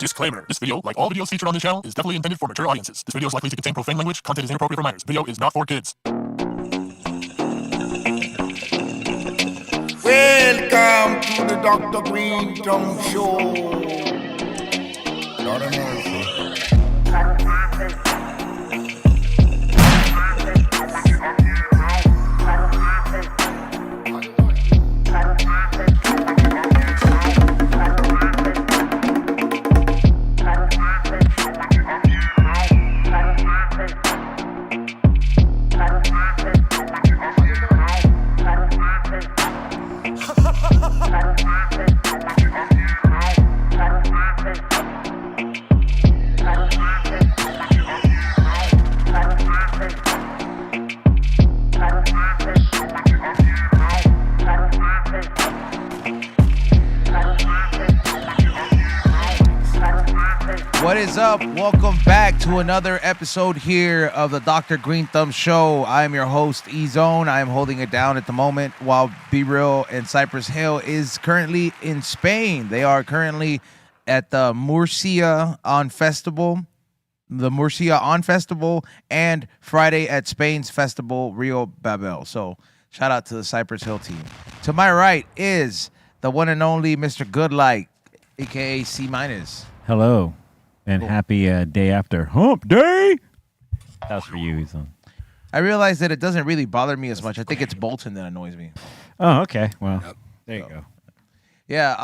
Disclaimer. This video, like all videos featured on this channel, is definitely intended for mature audiences. This video is likely to contain profane language. Content is inappropriate for minors. Video is not for kids. Welcome to the Dr. Greenthumb Show. Lord of mercy. What is up? Welcome back to another episode here of the Dr. Greenthumb Show. I am your host, E-Zone. I am holding it down at the moment while Be Real and Cypress Hill is currently in Spain. They are currently at the Murcia on Festival, and Friday at Spain's Festival, Rio Babel. So shout out to the Cypress Hill team. To my right is the one and only Mr. Goodlight, a.k.a. C-. Hello, and happy day after Hump Day. That's for you, Ethan. I realize that it doesn't really bother me as much. I think it's Bolton that annoys me. Oh, okay. Well, there you go. Yeah.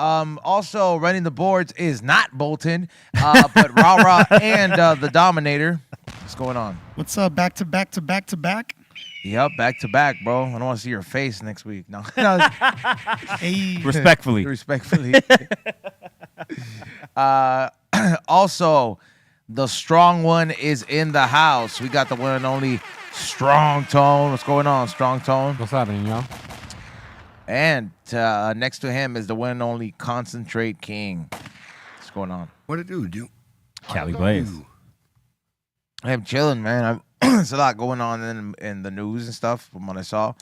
Also running the boards is not Bolton, but Ra Ra and the Dominator. What's going on? What's up? Back to back to back to back. Yep, back to back, bro. I don't want to see your face next week. No. Hey. Respectfully. Respectfully. Also, the strong one is in the house. We got the one and only Strong Tone. What's going on, Strong Tone? What's happening, y'all? And next to him is the one and only Concentrate King. What's going on? What it do, dude? Cali Blaze. I'm chilling, man. There's a lot going on in the news and stuff from what I saw.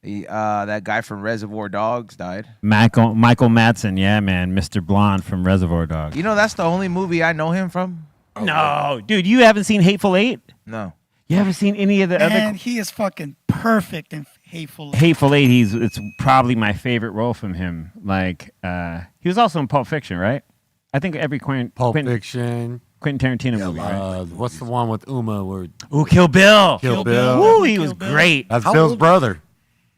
That guy from Reservoir Dogs died. Michael Madsen, yeah, man. Mr. Blonde from Reservoir Dogs. You know, that's the only movie I know him from. No, dude, you haven't seen Hateful Eight? No. You haven't seen any of the Man, other... he is fucking perfect in Hateful Eight. Hateful Eight, it's probably my favorite role from him. Like, he was also in Pulp Fiction, right? I think every Pulp Fiction. Quentin Tarantino movie, right? What's the one with Uma? Where Ooh, Kill Bill. Kill Bill. Ooh, he was Kill Bill. great. That's Bill's brother.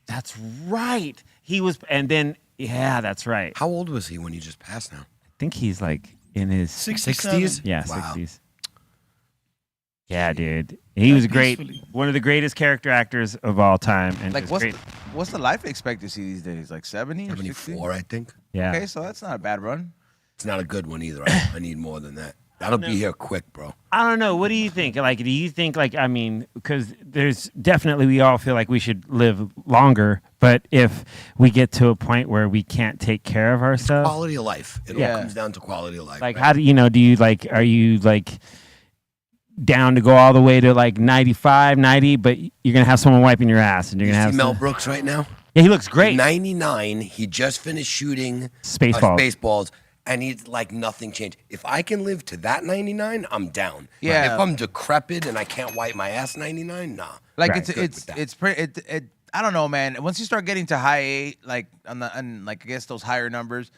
That's right. He was, and then, yeah, that's right. How old was he when he just passed now? I think he's like in his 60s? Yeah, Wow. 60s. Yeah, dude. He was great. Peacefully. One of the greatest character actors of all time. And Like, just great. what's the life expectancy these days? Like 70 or 60? 74, I think. Yeah. Okay, so that's not a bad run. It's not a good one either. I need more than that. That'll be here quick, bro. I don't know. What do you think? Like, do you think, like, I mean, because there's definitely, we all feel like we should live longer, but if we get to a point where we can't take care of ourselves, Quality of life. It all comes down to quality of life. like, right? how do you know, are you like down to go all the way to like 95, 90, but you're going to have someone wiping your ass and you're You going to have see Mel Brooks right now? Yeah, he looks great. 99. He just finished shooting Spaceballs. and he's like nothing changed. If I can live to that 99, I'm down. Yeah. If I'm decrepit and I can't wipe my ass 99, nah. Like Right. it's pretty. I don't know, man. Once you start getting to high 8, like on like I guess those higher numbers,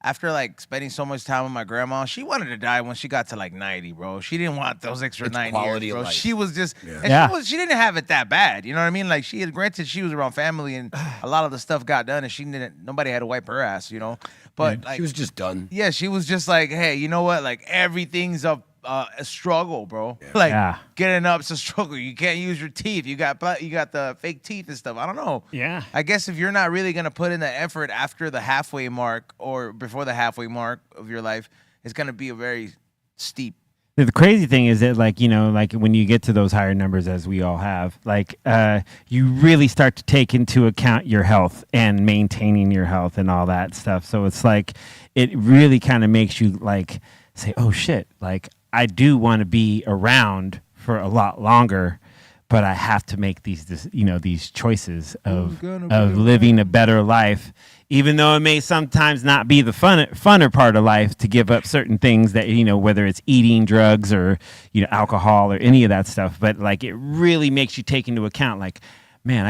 after like spending so much time with my grandma, she wanted to die when she got to like 90, bro. She didn't want those extra It's 90 quality years, of bro. life. She was just, Yeah. and Yeah. she didn't have it that bad. You know what I mean? Like she was around family and a lot of the stuff got done, and nobody had to wipe her ass, you know. But like, She was just done. yeah, she was just like, hey, you know what? Like everything's a struggle, bro. Like Yeah. getting up's a struggle. You can't use your teeth. You got the fake teeth and stuff. I don't know. Yeah. I guess if you're not really gonna put in the effort after the halfway mark or before the halfway mark of your life, it's gonna be a very steep. The crazy thing is that, like, you know, like when you get to those higher numbers, as we all have, like, you really start to take into account your health and maintaining your health and all that stuff. So it's like, it really kind of makes you like say, oh shit, like I do want to be around for a lot longer, but I have to make these choices of gonna be living a better life, even though it may sometimes not be the funner part of life to give up certain things that, whether it's eating, drugs, or, alcohol or any of that stuff. But like, it really makes you take into account, like, man,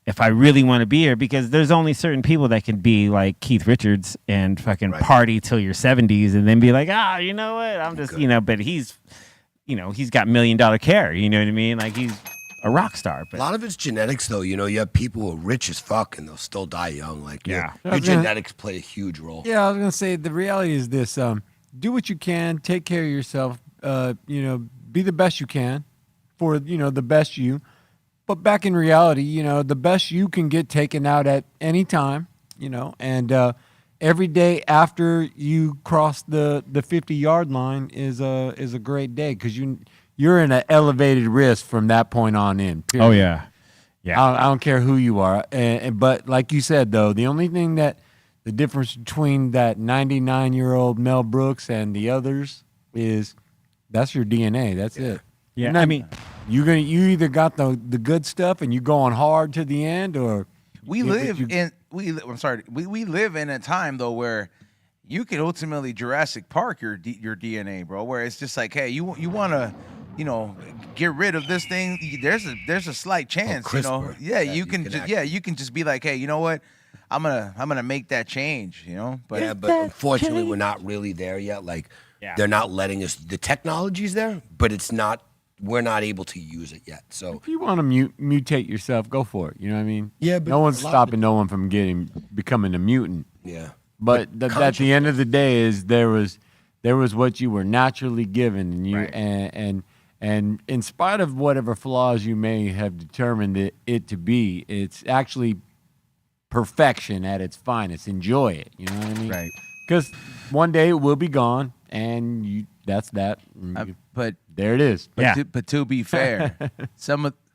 if I really want to be here, because there's only certain people that can be like Keith Richards and fucking party till your 70s and then be like, you know what? I'm just, but he's got $1 million care. You know what I mean? Like, he's a rock star. But a lot of it's genetics, though. You have people who are rich as fuck and they'll still die young. Like, Yeah. your genetics play a huge role. Yeah, I was gonna say the reality is this: do what you can, take care of yourself. Be the best you can for the best you. But back in reality, the best you can get taken out at any time. And every day after you cross the 50-yard line is a great day because you're in an elevated risk from that point on in. Period. Oh yeah, yeah. I don't care who you are, but like you said though, the only thing the difference between that 99-year-old Mel Brooks and the others is that's your DNA. That's it. Yeah, I mean, you either got the good stuff and you going hard to the end, or we live in a time though where you can ultimately Jurassic Park your DNA, bro. Where it's just like, hey, you want to, get rid of this thing. There's a slight chance, CRISPR. Yeah, Yeah, you can just be like, hey, you know what? I'm gonna make that change, But But unfortunately, we're not really there yet. Like, they're not letting us. The technology's there, but it's not. We're not able to use it yet. So if you want to mutate yourself, go for it. You know what I mean? Yeah, but no one's a lot of stopping no one from becoming a mutant. yeah. But at the end of the day, is there was what you were naturally given, and you and in spite of whatever flaws you may have determined it to be, it's actually perfection at its finest. Enjoy it. You know what I mean? right. Because one day it will be gone, and that's that. but There it is. But to be fair,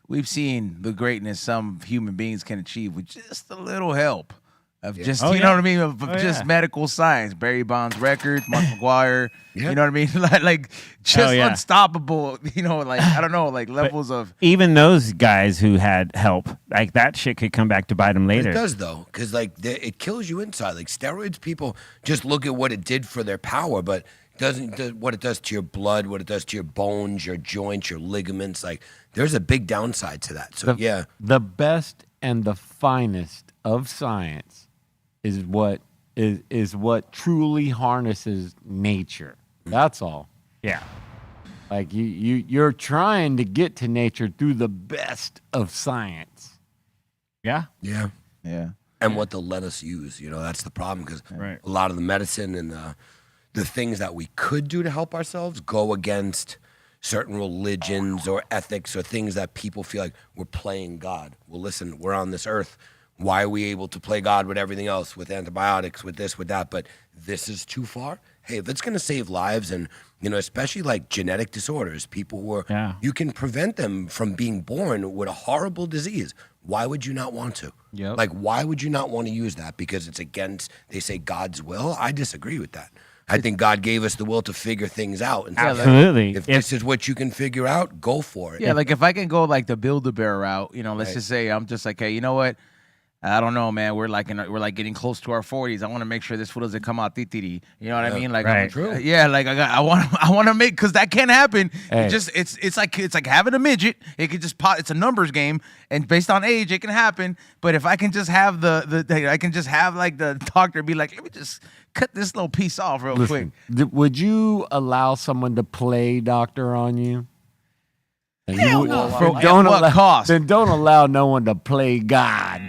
we've seen the greatness some human beings can achieve with just a little help of just know what I mean, of just medical science. Barry Bonds records, Mark McGuire, you know what I mean, like just unstoppable. I don't know, like levels of even those guys who had help, like that shit could come back to bite them later. It does though, because it kills you inside. Like steroids, people just look at what it did for their power, but doesn't what it does to your blood, what it does to your bones, your joints, your ligaments. Like there's a big downside to that. So the best and the finest of science is what truly harnesses nature. That's all. Yeah. Like you're trying to get to nature through the best of science. Yeah. yeah. And what they'll let us use, that's the problem, because Right. a lot of the medicine and the things that we could do to help ourselves go against certain religions or ethics or things that people feel like we're playing God. Well, listen, we're on this earth. Why are we able to play God with everything else, with antibiotics, with this, with that? But this is too far. Hey, if it's going to save lives, and especially like genetic disorders, people who are, you can prevent them from being born with a horrible disease. Why would you not want to? Yep. Like, why would you not want to use that? Because it's against, they say, God's will. I disagree with that. I think God gave us the will to figure things out. And Absolutely. If this is what you can figure out, go for it. Yeah, like if I can go like the Build-A-Bear route, let's just say I'm just like, hey, you know what? I don't know, man. We're like getting close to our 40s. I want to make sure this food doesn't come out titiri. You know what I mean? Like, right. True. Yeah, like I want to make, because that can happen. Hey. It's like having a midget. It could just pop. It's a numbers game, and based on age, it can happen. But if I can just have I can just have like the doctor be like, let me just cut this little piece off real quick. Would you allow someone to play doctor on you? And Hell no. Don't At what allow, cost? Then don't allow no one to play God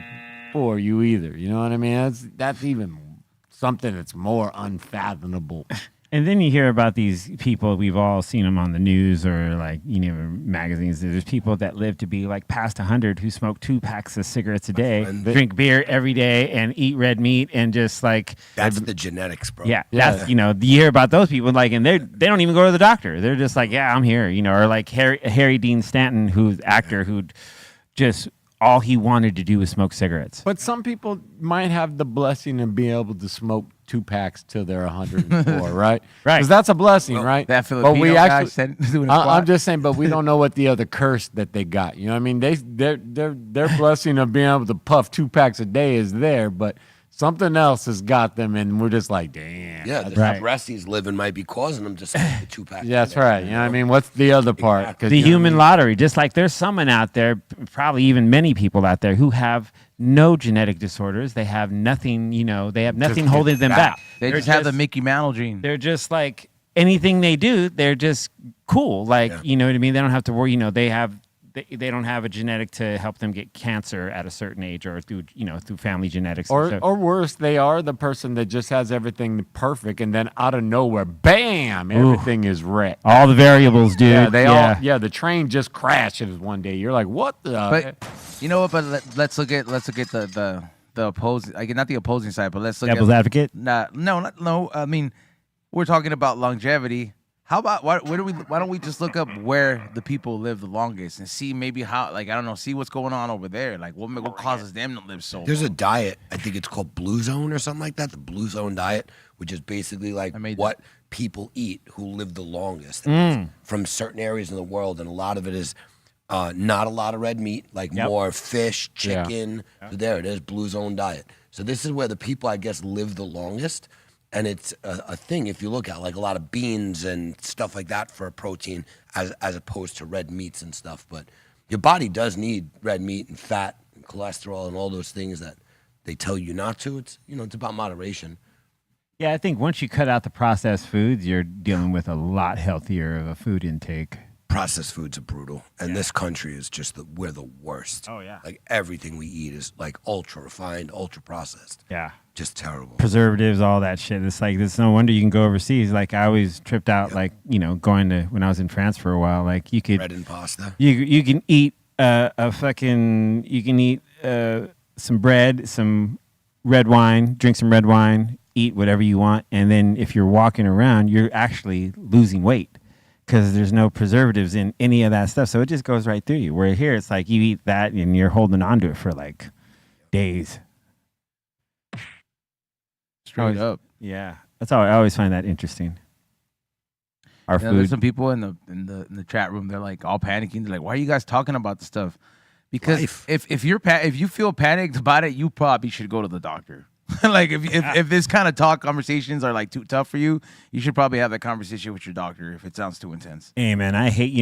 for you either. You know what I mean? That's even something that's more unfathomable. And then you hear about these people, we've all seen them on the news or like, magazines. There's people that live to be like past 100 who smoke 2 packs of cigarettes a day, drink beer every day, and eat red meat, and just like... That's the genetics, bro. Yeah. That's, you hear about those people, like, and they don't even go to the doctor. They're just like, yeah, I'm here, or like Harry Dean Stanton, who's actor, who just... all he wanted to do was smoke cigarettes. But some people might have the blessing of being able to smoke 2 packs till they're 104, right? Right. Because that's a blessing, right? That Filipino guy said doing a I'm squat. just saying, but we don't know what the other curse that they got. You know what I mean? Their blessing of being able to puff 2 packs a day is there, but something else has got them, and we're just like, damn. Yeah, the right. stress he's living might be causing him to smoke the 2-pack. Yeah, that's right. You know what I mean? What's the other part? 'Cause, The you know what I human mean? lottery, just like there's someone out there, probably even many people out there who have no genetic disorders. They have nothing, they have nothing holding them back. They They're just have the Mickey Mantle gene. They're just like anything they do, they're just cool. Like, you know what I mean? They don't have to worry, they don't have a genetic to help them get cancer at a certain age or through family genetics. Or worse, they are the person that just has everything perfect, and then out of nowhere, bam, everything is wrecked. all the variables, dude. Yeah, the train just crashes one day. You're like, what the? But you know what? But let's look at the opposing. Not the opposing side, but let's look Devil's at advocate. No. I mean, we're talking about longevity. How about why don't we just look up where the people live the longest and see maybe how, like, I don't know, see what's going on over there, like what causes them to live so There's long. a diet, I think it's called Blue Zone or something like that, the Blue Zone diet, which is basically like what people eat who live the longest from certain areas in the world, and a lot of it is not a lot of red meat, like more fish, chicken. So there it is, Blue Zone diet. So this is where the people, I guess, live the longest. And it's a thing if you look at, like, a lot of beans and stuff like that for a protein as opposed to red meats and stuff. But your body does need red meat and fat and cholesterol and all those things that they tell you not to. It's, it's about moderation. Yeah, I think once you cut out the processed foods, you're dealing with a lot healthier of a food intake. Processed foods are brutal. And this country is just we're the worst. Oh, yeah. Like, everything we eat is, like, ultra refined, ultra processed. Yeah. Just terrible. Preservatives, all that shit. It's like, it's no wonder you can go overseas. Like, I always tripped out, like, going to, when I was in France for a while, like, you could. Bread and pasta. You can eat some bread, some red wine, drink some red wine, eat whatever you want. And then if you're walking around, you're actually losing weight because there's no preservatives in any of that stuff. So it just goes right through you. Where here, it's like you eat that and you're holding on to it for like days. Straight up. Yeah. That's all. I always find that interesting. Our There's food. some people in the chat room. They're like all panicking. They're like, "Why are you guys talking about this stuff?" Because if you feel panicked about it, you probably should go to the doctor. Like if this kind of conversations are like too tough for you, you should probably have that conversation with your doctor if it sounds too intense. Hey man, I hate.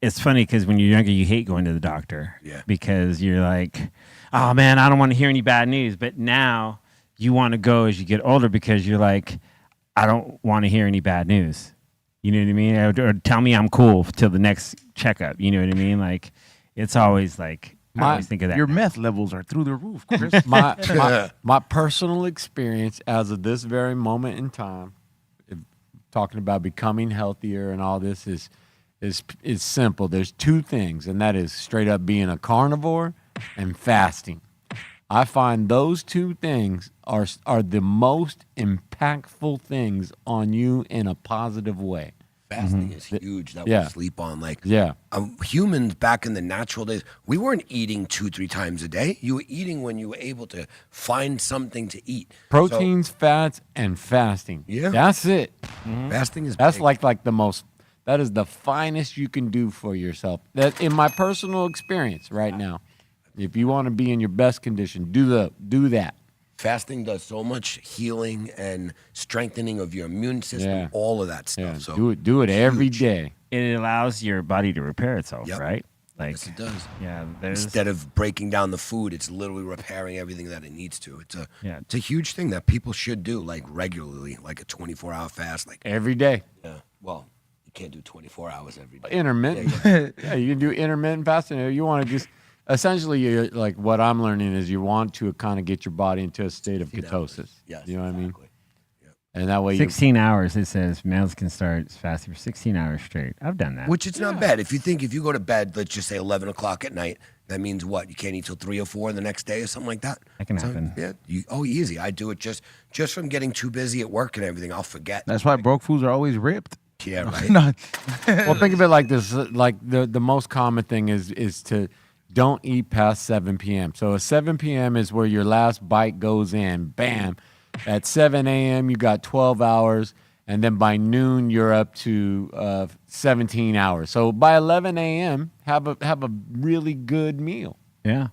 It's funny because when you're younger, you hate going to the doctor. Yeah. Because you're like, oh man, I don't want to hear any bad news. But now you want to go as you get older because you're like, I don't want to hear any bad news. You know what I mean? Or tell me I'm cool till the next checkup. You know what I mean? Like, it's always like, I always think of that. Your meth levels are through the roof, Chris. my personal experience as of this very moment in time, talking about becoming healthier and all this is simple. There's two things, and that is straight up being a carnivore and fasting. I find those two things are the most impactful things on you in a positive way. Fasting is huge that we sleep on. Like, humans back in the natural days, we weren't eating 2-3 times a day. You were eating when you were able to find something to eat. Proteins, fats, and fasting. Yeah. That's it. Fasting is That's big. like the most, that is the finest you can do for yourself. That in my personal experience right now, if you want to be in your best condition, do that. Fasting does so much healing and strengthening of your immune system, all of that stuff. Yeah, So do it every day. It allows your body to repair itself, Yep. right? Like, yes, it does. yeah, there's Instead of breaking down the food, it's literally repairing everything that it needs to. It's Yeah. a huge thing that people should do, like, regularly, like a 24-hour fast. Like, Every day. yeah, well, you can't do 24 hours every day. Intermittent. Yeah, you can do intermittent fasting. You want to just, essentially, you're, like what I'm learning is you want to kind of get your body into a state of ketosis. Yes, You know what I mean? exactly. Yep. And that way 16 hours. It says males can start fasting for 16 hours straight. I've done that. Which it's not bad. If you go to bed, let's just say 11 o'clock at night, that means what? You can't eat till 3 or 4 the next day or something like that? That can happen. Yeah. Easy. I do it just from getting too busy at work and everything. I'll forget. That's why broke foods are always ripped. Yeah, right. well, think of it like this. Like the most common thing is to don't eat past 7 p.m. So 7 p.m. is where your last bite goes in. Bam. At 7 a.m., you got 12 hours. And then by noon, you're up to 17 hours. So by 11 a.m., have a really good meal. Yeah.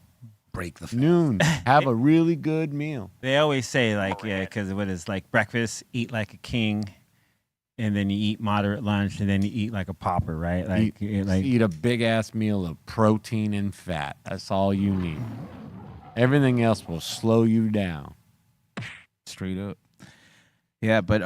Break the fast. Noon, have a really good meal. They always say like, yeah, because what is like breakfast, eat like a king, and then you eat moderate lunch, and then you eat like a pauper, right? Like, Eat a big ass meal of protein and fat. That's all you need. Everything else will slow you down. Straight up. Yeah, but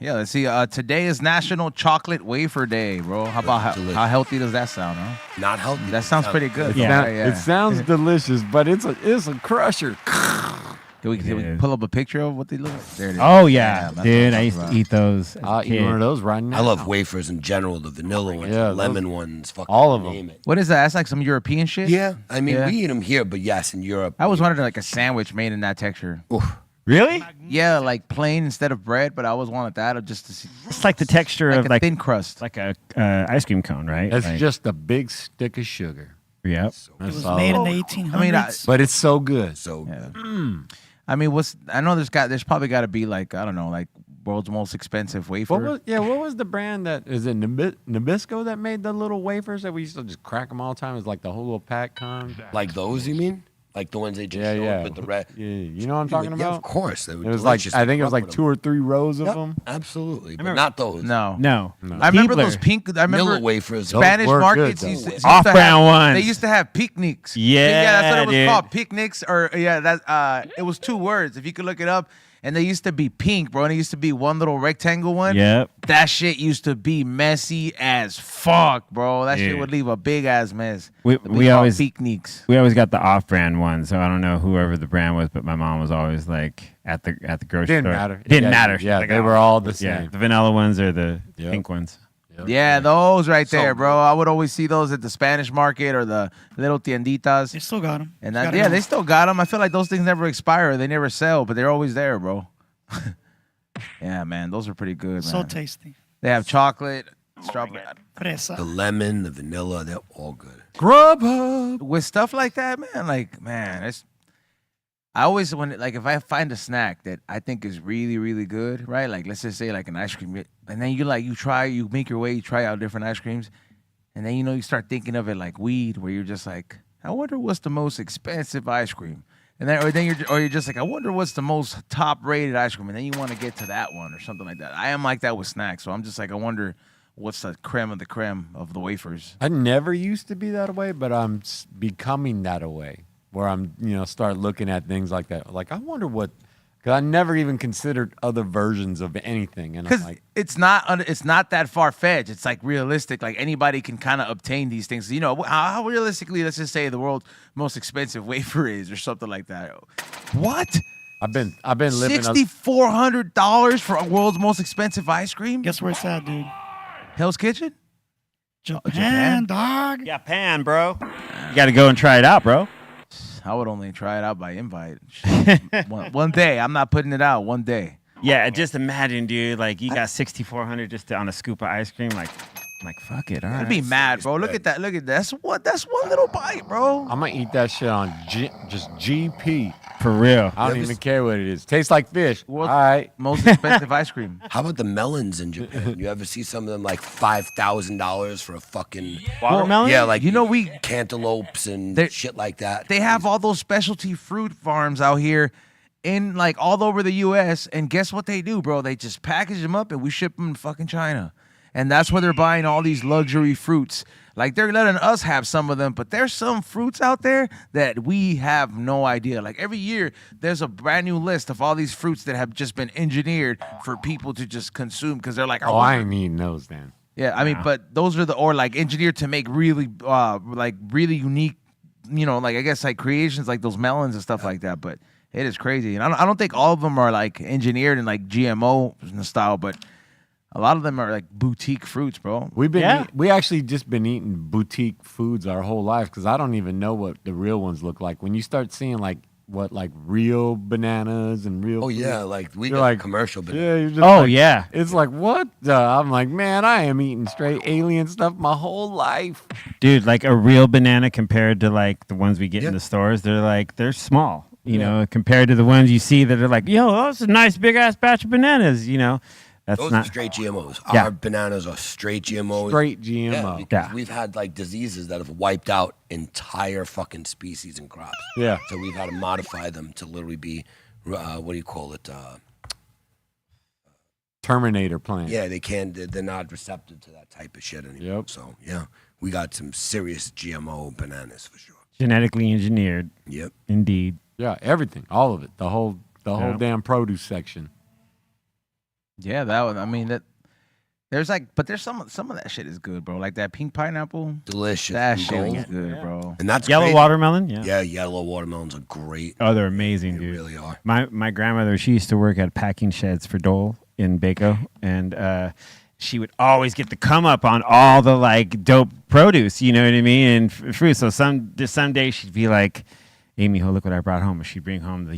yeah, let's see. Today is National Chocolate Wafer Day, bro. How about how healthy does that sound, huh? Not healthy. That sounds pretty good. Yeah. It sounds delicious, but it's a crusher. Can we pull up a picture of what they look like? There it is. oh yeah, that's what dude, I'm I used talking to eat those. As a I'll eat kid. one of those right now. I love wafers in general, the vanilla ones, Yeah, the lemon ones, fucking all of them. name it. What is that? That's like some European shit? Yeah, I mean, Yeah. we eat them here, but yes, in Europe. I was wondering like a sandwich made in that texture. Oof. Really? Yeah, like plain instead of bread, but I always wanted that just to see. It's like the texture Like of a like thin crust. like a ice cream cone, right? It's Like, just a big stick of sugar. yep. It That's was all. made in the 1800s. I mean, But it's so good. So Yeah. I mean, I know there's probably got to be like, I don't know, like world's most expensive wafer. What was the brand that is it Nabisco that made the little wafers that we used to just crack them all the time? It's like the whole little pack come. like those, you mean? Like the ones they just showed Yeah. with the red. Yeah, you know what I'm talking Yeah, about? of course. They were It was like delicious. I think it was Fuck like with 2 or 3 rows of Yep, them. absolutely, but remember- not those. No. No. I remember Keebler. those pink. I remember Vanilla wafers. Spanish were markets good, used though. to used Off-brand to have- ones. They used to have picnics. Yeah, that's what it was dude. called, picnics. Or yeah, that it was 2 words. If you could look it up, and they used to be pink, bro. And it used to be one little rectangle one. Yep. That shit used to be messy as fuck, bro. That shit Dude. would leave a big ass mess. We They call always picnics. we always got the off-brand one, so I don't know whoever the brand was, but my mom was always like at the grocery Didn't store. matter. Didn't Yeah, matter. yeah, Like, they oh, were all the yeah, same. the vanilla ones or the Yep. pink ones. Yeah, those right So there, bro. I would always see those at the Spanish market or the little tienditas. They still got them. And that, yeah, they still got them. I feel like those things never expire. They never sell, but they're always there, bro. Yeah, man, those are pretty good, man. so tasty. They have chocolate, strawberry. Fresa. The lemon, the vanilla, they're all good. Grubhub. With stuff like that, man, I always if I find a snack that I think is really, really good, right? Like let's just say like an ice cream, and then you make your way, you try out different ice creams, and then you start thinking of it like weed, where you're just like, I wonder what's the most expensive ice cream. And then you're just like, I wonder what's the most top-rated ice cream, and then you want to get to that one or something like that. I am like that with snacks, so I'm just like, I wonder what's the creme of the creme of the wafers. I never used to be that way, but I'm becoming that way. Where I'm, start looking at things like that. Like, I wonder what, because I never even considered other versions of anything, and I'm Because like, it's not that far-fetched. It's like realistic. Like anybody can kind of obtain these things. How realistically, let's just say the world's most expensive wafer is, or something like that. What? I've been living. $6,400 for a world's most expensive ice cream? Guess where it's at, dude? Hell's Kitchen? Japan, dog. Yeah, pan, bro. You got to go and try it out, bro. I would only try it out by invite. one day. I'm not putting it out. One day. Yeah, just imagine, dude. Like you got 6,400 just on a scoop of ice cream. Like fuck it. All I'd right. be mad, bro. Look at that. Look at that. That's one little bite, bro. I'm gonna eat that shit on just GP. For real. I don't even care what it is. Tastes like fish. World's All right. most expensive ice cream. How about the melons in Japan? You ever see some of them like $5,000 for a fucking Watermelon? yeah, like we cantaloupes and They- shit like that. they have all those specialty fruit farms out here in like all over the U.S. And guess what they do, bro? They just package them up and we ship them to fucking China. And that's where they're buying all these luxury fruits. Like they're letting us have some of them, but there's some fruits out there that we have no idea. Like every year, there's a brand new list of all these fruits that have just been engineered for people to just consume because they're like, Oh, I ain't eating those then. yeah, I mean, but those are or like engineered to make really, really unique, like I guess like creations like those melons and stuff like that. But it is crazy, and I don't think all of them are like engineered in like GMO style, but a lot of them are like boutique fruits, bro. We actually just been eating boutique foods our whole life because I don't even know what the real ones look like. When you start seeing like real bananas and real Oh yeah, fruit, like we you're got like commercial, but yeah, you're just Oh, like- yeah. It's like what? I'm like, man, I am eating straight alien stuff my whole life. Dude, like a real banana compared to like the ones we get Yeah. in the stores, they're small. You know, compared to the ones you see that are like, yo, that's a nice big ass batch of bananas. That's Those not are straight GMOs. Yeah. Our bananas are straight GMOs. Straight Yeah, GMO. because we've had like diseases that have wiped out entire fucking species and crops. Yeah. So we've had to modify them to literally be, what do you call it? Terminator plant. Yeah, they're not receptive to that type of shit anymore. Yep. So yeah, we got some serious GMO bananas for sure. genetically engineered. Yep. Indeed. Yeah, everything, all of it, the whole damn produce section. Yeah, that one. I mean that. There's some of that shit is good, bro. Like that pink pineapple. Delicious. That and shit gold. is good, bro. And that's Yellow crazy. watermelon. Yeah. Yeah, yellow watermelons are great. Oh, they're amazing, They dude. really are. My grandmother, she used to work at packing sheds for Dole in Baco, and she would always get the come up on all the like dope produce, you know what I mean, and fruit. So someday she'd be like, "Hey, mijo, look what I brought home." And she'd bring home the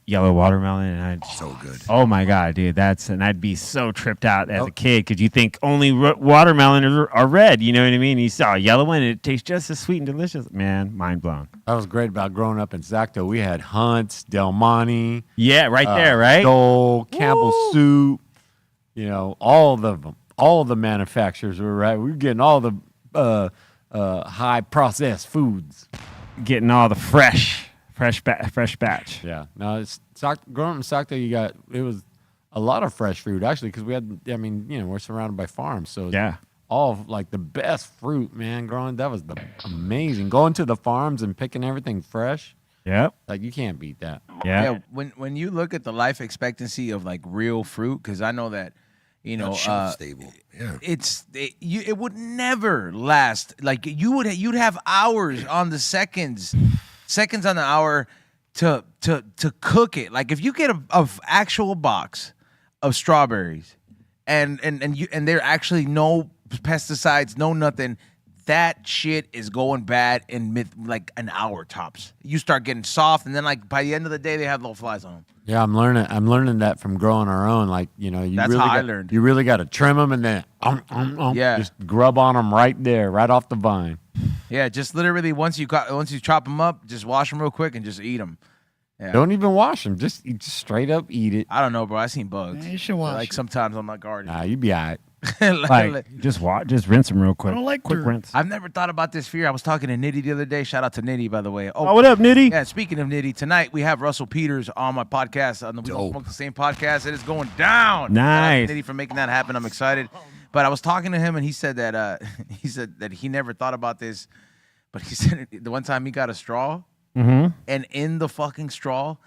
yellow watermelon, and I'd So good. oh my god, dude, and I'd be so tripped out as a kid because you think only watermelon are red, you know what I mean? And you saw a yellow one, and it tastes just as sweet and delicious. Man, mind blown. That was great about growing up in Zacto. We had Hunt's, Del Monte, Yeah, right there, right? Dole, Campbell Soup. You know, all the manufacturers were right. We were getting all the high processed foods. Getting all the fresh batch. Yeah. No, it's growing up in Zacto. It was a lot of fresh fruit actually because we had. I mean, we're surrounded by farms, so Yeah. all of, like the best fruit, man. That was amazing. Going to the farms and picking everything fresh. Yep. Like you can't beat that. Yeah. When you look at the life expectancy of like real fruit, because I know that, Not shelf stable. Yeah. it would never last. Like you'd have hours on the seconds on the hour to cook it. Like if you get a actual box of strawberries and there actually no pesticides, no nothing, that shit is going bad in like an hour tops. You start getting soft, and then like by the end of the day, they have little flies on them. Yeah, I'm learning that from growing our own. Like That's how I learned. You really got to trim them and then Yeah. just grub on them right there, right off the vine. Yeah, just literally once you chop them up, just wash them real quick and just eat them. Yeah. Don't even wash them. Just straight up eat it. I don't know, bro. I seen bugs. Yeah, you should wash Like it. sometimes I'm not guarded. Nah, you be all right. Like just rinse them real quick. I don't like quick dirt. rinse. I've never thought about this fear. I was talking to Nitty the other day. Shout out to Nitty, by the way. Oh, what up, Nitty? Yeah, speaking of Nitty, tonight we have Russell Peters on my podcast. We don't Dope. smoke the same podcast. It is going down. Nice. Shout out to Nitty for making that happen. I'm excited. But I was talking to him, and he said that he never thought about this, but he said the one time he got a straw, and in the fucking straw,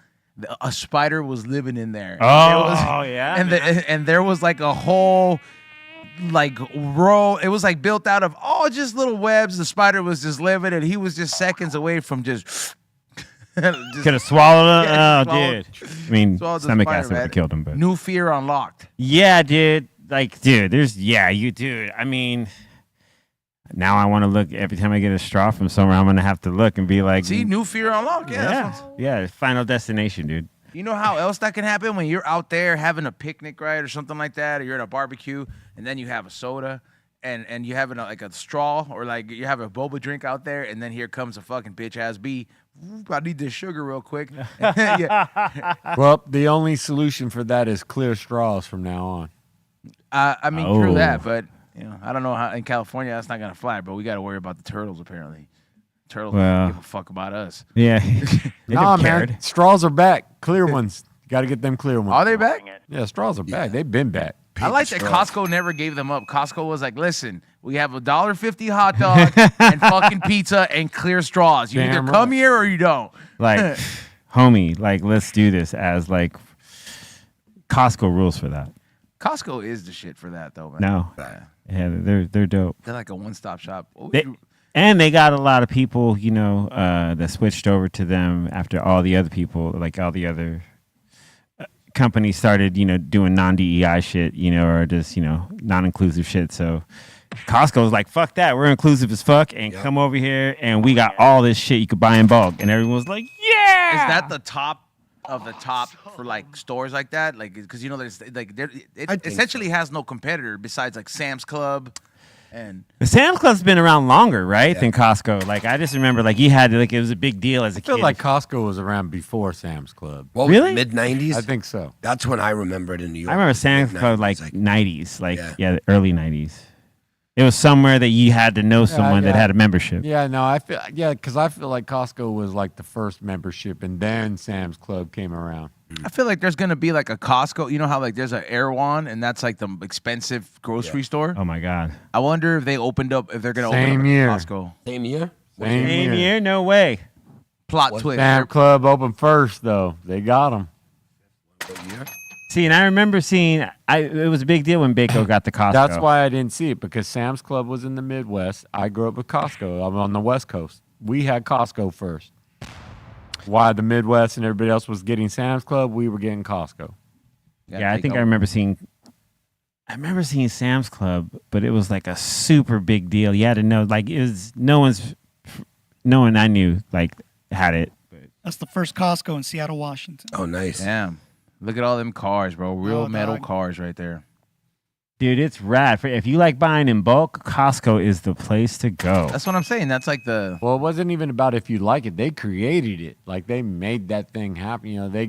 a spider was living in there. Oh, yeah. And there was like a whole like row. It was like built out of just little webs. The spider was just living, and he was just seconds away from just Could have swallowed it. Yeah, Oh, swallowed- dude. I mean, swallowed the stomach spider, acid would man. have killed him, but New fear unlocked. yeah, dude. Like, dude, dude. I mean, now I want to look every time I get a straw from somewhere. I'm gonna have to look and be like, See, new fear unlocked. Yeah. that's what- yeah, Final Destination, dude. You know how else that can happen when you're out there having a picnic, right, or something like that, or you're at a barbecue, and then you have a soda, and you have like a straw, or like you have a boba drink out there, and then here comes a fucking bitch ass bee. I need this sugar real quick. Yeah. Well, the only solution for that is clear straws from now on. I mean, true Oh. that, but I don't know how in California that's not gonna fly, but we got to worry about the turtles apparently. Turtles Well. don't give a fuck about us. Yeah. They Nah, don't man, cared. straws are back. Clear ones. Got to get them clear ones. Are they back? Yeah, straws are back. They've been back. I like that straws. Costco never gave them up. Costco was like, listen, we have $1.50 hot dog and fucking pizza and clear straws. You Damn either right. come here or you don't. Like, homie, like, let's do this as like Costco rules for that. Costco is the shit for that, though, man. No. Yeah, they're dope. They're like a one-stop shop. And they got a lot of people, that switched over to them after all the other people, like all the other companies started, doing non-DEI shit, or just, non-inclusive shit. So Costco's like, fuck that. We're inclusive as fuck and come over here and we got all this shit you could buy in bulk. And everyone's like, yeah. Is that the top of the top for like stores like that? Like, because there's like it think essentially has no competitor besides like Sam's Club. And The Sam's Club's been around longer, right, Yeah. than Costco. Like I just remember, like you had like it was a big deal as a I feel kid. like Costco was around before Sam's Club. What Really? Mid 90s? I think so. That's when I remember it in New York. I remember Sam's Club Mid-90s, like 90s, like Yeah. the early 90s. It was somewhere that you had to know someone that yeah. had a membership. Yeah, no, because I feel like Costco was like the first membership, and then Sam's Club came around. I feel like there's gonna be like a Costco. You know how like there's a Erewhon, and that's like the expensive grocery store. Oh my God. I wonder if they opened up if they're gonna Same open up year. a Costco. Same year? Same year? No way. Plot What? twist. Sam's Club opened first, though. They got them. What year? See, and I remember seeing. It was a big deal when Baco got the Costco. That's why I didn't see it, because Sam's Club was in the Midwest. I grew up with Costco. I'm on the West Coast. We had Costco first. Why the Midwest and everybody else was getting Sam's Club, we were getting Costco. Yeah, I think I remember seeing. I remember seeing Sam's Club, but it was like a super big deal. You had to know, like, it was no one I knew like had it. That's the first Costco in Seattle, Washington. Oh, nice. Damn. Look at all them cars, bro. Real Oh, metal dog. cars right there. Dude, it's rad. If you like buying in bulk, Costco is the place to go. That's what I'm saying. That's like the Well, it wasn't even about if you like it. They created it. Like, they made that thing happen. You know, they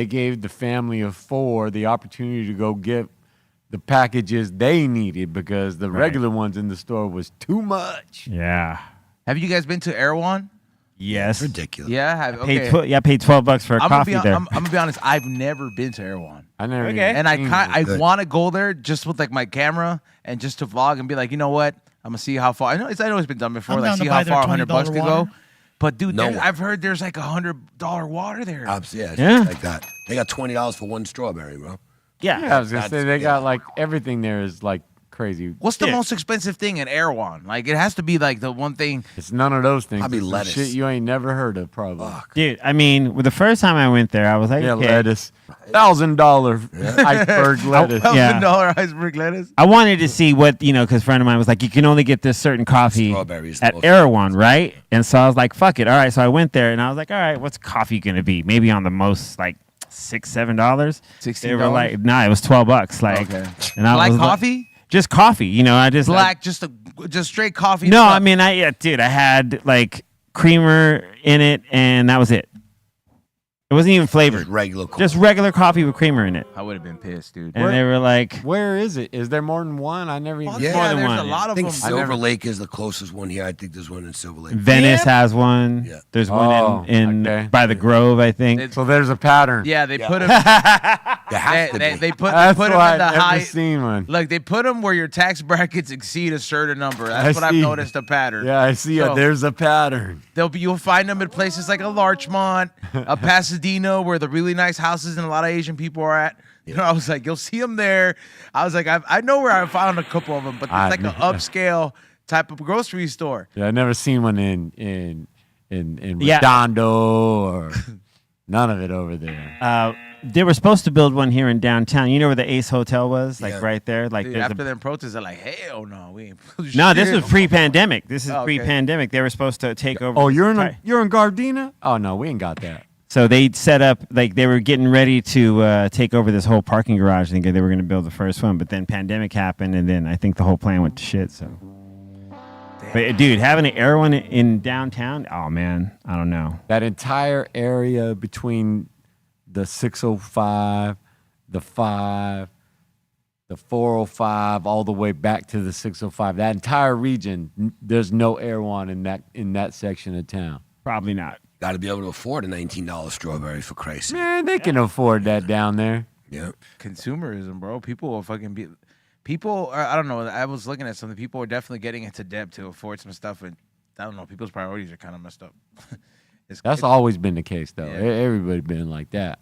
gave the family of 4 the opportunity to go get the packages they needed, because the regular ones in the store was too much. Yeah. Have you guys been to Erewhon? Yes. Ridiculous. Yeah, have Paid okay. I paid $12 for a I'm coffee there. gonna be honest. I've never been to Erewhon, I never. Okay. and I Good. want to go there just with like my camera and just to vlog and be like, you know what? I'm gonna see how far. I know it's been done before. I'm Like down to see buy how their far $100 could $20 go. water. But dude, No. I've heard there's like $100 water there. Absolutely. Yeah. Like that. They got $20 for one strawberry, bro. yeah. Yeah, I was gonna That's- say they yeah. got like everything there is like crazy. What's the Yeah. most expensive thing in Erewhon? Like it has to be like the one thing. It's none of those things. Probably It's some lettuce. shit you ain't never heard of, probably. Fuck. Dude, I mean, the first time I went there, I was like, Yeah, okay. lettuce. $1,000 iceberg lettuce. Yeah. $1,000 iceberg lettuce. I wanted to see what, because a friend of mine was like, you can only get this certain coffee Strawberries. at Erewhon, right? And so I was like, fuck it. All right. So I went there and I was like, all right, what's coffee going to be? Maybe on the most like $6, $7. They were $16? like, nah, it was $12. Like, Okay. and I Black was like- coffee? just coffee. I just Black, just straight coffee. no, stuff. I mean, dude, I had like creamer in it and that was it. It wasn't even flavored. Just regular coffee. Just regular coffee with creamer in it. I would have been pissed, dude. And they were like, Where is it? Is there more than one? I never even. Fuck Yeah, yeah, more than there's one, a yeah. lot I of think them. Silver Lake is the closest one here. I think there's one in Silver Lake. Venice Yeah. has one. Yeah. There's Oh, one in okay. by the Grove, I think. It's- So there's a pattern. Yeah, they put them. There has to be. They put That's them why in the I've never high. seen one. Look, they put them where your tax brackets exceed a certain number. That's I what I've see. noticed a pattern. Yeah, I see So- it. There's a pattern. You'll find them in places like a Larchmont, a Pasadena, where the really nice houses and a lot of Asian people are at. I was like, you'll see them there. I was like, I know where I found a couple of them, but it's like an upscale type of grocery store. Yeah, I've never seen one in Yeah. Redondo or none of it over there. They were supposed to build one here in downtown. You know where the Ace Hotel was? Like Yeah. right there. Like Dude, there's after a, them protests, they're like, hell no, we ain't. no, this shit. was pre-pandemic. This is Oh, okay. pre-pandemic. They were supposed to take over. Oh, this you're entire- you're in Gardena? Oh no, we ain't got that. So they set up like they were getting ready to take over this whole parking garage. Thinking they were going to build the first one, but then pandemic happened, and then I think the whole plan went to shit. So, but dude, having an air one in downtown, oh man, I don't know. That entire area between the 605, the 5, the 405, all the way back to the 605. That entire region, there's no Erewhon in that section of town. Probably not. Got to be able to afford a $19 strawberry, for Christ's sake. Man, they can afford that down there. Yeah. Consumerism, bro. People will fucking be. People, I don't know. I was looking at something. People are definitely getting into debt to afford some stuff, and I don't know. People's priorities are kind of messed up. That's always been the case, though. Yeah. Everybody been like that.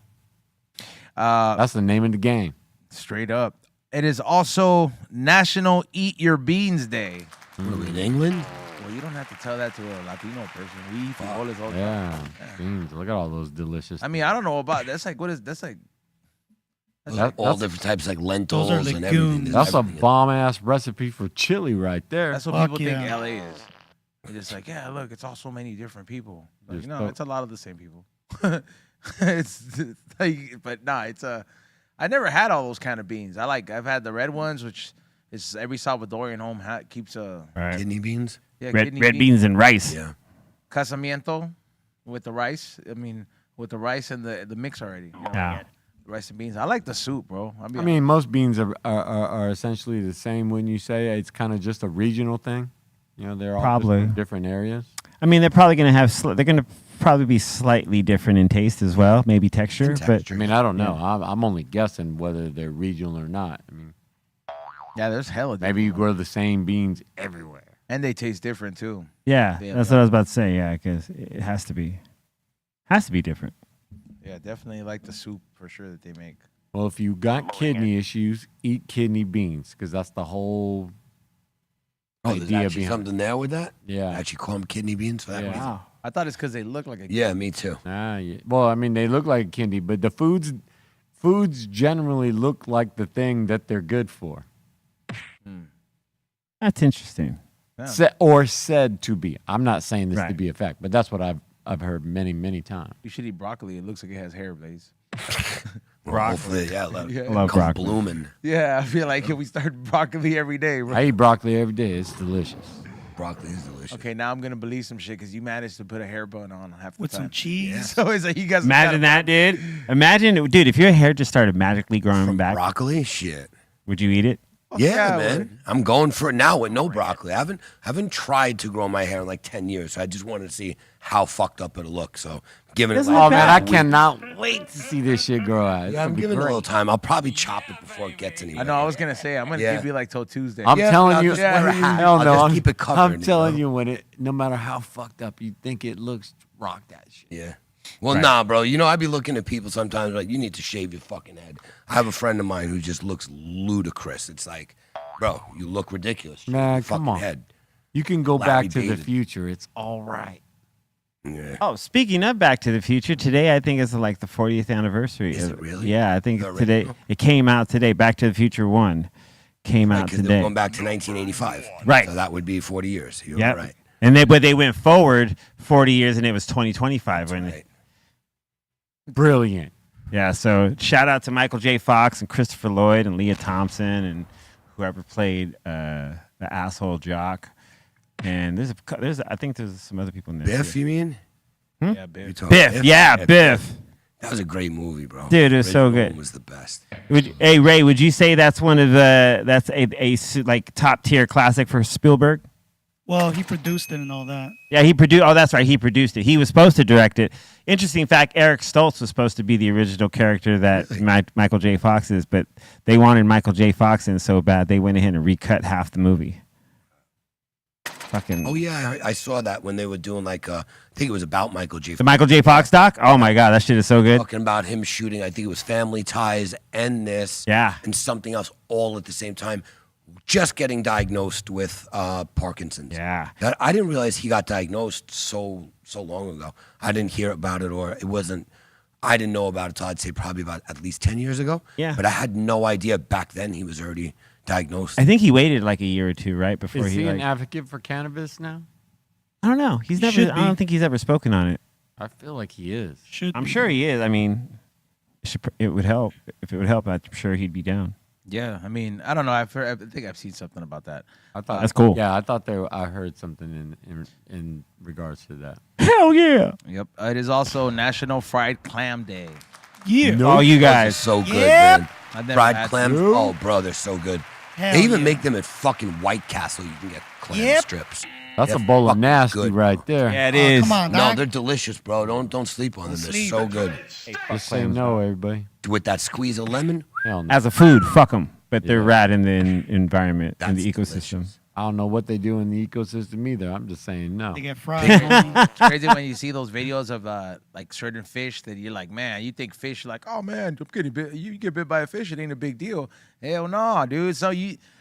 Uh, That's the name of the game. straight up. It is also National Eat Your Beans Day. What are we, in England? Well, you don't have to tell that to a Latino person. We eat frijoles all the time. Yeah. Beans. Look at all those delicious. I mean, I don't know about that's like what is that's like. All different types like lentils are and everything. legumes. There's That's a everything. bomb ass recipe for chili right there. That's what Fuck people think yeah. LA is. They're just like, yeah, look, it's all so many different people. Like, Just no, don't- it's a lot of the same people. it's like, but nah, it's a. I never had all those kind of beans. I've had the red ones, which It's every Salvadorian home keeps a Right. Kidney beans. Red beans and rice. Yeah. casamiento with the rice. I mean, with the rice and the mix already. You know, Yeah. rice and beans. I like the soup, bro. I mean, most beans are essentially the same when you say it's kind of just a regional thing. You know, they're all Probably. just from different areas. I mean, they're probably going to have. They're going to probably be slightly different in taste as well, maybe texture. But I mean, I don't know. I'm only guessing whether they're regional or not. I mean, yeah, there's hella. maybe you grow the same beans everywhere. And they taste different too. yeah, Yeah, that's yeah. what I was about to say. Yeah, because it has to be different. Yeah, definitely like the soup for sure that they make. Well, if you got kidney issues, eat kidney beans because that's the whole Oh, there's idea actually behind. something there with that. Yeah. Actually, call them kidney beans for that Yeah. reason. Wow. I thought it's because they look like a. Yeah, me too. Yeah. Well, I mean, they look like kidney, but the foods generally look like the thing that they're good for, That's interesting. Yeah. or said to be. I'm not saying this to Right. be a fact, but that's what I've heard many times. You should eat broccoli. It looks like it has hair blades. Well, hopefully, yeah. Let Yeah. it I love come broccoli. blooming. Yeah, I feel like if we start broccoli every day. Bro. I eat broccoli every day. It's delicious. Broccoli is delicious. Okay, now I'm gonna believe some shit because you managed to put a hair bun on half the With time. some cheese. So it's like you guys Imagine that, dude. Imagine, dude, if your hair just started magically growing From back, broccoli, shit. would you eat it? Yeah, yeah, man. I'm going for it now with no broccoli. I haven't tried to grow my hair in like 10 years. So I just wanted to see how fucked up it'll look. So giving it Isn't like Oh man, I a week. cannot wait to see this shit grow out. It's Yeah, I'm gonna be giving it a great. little time. I'll probably chop it before it gets anywhere. I know. I was gonna say I'm gonna Yeah. give you like till Tuesday. I'm Yeah, telling I'll you, just wear a hat. hell I'll no, just I'm, keep it covered, I'm you telling know? you, when it, no matter how fucked up you think it looks, rock that shit. Yeah. Well, nah, bro. You know, I be looking at people sometimes like, you need to shave your fucking head. I have a friend of mine who just looks ludicrous. It's like, bro, you look ridiculous. Shave Man, your come fucking on. head. You can go Larry back to the David. future. It's all right. Yeah. Oh, speaking of Back to the Future, today I think is like the 40th anniversary. Is it really? Yeah, I think The today original? it came out today. Back to the Future 1 came out Because they're today. going back to 1985. Right. So that would be 40 years. You're Yep. right. But they went forward 40 years and it was 2025 when Right. Brilliant. Yeah, so shout out to Michael J. Fox and Christopher Lloyd and Leah Thompson and whoever played the asshole jock. And I think there's some other people in there. Biff, too. you mean? Yeah, You babe. talking Biff, yeah, Biff. That was a great movie, bro. Dude, it was so Original good. one was the best. Hey Ray, would you say that's one of the that's a like top tier classic for Spielberg? Well, he produced it and all that. Yeah, he produced. Oh, that's right, he produced it. He was supposed to direct it. Interesting fact: Eric Stoltz was supposed to be the original character that Michael J. Fox is, but they wanted Michael J. Fox in so bad they went ahead and recut half the movie. Fucking Oh yeah, I saw that when they were doing like I think it was about Michael J. the Michael J. Fox doc. Oh my god, that shit is so good. Talking about him shooting, I think it was Family Ties and this, Yeah. and something else all at the same time. Just getting diagnosed with Parkinson's. Yeah. That I didn't realize he got diagnosed so long ago. I didn't hear about it, or it wasn't. I didn't know about it till I'd say probably about at least 10 years ago. Yeah. But I had no idea back then he was already diagnosed. I think he waited like a year or two, right, before Is he he an like, advocate for cannabis now? I don't know. He's never. should I don't be. think he's ever spoken on it. I feel like he is. Should I'm be. sure he is. I mean, it would help. If it would help, I'm sure he'd be down. Yeah, I mean, I don't know. I think I've seen something about that. I thought That's cool. Yeah, I thought I heard something in regards to that. Hell yeah! Yep. It is also National Fried Clam Day. Yeah. Oh, you Those are guys. so good, Yep. man. I've never Fried had clams. some. Oh, bro, they're so good. Hell They even yeah. make them at fucking White Castle. You can get clam Yep. strips. That's They're a bowl of fucking nasty good, right bro. there. Yeah, it Oh, is. come on, No, Doc. they're delicious, bro. Don't sleep on them. They're sleep. so good. Just say no, everybody. With that squeeze of lemon, Hell no. As a food, fuck them. But they're Yeah. rad in the environment, in That's the ecosystem. delicious. I don't know what they do in the ecosystem either. I'm just saying no. They get fried. on. It's crazy when you see those videos of like certain fish that you're like, man, you think fish like, oh man, I'm getting bit. You get bit by a fish, it ain't a big deal. Hell no, dude. So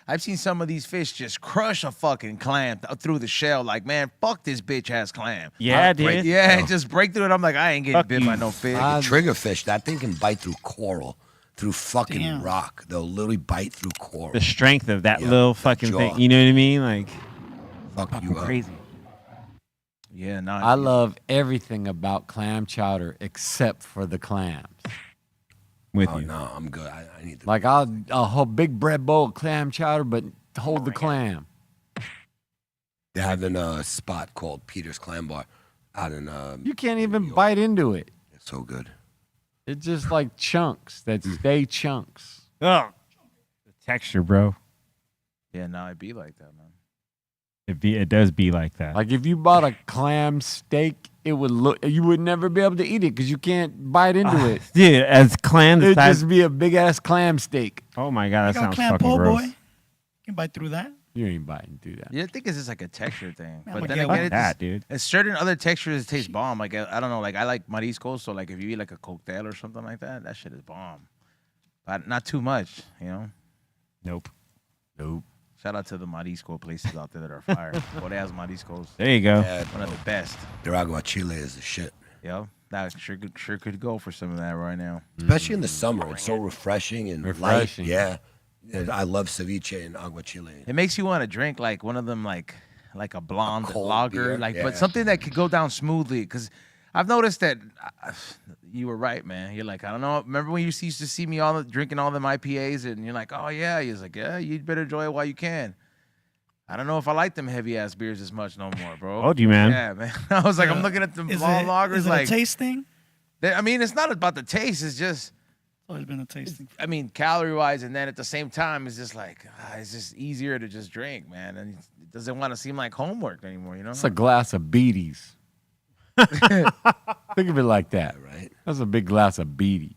I've seen some of these fish just crush a fucking clam through the shell. Like, man, fuck this bitch ass clam. Yeah, break- dude. Yeah, just break through it. I'm like, I ain't getting Fuck bit you. by no fish. triggerfish, that thing can bite through coral, through fucking Damn. rock. They'll literally bite through coral. The strength of that Yeah, little the fucking jaw. thing. You know what I mean? Like, Fuck fucking you up. crazy. Yeah, no. I love everything about clam chowder except for the clams. with Oh you. no, I'm good. I need the Like I'll hold big bread bowl of clam chowder, but hold the clam. They're having a spot called Peter's Clam Bar out in. You can't even New York. bite into it. It's so good. It's just like chunks that stay chunks. Oh, the texture, bro. Yeah, no, it'd be like that, man. It does be like that. Like if you bought a clam steak, it would look. You would never be able to eat it because you can't bite into it. Dude, as clam the It'd size. just be a big ass clam steak. Oh my god, that I got sounds clam fucking po' gross. boy. You can bite through that. You ain't biting through that. Yeah, I think it's just like a texture thing. Man, But I'm then gonna again, get it's that, dude. It's certain other textures that taste bomb. Like I don't know, like I like mariscos, so like if you eat like a cocktail or something like that, that shit is bomb. But not too much, you know. Nope. Nope. Shout out to the marisco places out there that are fire. Bodegas mariscos, There you go. Yeah, one of the best. their agua chile is the shit. Yo, that sure could go for some of that right now. Especially in the summer. It's so refreshing and Refreshing. light. Yeah. I love ceviche and agua chile. It makes you want to drink like one of them, like a blonde cold lager, beer, but yeah. something that could go down smoothly. Because I've noticed that you were right, man. You're like, I don't know. Remember when you used to see me drinking all them IPAs, and you're like, oh yeah. He's like, yeah, you better enjoy it while you can. I don't know if I like them heavy ass beers as much no more, bro. Told you, man. Yeah, man. I was like, I'm looking at them Is blonde it, lagers, is it like, a taste thing? I mean, it's not about the taste. It's just. It's always been a taste thing. I mean, calorie wise, and then at the same time, it's just like it's just easier to just drink, man, and it doesn't want to seem like homework anymore, you know. It's a glass of beaties. Think of it like that. Right? That's a big glass of beaties.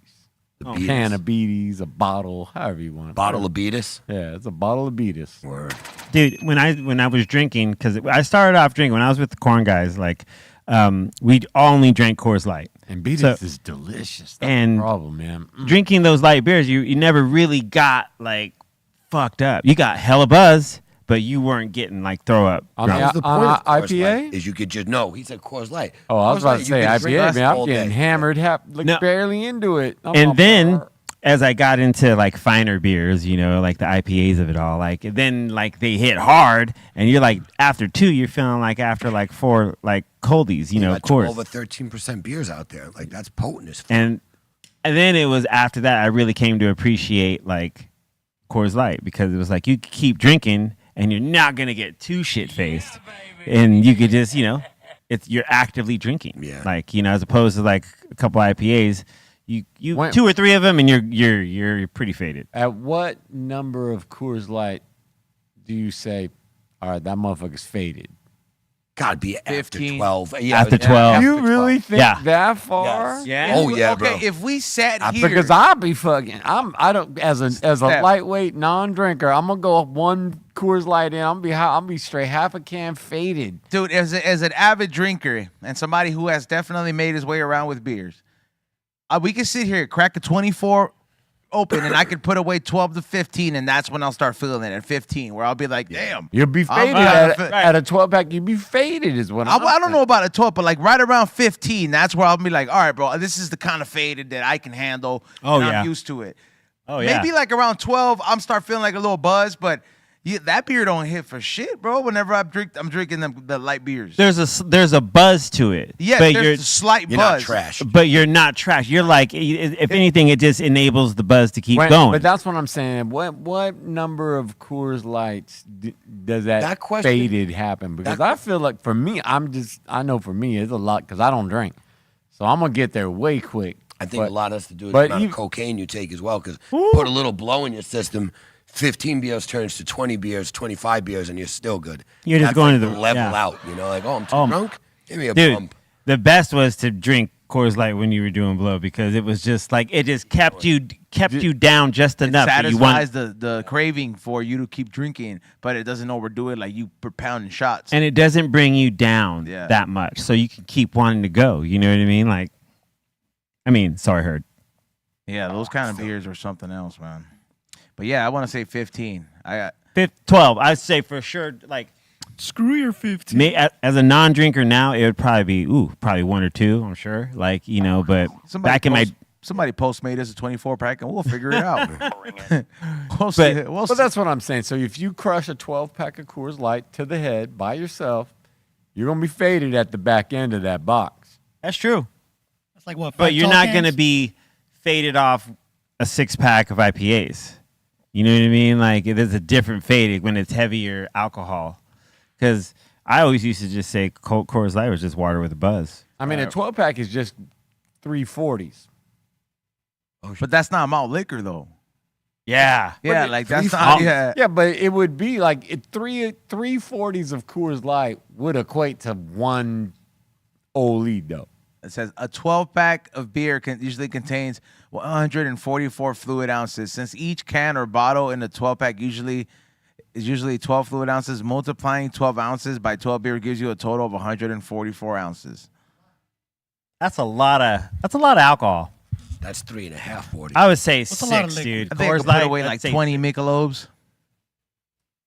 The A Beatis. can of beaties, a bottle, however you want it. Bottle of Beatis. Yeah, it's a bottle of beaties. Word. Dude, when I was drinking, because I started off drinking when I was with the corn guys, like we only drank Coors Light. And beaties So- is delicious. That's and the problem, man. Drinking those light beers, you never really got like fucked up. You got hella buzz, but you weren't getting like throw up. On drunk. That was the on point of Coors IPA? Light, is you could just know. He said Coors Light. Oh, I was Coors about Light, to you say could drink IPA, this man. all I'm getting day. hammered, No. barely into it. I'm And on then fire. as I got into like finer beers, you know, like the IPAs of it all, like then like they hit hard, and you're like after two, you're feeling like after like four like coldies, you know, got Coors. 12 or 13% beers out there. Like that's potent as fuck. And then it was after that I really came to appreciate like Coors Light, because it was like you could keep drinking and you're not gonna get too shit faced, and you could just, you know, you're actively drinking, Yeah. like, you know, as opposed to like a couple IPAs, you When- 2 or 3 of them and you're pretty faded. At what number of Coors Light do you say, all right, that motherfucker's faded? Gotta be after 15. 12. Yeah, After yeah, 12. after You 12. really think Yeah. that far? Yes. Yeah. Oh, yeah, okay, bro. if we sat here, Because I'll be fucking. I don't as a Steph. lightweight non-drinker. I'm gonna go one Coors Light in. I'm be straight half a can faded. dude, as an avid drinker and somebody who has definitely made his way around with beers, we can sit here, crack a 24 open, and I could put away 12 to 15, and that's when I'll start feeling it at 15, where I'll be like, damn. You'll be I'm faded right. at a 12 pack. You'll be faded is what I'm I don't know about a 12, but like right around 15, that's where I'll be like, all right, bro, this is the kind of faded that I can handle. Oh, and yeah. I'm used to it. Oh yeah. Maybe like around 12, I'm start feeling like a little buzz, but that beer don't hit for shit, bro. Whenever I'm drinking the light beers. there's a buzz to it. Yeah, but there's a slight You're buzz. not trash. but you're not trash. You're like, if anything, it just enables the buzz to keep going. But that's what I'm saying. What number of Coors Lights does that question- faded happen? Because I feel like for me, I know for me it's a lot because I don't drink, so I'm gonna get there way quick. I think But- a lot has to do with but the amount you- of cocaine you take as well. Because put a little blow in your system, 15 beers turns to 20 beers, 25 beers, and you're still good. You're just That's going like to the- level yeah. out. You know, like, oh, I'm too drunk. Give me a Dude, bump. the best was to drink Coors Light when you were doing blow, because it was just like it just kept you down just It enough. that you satisfies want, the craving for you to keep drinking, but it doesn't overdo it like you per pounding shots. and it doesn't bring you down Yeah. that much, so you can keep wanting to go. You know what I mean? Like, sorry, Heard. Yeah, those kind of beers are something else, man. But yeah, I want to say 15. 12, I'd say for sure. Like, Screw your 15. me as a non-drinker now, it would probably be probably 1 or 2. I'm sure. Like, you know, but back in my somebody Postmate us a 24 pack and we'll figure it out. We'll see. We'll But see. that's what I'm saying. So if you crush a 12 pack of Coors Light to the head by yourself, you're gonna be faded at the back end of that box. that's true. That's like what? But five you're tall not cans? going to be faded off a 6-pack of IPAs. You know what I mean? Like there's a different fade when it's heavier alcohol. Because I always used to just say Coors Light was just water with a buzz. I mean, a 12-pack is just 340s. But that's not malt liquor though. Yeah. Yeah, like that's not. Yeah. Yeah, but it would be like 340s of Coors Light would equate to 1 Oli though. It says a 12-pack of beer usually contains 144 fluid ounces. Since each can or bottle in the 12-pack is 12 fluid ounces, multiplying 12 ounces by 12 beer gives you a total of 144 ounces. That's a lot of alcohol. That's 3.5 40. I would say What's a lot of 6, liquor? dude. I think I could put away like 20 Michelobes.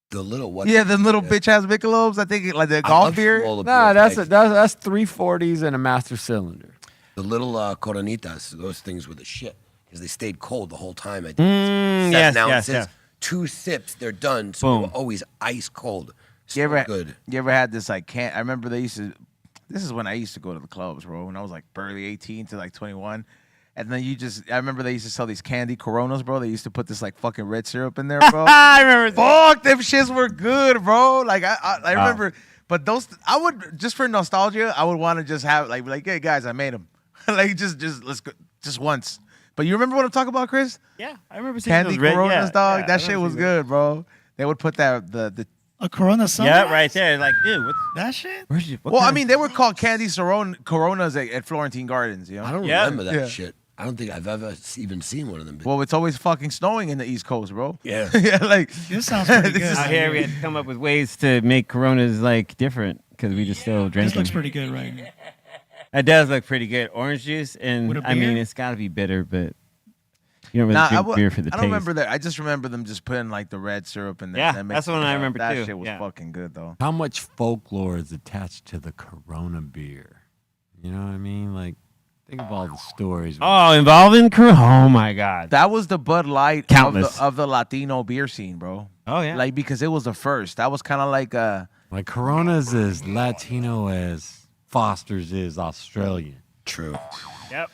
The little what? Yeah, the little bitch ass Michelobes. I think like the golf beer. Nah, that's 340s and a master cylinder. The little Coronitas. Those things were the shit because they stayed cold the whole time. I think. Yes, 7 ounces, yes. 2 sips, they're done. So they Boom. were always ice cold. So You ever, good. You ever had this like can? I remember they used to. This is when I used to go to the clubs, bro. When I was like barely 18 to like 21. And then I remember they used to sell these candy Coronas, bro. They used to put this like fucking red syrup in there, bro. I remember. Fuck, them shits were good, bro. Like I remember, but those I would just for nostalgia, I would want to just have like, hey guys, I made them, like just let's go just once. But you remember what I'm talking about, Chris? Yeah, I remember seeing Candy those red, Coronas, yeah, dog. yeah, I That shit remember was seeing good, bro. They would put the A Corona those. Sunrise? Yeah, right there. Like, dude, what's That shit? where's you? well, I mean, they were called Candy Coronas at Florentine Gardens, you know. I don't Yeah. remember that Yeah. shit. I don't think I've ever even seen one of them. Well, it's always fucking snowing in the East Coast, bro. Yeah. yeah, like This sounds pretty This good. is out here we had to come up with ways to make Coronas like different because we just still drink This looks them. pretty good right now. It does look pretty good. Orange juice, and With a I mean, beer? it's got to be bitter, but you don't really Nah, drink beer for the I taste. don't remember that. I just remember them just putting like the red syrup in there. Yeah, and then that's the mixing one I it up. remember, That too. shit was Yeah. fucking good though. How much folklore is attached to the Corona beer? You know what I mean? Like, think of all the stories. Oh, involving Corona. Oh my God. That was the Bud Light Countless. of the Latino beer scene, bro. Oh yeah. Like because it was the first. That was kind of like Like Corona's as Latino as Foster's is Australian. True. yep.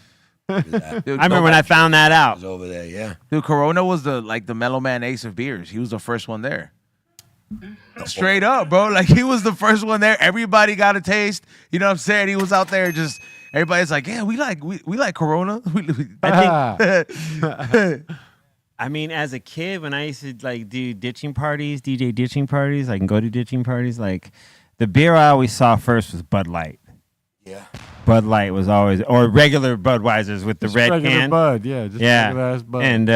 dude, I remember when I found that I out. was over there, yeah. Dude, Corona was the mellow man ace of beers. He was the first one there. Straight up, bro. Like he was the first one there. Everybody got a taste. You know what I'm saying? He was out there just everybody's like, yeah, we like Corona. I think. I mean, as a kid, when I used to like do ditching parties, DJ ditching parties, I can go to ditching parties. Like the beer I always saw first was Bud Light. Yeah. Bud Light was always, or regular Budweisers with the Just red regular can. Bud, yeah. Just Yeah. regular ass Bud. And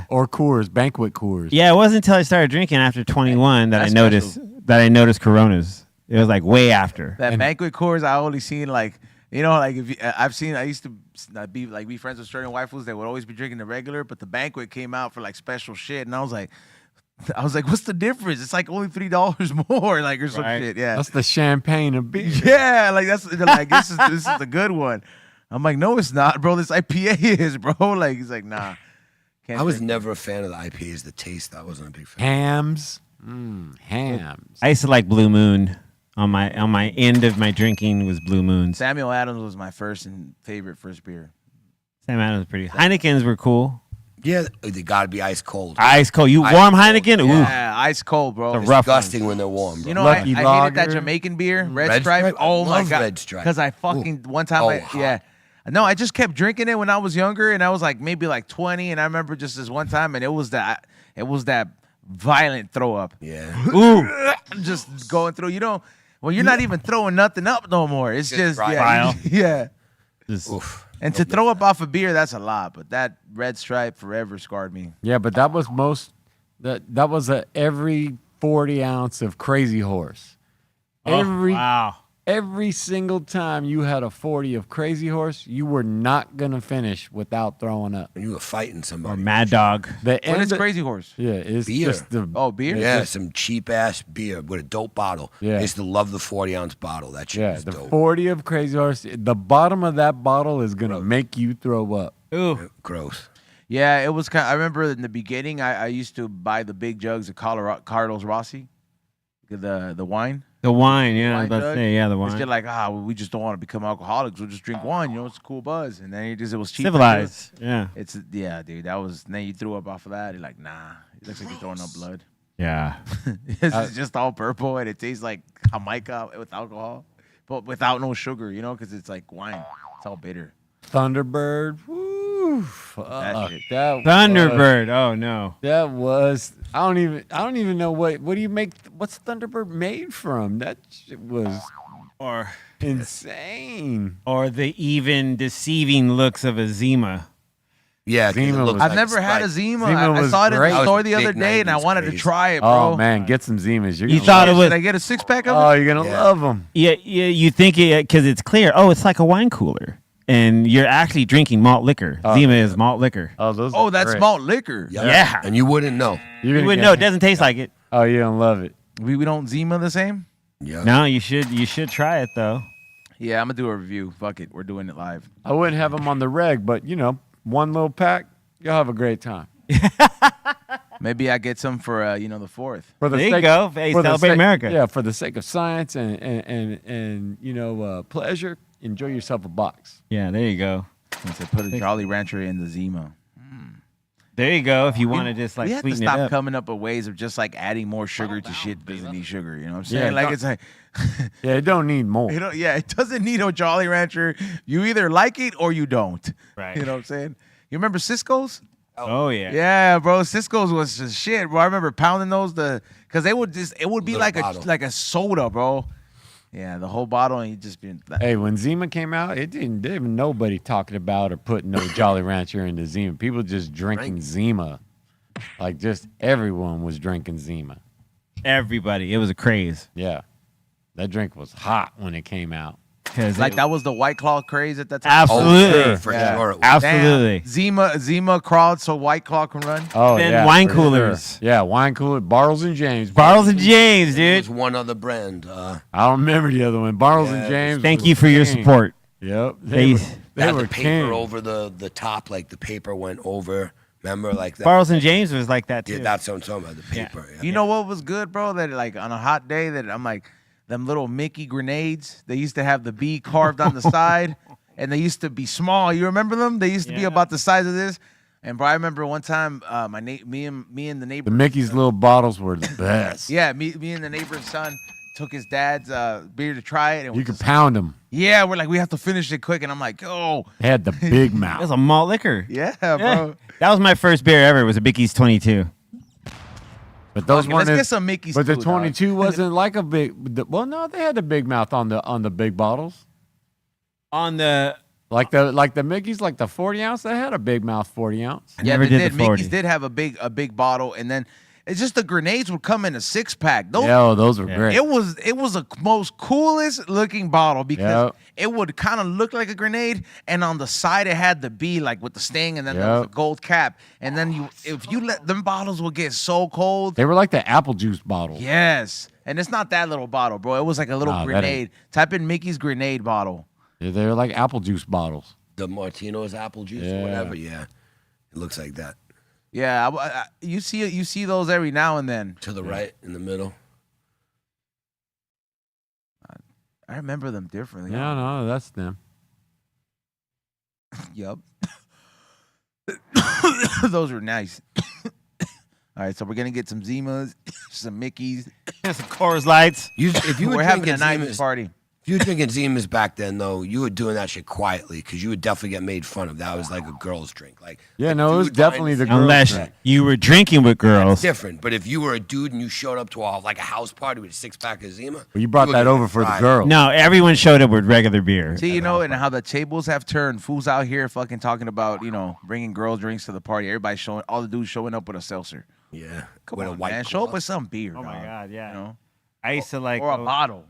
or Coors, banquet Coors. yeah, it wasn't until I started drinking after 21 that That's I noticed Coronas. It was like way after. That And- banquet Coors, I only seen like like if you, I used to be friends with certain waifus that would always be drinking the regular, but the banquet came out for like special shit, and I was like, what's the difference? It's like only $3 more, like or some Right. shit. Yeah, That's the champagne of beer. yeah, like they're like this is the good one. I'm like, no, it's not, bro. This IPA is, bro. Like he's like, nah. Can't I was drink never a fan of the IPAs. The taste, I wasn't a big fan. Hams. Hams. I used to like Blue Moon. On my end of my drinking was Blue Moons. Samuel Adams was my first and favorite first beer. Sam Adams was pretty. Heinekens were cool. Yeah, they gotta be ice cold. Ice cold. You Ice warm cold, Heineken? Ooh. Yeah, ice cold, bro. The rough ones. Disgusting when they're warm, bro. You know, I Lucky hated that Lager. Jamaican beer, Red, Red Stripe. Stripe? Oh I my love god, Red Stripe. because I fucking one time, Oh, hot. yeah, no, I just kept drinking it when I was younger, and I was like maybe like 20, and I remember just this one time, and it was that violent throw up, Yeah. ooh, just going through. You know, well, you're not even throwing nothing up no more. It's just dry. yeah, Bile. yeah. Just- Oof. And to throw up off a beer, that's a lot. But that Red Stripe forever scarred me. Yeah, but that was that was every 40 ounce of Crazy Horse. Oh, wow. Every single time you had a 40 of Crazy Horse, you were not gonna finish without throwing up. When you were fighting Or somebody. Mad Dog. The What end is of- Crazy Horse? Yeah, it's Beer. just the Oh, beer. Yeah, some cheap ass beer with a dope bottle. Yeah. I used to love the 40-ounce bottle. That shit yeah, was the dope. 40 of Crazy Horse. The bottom of that bottle is gonna make you throw up. Ooh. Gross. Yeah, it was kind. I remember in the beginning, I used to buy the big jugs of Carlos Rossi. The wine. The wine, yeah, I was Wine about to jug? say, yeah, the It's wine. just like, we just don't want to become alcoholics. We'll just drink wine. You know, it's a cool buzz. And then it was cheap. Civilized, yeah. It's dude. That was. Then you threw up off of that. You're like, nah. It looks like you're throwing up blood. Yeah. It's just all purple and it tastes like Jamaica with alcohol, but without no sugar. You know, because it's like wine. It's all bitter. Thunderbird. Woo. That shit. That Thunderbird. Oh no. That was. I don't even know what do you make. What's Thunderbird made from? That shit was Or insane. the even deceiving looks of a Zima. Yeah, 'cause it Zima looked was- I've like never had a Sprite. Zima. Zima I was saw it in great. the That store was the other big day and I 90s wanted to craze. try it, bro. Oh man, get some Zimas. You're You gonna thought love it was- Should I get a 6-pack of Oh, it? you're gonna Yeah. love them. Yeah, you think it because it's clear. Oh, it's like a wine cooler, and you're actually drinking malt liquor. Oh, Zima is malt liquor. Oh, those. Oh, are that's great. malt liquor. Yep. Yeah. And you wouldn't know. You're You gonna wouldn't get- know. It doesn't taste like it. Oh, you don't love it. We don't Zima the same? Yeah. No, you should try it though. Yeah, I'm gonna do a review. Fuck it. We're doing it live. I wouldn't have them on the reg, but one little pack, you'll have a great time. Maybe I get some for the 4th. For the There you sake- go. Hey, for the celebrate sake- America. Yeah, for the sake of science and pleasure, enjoy yourself a box. Yeah, there you go. Since I put a Jolly Rancher in the Zima. There you go. If you want to just like we have to sweeten it stop up. coming up with ways of just like adding more sugar to shit that doesn't need sugar. You know what I'm saying? Yeah, like no- it's like, Yeah, it don't need more. it doesn't need a Jolly Rancher. You either like it or you don't. Right. You know what I'm saying? You remember Cisco's? Oh yeah. Yeah, bro. Cisco's was just shit, bro. I remember pounding those because it would be Little like bottle. a soda, bro. Yeah, the whole bottle, and you just been like, Hey, when Zima came out, it didn't there even nobody talking about or putting no Jolly Rancher in the Zima. People just drinking Right. Zima. Like just everyone was drinking Zima. Everybody. It was a craze. Yeah. That drink was hot when it came out. Because like that was the White Claw craze at that time. Absolutely. For Yeah. sure. It was. Absolutely. Damn. Zima crawled so White Claw can run. Oh, Then yeah. wine for sure. coolers. Yeah, wine cooler. Bartles and James. Bartles and James, There was dude. one other brand. I don't remember the other one. Bartles and Yeah, James. Thank was you for your king. support. Yep. They- They They had were the paper king. over the top, like the paper went over. Remember, like that. Bartles and James was like that too. Yeah, that's what I'm talking about. The paper. Yeah. You know what was good, bro? That like on a hot day, that I'm like, them little Mickey grenades. They used to have the B carved on the side, and they used to be small. You remember them? They used to be Yeah. about the size of this. And bro, I remember one time, me and the neighbor. The Mickey's little bottles were the best. Yeah, me and the neighbor's son took his dad's beer to try it, and You we could just- pound them. yeah, we're like, we have to finish it quick, and I'm like, oh, They had the big It was mouth. a malt liquor. yeah, Yeah. bro. That was my first beer ever. It was a Mickey's 22. But those Okay, weren't. let's get as- some Mickey's. But the too, dog. 22 wasn't like a big. Well, no, they had the big mouth on the big bottles. On the Like the Mickey's, like the 40 ounce. They had a big mouth 40 ounce. I Yeah, never they did did. the 40. Mickey's did have a big bottle, and then it's just the grenades would come in a 6-pack. Those Yeah, those were Yeah. great. it was the most coolest looking bottle because Yep. it would kind of look like a grenade, and on the side it had the B like with the sting, and then there was a Yep. gold cap, and then if you let them bottles would get so cold. They were like the apple juice bottle. Yes, and it's not that little bottle, bro. It was like a little Nah, that grenade. Type in Mickey's grenade bottle. Yeah, they were like apple juice bottles. The Martino's apple juice Yeah. or whatever. Yeah. It looks like that. Yeah, you see those every now and then. To the right, in the middle. I remember them differently. Yeah, no, that's them. Yup. Those were nice. All right, so we're gonna get some Zimas, some Mickeys. some Coors Lights. If you were We're having a drinking nice Zimas, party. if you were drinking Zimas back then, though, you were doing that shit quietly because you would definitely get made fun of. That was like a girl's drink. Like Yeah, a no, it was dude buying definitely the Zimas, girls' Unless drink. you were drinking with girls. It's different. But if you were a dude and you showed up to like a house party with a 6-pack of Zima, Well, you brought would that get over for the fried. girl. No, everyone showed up with regular beer. See, you know, and how the tables have turned. Fools out here fucking talking about, bringing girl drinks to the party. Everybody showing, all the dudes showing up with a seltzer. Yeah, Come with on, a white man. Show up claw. with some beer. Oh my dog, God, yeah. You know? I used to like Or a go- bottle.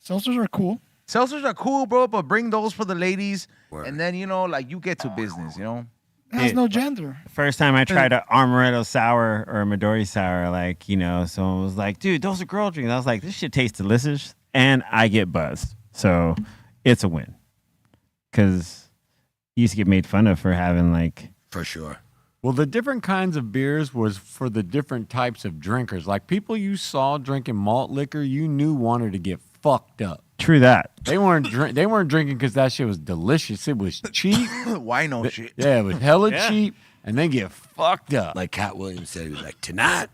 Seltzers are cool. Seltzers are cool, bro, but bring those for the ladies. Word. And then, you get to business, It has no gender. First time I tried an Amaretto sour or a Midori sour, someone was like, dude, those are girl drinks. I was like, this shit tastes delicious, and I get buzzed. So it's a win. Because you used to get made fun of for having, For sure. Well, the different kinds of beers was for the different types of drinkers. Like people you saw drinking malt liquor, you knew wanted to get fucked up. True that. They weren't drinking because that shit was delicious. It was cheap. Wino shit. Yeah, it was hella cheap, and they get fucked up. Like Cat Williams said, he was like, tonight,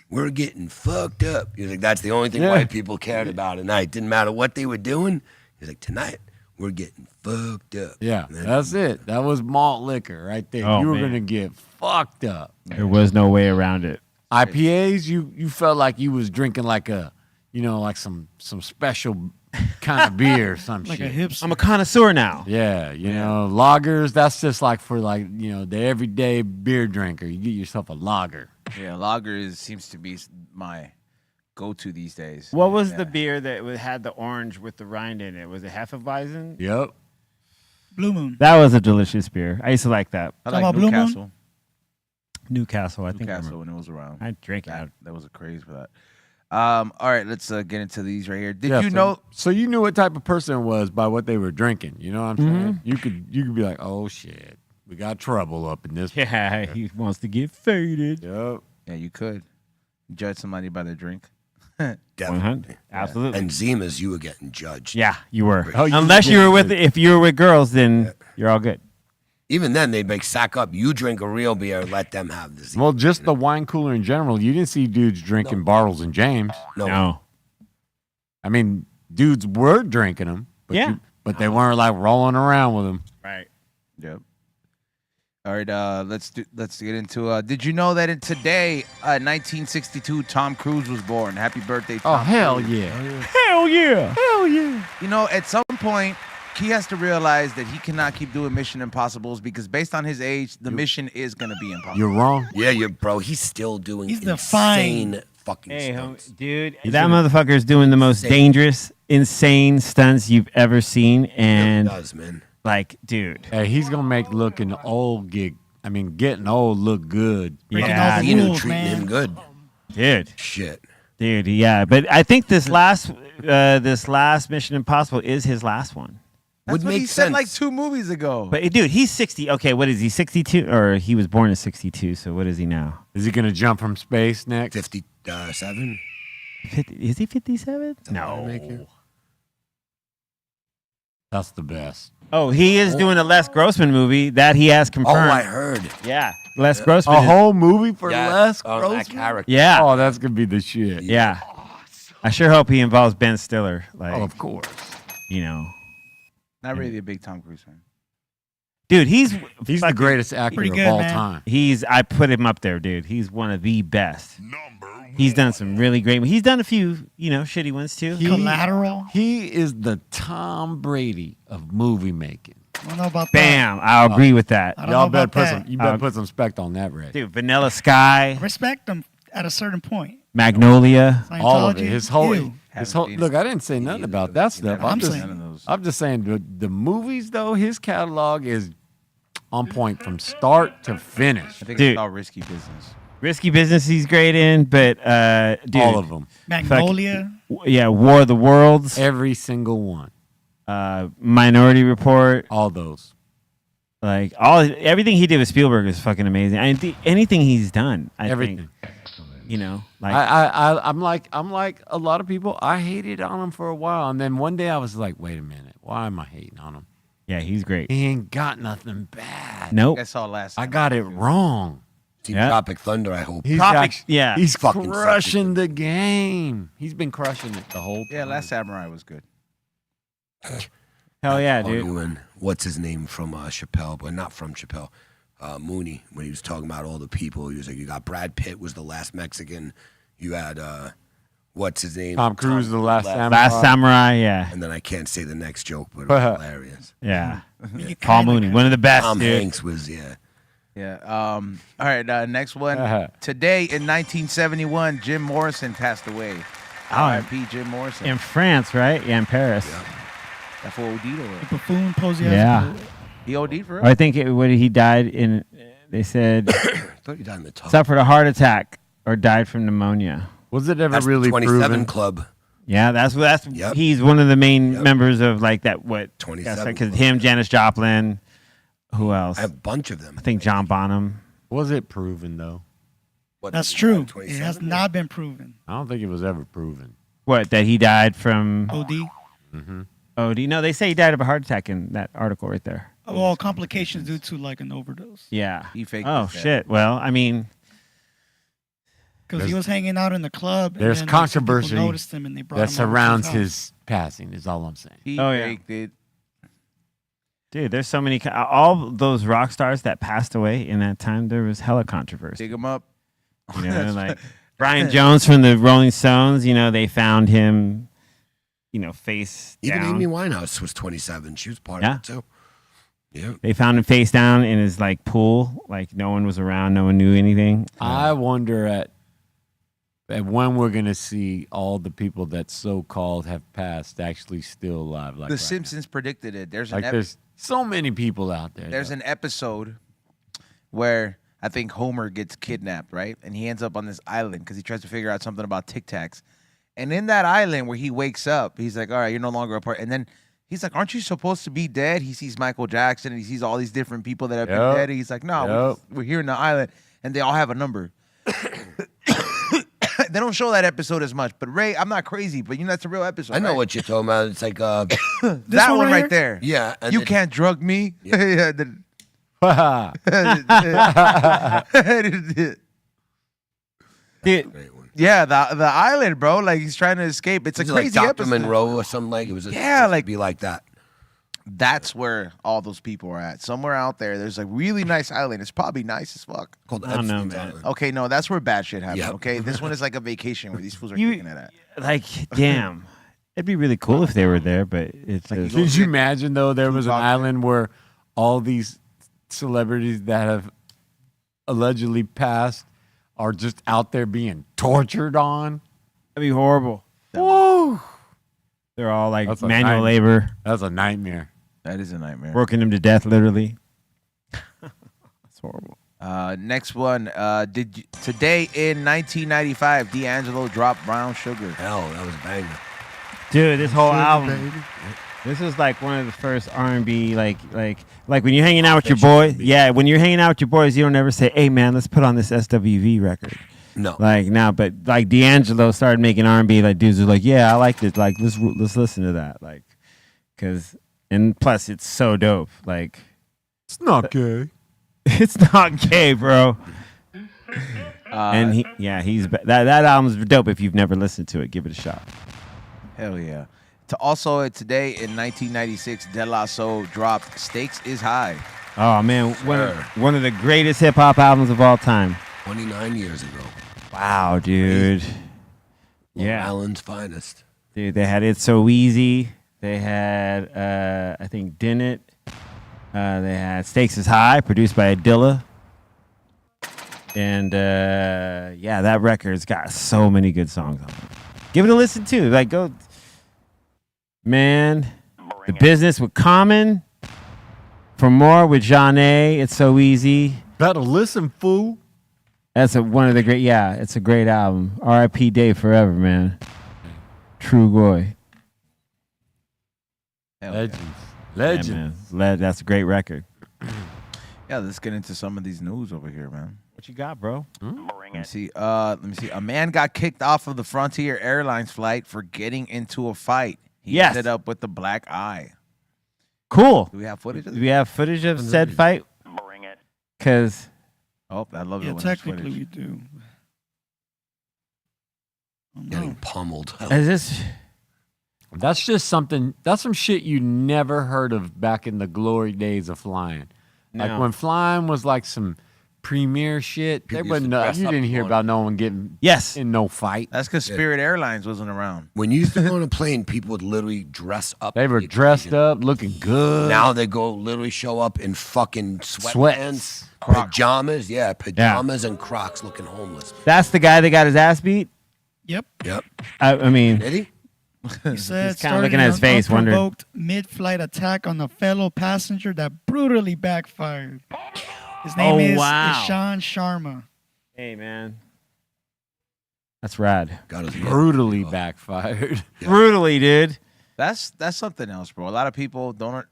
we're getting fucked up. He was like, that's the only thing white people cared about at night. Didn't matter what they were doing. He was like, tonight, we're getting fucked up. Yeah, that's it. That was malt liquor right there. Oh, you were man. gonna get fucked up. There was no way around it. IPAs, you felt like you was drinking like a, like some special kind of beer or some Like shit. a hipster. I'm a connoisseur now. Yeah, lagers, that's just like for the everyday beer drinker. You get yourself a lager. Yeah, lager seems to be my go-to these days. What was the beer that had the orange with the rind in it? Was it Hefeweizen? Yep. Blue Moon. That was a delicious beer. I used to like that. Talking I like about Blue Moon? Newcastle. Newcastle, I think. Newcastle when it was around. I drank it out. That was a craze for that. All right, let's get into these right here. Did Yeah, you so- know? So you knew what type of person it was by what they were drinking. You know what I'm saying? You could be like, oh shit, we got trouble up in this. Yeah, he wants to get faded. Yep. Yeah, you could judge somebody by their drink. Definitely. 100. Absolutely. And Zimas, you were getting judged. Yeah, you were. Oh, you Unless you did. were with, if you were with girls, then you're all good. Even then, they'd make sack up. You drink a real beer, let them have the Zima. Well, just the wine cooler in general. You didn't see dudes drinking Bartles and James. No. I mean, dudes were drinking them, but Yeah. but they weren't like rolling around with them. Right. Yep. All right, let's get into. Did you know that in today, 1962, Tom Cruise was born? Happy birthday, Tom! Oh hell Cruise. yeah! Hell yeah. Hell yeah! You know, at some point, he has to realize that he cannot keep doing Mission Impossibles because, based on his age, the mission is gonna be impossible. You're wrong. Yeah, bro. He's still doing He's insane defying. fucking Hey, stunts. dude, that motherfucker's doing the most Insane. dangerous, insane stunts you've ever seen, and He does, man. like, dude, Hey, he's gonna make getting old look good. Breaking Yeah, all the Zeno rules, treating man. him good. dude, Shit. yeah. But I think this last Mission Impossible is his last one. That's Would what make he said sense. like 2 movies ago. But dude, he's 60. Okay, what is he? 62, or he was born in 62? So what is he now? Is he gonna jump from space next? 57. 50, is he 57? No. That's the best. Oh, he is doing a Les Grossman movie that he has Oh, confirmed. I heard. Yeah, Les Grossman. A is- whole movie for Yeah, Les that Grossman? character. yeah, Oh, that's gonna be the shit. yeah. I sure hope he involves Ben Stiller. Like, Oh, of course. you know, Not really a big Tom Cruise fan. dude, he's He's the fucking- greatest actor Pretty of good, all man. time. I put him up there, dude. He's one of the best. He's done some really great. He's done a few, shitty ones too. Collateral. He is the Tom Brady of movie making. I don't know about Bam! I'll agree with that, I don't Y'all know better about put that. some. You better put some spec on that, Ray. dude. Vanilla Sky, that. Respect him at a certain point. Magnolia. All of it. Scientology, His whole. ew. Look, I didn't say nothing about that stuff. I'm saying- None of those. I'm just saying the movies though. His catalog is on point from start to finish. I think Dude. it's all risky business. Risky Business. He's great in, but dude, All of them. Magnolia. Yeah, War of the Worlds, Every single one. Minority Report. All those. Like everything he did with Spielberg is fucking amazing. I mean, anything he's done, I Everything. think, like I'm like a lot of people. I hated on him for a while, and then one day I was like, wait a minute, why am I hating on him? yeah, he's great. He ain't got nothing bad. Nope. I saw last. I time. got it wrong. Team Yeah. Tropic Thunder, I hope. He's Yeah. he's Fucking crushing the game. He's been crushing it the whole time. Yeah, Last Samurai was good. Hell yeah, Oh, dude. you and what's his name from Chappelle, but not from Chappelle. Mooney, when he was talking about all the people, he was like, you got Brad Pitt was the last Mexican. You had, what's his name? Tom Cruise, the last samurai. Last Samurai, yeah, And then I can't say the next joke, but it was hilarious. yeah. You Paul kinda Mooney, got- one of the best, Tom dude. Hanks was, yeah. Yeah. All right. Next one. Uh-huh. Today in 1971, Jim Morrison passed away. R.I.P. Jim Morrison. In France, right? Yeah, in Paris. Yeah. That fool OD'd over. The buffoon posey. Yeah. He OD'd for Or real? I think he died in. They said I thought he died in the tub. suffered a heart attack or died from pneumonia. Was it ever That's really 27 proven? Club. Yeah, that's Yep. he's one of the main Yep. members of like that. What 27 because Club, him, yeah. Janis Joplin, who else? I have a bunch of them. I think John Bonham. Was it proven though? What, That's did he true. die at It 27? has not been proven. I don't think it was ever proven. What, that he died from OD. OD? No, they say he died of a heart attack in that article right there. Well, complications due to like an overdose. Yeah. He faked Oh, his death. shit. Well, I mean, Because he was hanging out in the club. There's and then, like, some people controversy noticed him and they brought That him over to surrounds house. his passing. Is all I'm saying. He Oh, yeah. faked it. dude, there's so many. All those rock stars that passed away in that time, there was hella controversy. Dig him up. You know, like Brian Jones from the Rolling Stones, you know, they found him, you know, face Even down. Amy Winehouse was 27. She was part Yeah. of it too. Yeah. They found him face down in his like pool, like no one was around, no one knew anything. I wonder at when we're gonna see all the people that so-called have passed actually still alive. Like The right now. Simpsons predicted it. There's Like there's so many people out there. There's though. an episode where I think Homer gets kidnapped, right? And he ends up on this island because he tries to figure out something about Tic Tacs. And in that island where he wakes up, he's like, all right, you're no longer a part. And then he's like, aren't you supposed to be dead? He sees Michael Jackson and he sees all these different people that have been Yep. dead. And he's like, no, Yep. we're here in the island. And they all have a number. They don't show that episode as much. But Ray, I'm not crazy, but you know that's a real episode. I know right? what you're talking about. It's like, that one one right right there. yeah. And You then- can't drug me. Yeah, Dude, Great one. yeah, the island, bro. Like he's trying to escape. It's a Is it crazy like Dr. episode. Monroe or something like it was. Yeah, supposed to like- be like that. That's where all those people are at. Somewhere out there, there's a really nice island. It's probably nice as fuck. Called I don't know, Epstein's man. Island. Okay, no, that's where bad shit happens. Yep. Okay, this one is like a vacation where these fools are You- kicking it at. like, damn, it'd be really cool if they were there, but it's Like you just, go- Could you imagine though? There was an Tupac. island where all these celebrities that have allegedly passed are just out there being tortured on. that'd be horrible. Woo! They're all like That's a manual nightmare. labor, That's a nightmare. That is a nightmare. working them to death, literally. That's horrible. Next one. Today in 1995, D'Angelo dropped Brown Sugar. Hell, that was a banger. Dude, this whole album. This is like one of the first R&B, like when you're hanging out with your boy. Yeah, when you're hanging out with your boys, you don't ever say, "Hey man, let's put on this SWV record." No. Like now, but like D'Angelo started making R&B. Like dudes are like, "Yeah, I like this. Like let's listen to that." Like, and plus it's so dope. Like It's not gay. it's not gay, bro. And that album's dope. If you've never listened to it, give it a shot. Hell yeah. Today in 1996, De La Soul dropped Stakes is High. Oh man, Sure. one of the greatest hip hop albums of all time. 29 years ago. Wow, dude. Long Yeah. Island's finest. Dude, they had It's So Easy. They had, I think, Din It. They had Stakes is High, produced by Dilla. And, yeah, that record's got so many good songs on it. Give it a listen, too. Like, go. Man, The Business with Common. For More with Jeanne. It's So Easy. Better listen, fool. That's one of the great, yeah, it's a great album. R.I.P. Dave forever, man. True Goy. Hell yeah. Legends. Yeah, Legends. man. That's a great record. Yeah, let's get into some of these news over here, man. What you got, bro? Let me see. A man got kicked off of the Frontier Airlines flight for getting into a fight. He Yes. ended up with the black eye. Cool. Do we have footage of Do this? we have footage of said fight? Because Oh, I love it. Yeah, when there's technically footage. we do. Oh, Getting no. pummeled. is this? That's just something. That's some shit you never heard of back in the glory days of flying. No. Like when flying was like some premier shit. There People used wasn't. to dress You up didn't hear going- about no one getting Yes. in no fight. That's because Spirit Airlines wasn't around. When you used to go on a plane, people would literally dress up. They for were the dressed occasion. up, looking good. Now they go literally show up in fucking sweatpants, Sweats. pajamas. Yeah, pajamas and Crocs looking homeless. That's the guy that got his ass beat? Yep. Yep. I mean, Did he? He said He's kinda looking at his face, wondering. Unprovoked mid-flight attack on a fellow passenger that brutally backfired. His name Oh, is wow. Ishan Sharma. hey, man. That's rad. Got his brutally backfired. Yeah. Brutally, dude. That's something else, bro. A lot of people don't.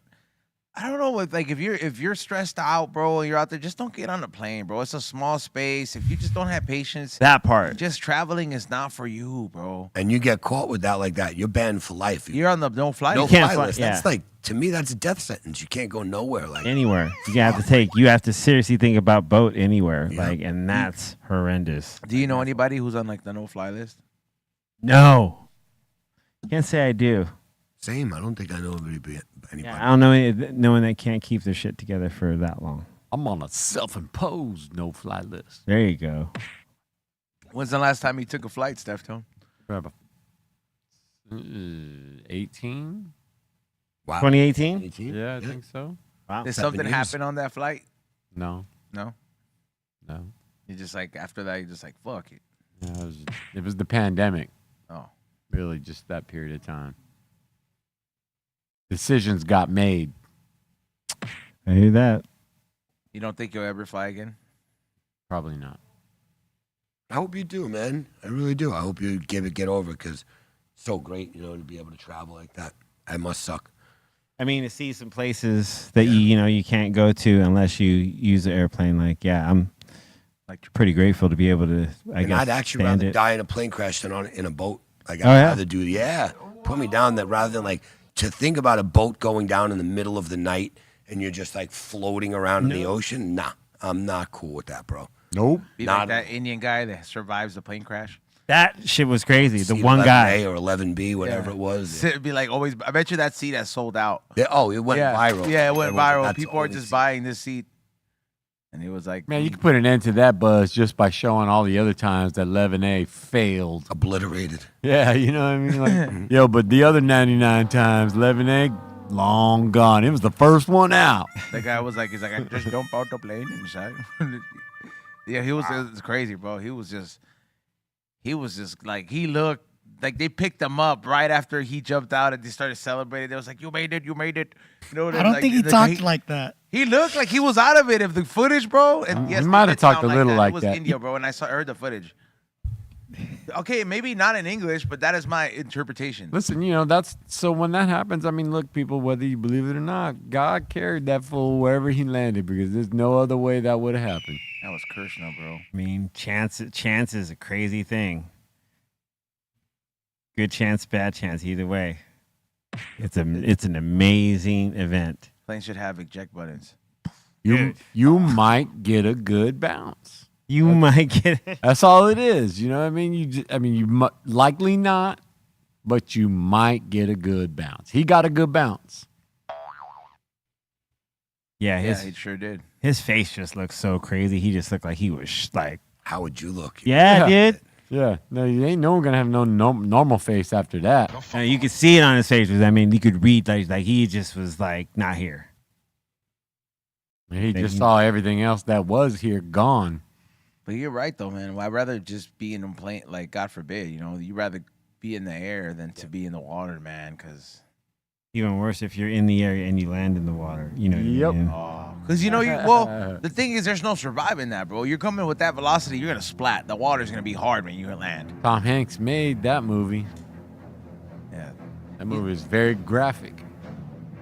I don't know, like if you're stressed out, bro, and you're out there, just don't get on the plane, bro. It's a small space. If you just don't have patience, That part. just traveling is not for you, bro. And you get caught with that like that, you're banned for life. You're on the no-fly no list. can't fly fly- list. yeah. That's like, to me, that's a death sentence. You can't go nowhere. Like Anywhere. You have to seriously think about boat anywhere. Yeah. Like, and that's horrendous. Do you know anybody who's on like the no-fly list? No. Can't say I do. same. I don't think I know anybody. Yeah, I don't know no one that can't keep their shit together for that long. I'm on a self-imposed no-fly list. There you go. When's the last time you took a flight, Steph Tone? 18? Wow. 2018? 18? Yeah, I think so. Wow. Did 7 something years. happen on that flight? No, No. no. You just like after that, you just like fuck it. Yeah, it was the pandemic. Oh, Really, just that period of time. Decisions got made. I hear that. you don't think you'll ever fly again? Probably not. I hope you do, man. I really do. I hope you get over it because it's so great, to be able to travel like that. It must suck. I mean, to see some places that you can't go to unless you use the airplane. Like, yeah, I'm like pretty grateful to be able to. I'd actually stand rather it. die in a plane crash than in a boat. Like I'd Oh, yeah? rather do put me down that rather than like to think about a boat going down in the middle of the night and you're just like floating around in the ocean. Nah, I'm not cool with that, bro. Nope. Be Not- like that Indian guy that survives the plane crash. That shit was crazy. The Seat one 11A guy. or 11B, whatever it was. It'd be like always. I bet you that seat has sold out. It went viral. Yeah, it went Everyone was like, viral. "That's People are the just seat." buying this seat, and it was like, Man, you can put an end to that buzz just by showing all the other times that 11A failed. Obliterated. Yeah, you know what I mean? Like, yo, but the other 99 times, 11A, long gone. It was the first one out. the guy was like, he's like, I just jump out the plane inside. Yeah, it was crazy, bro. He was just like, he looked like they picked him up right after he jumped out and they started celebrating. They was like, you made it. I don't think he talked like that. He looked like he was out of it. If the footage, bro, and yes, He might it have did talked sound a little It like was that. India, bro, and I heard the footage. Okay, maybe not in English, but that is my interpretation. Listen, that's so when that happens, I mean, look, people, whether you believe it or not, God carried that fool wherever he landed because there's no other way that would have happened. That was Krishna, bro. I mean, chance is a crazy thing. Good chance, bad chance, either way. It's an amazing event. Planes should have eject buttons. You might get a good bounce. You might get it. That's all it is. You know what I mean? Likely not, but you might get a good bounce. He got a good bounce. Yeah, Yeah, he sure did. his face just looked so crazy. He just looked like he was like, How would you look? yeah, dude. Yeah, no, you ain't no one gonna have no normal face after that. You could see it on his face. I mean, you could read like he just was like not here. He just saw everything else that was here gone. But you're right, though, man. I'd rather just be in a plane, like, God forbid, you'd rather be in the air than to be in the water, man, because... Even worse if you're in the area and you land in the water. You know what Yep. I mean? Because, the thing is, there's no surviving that, bro. You're coming with that velocity, you're going to splat. The water's going to be hard when you land. Tom Hanks made that movie. Yeah. That movie is very graphic.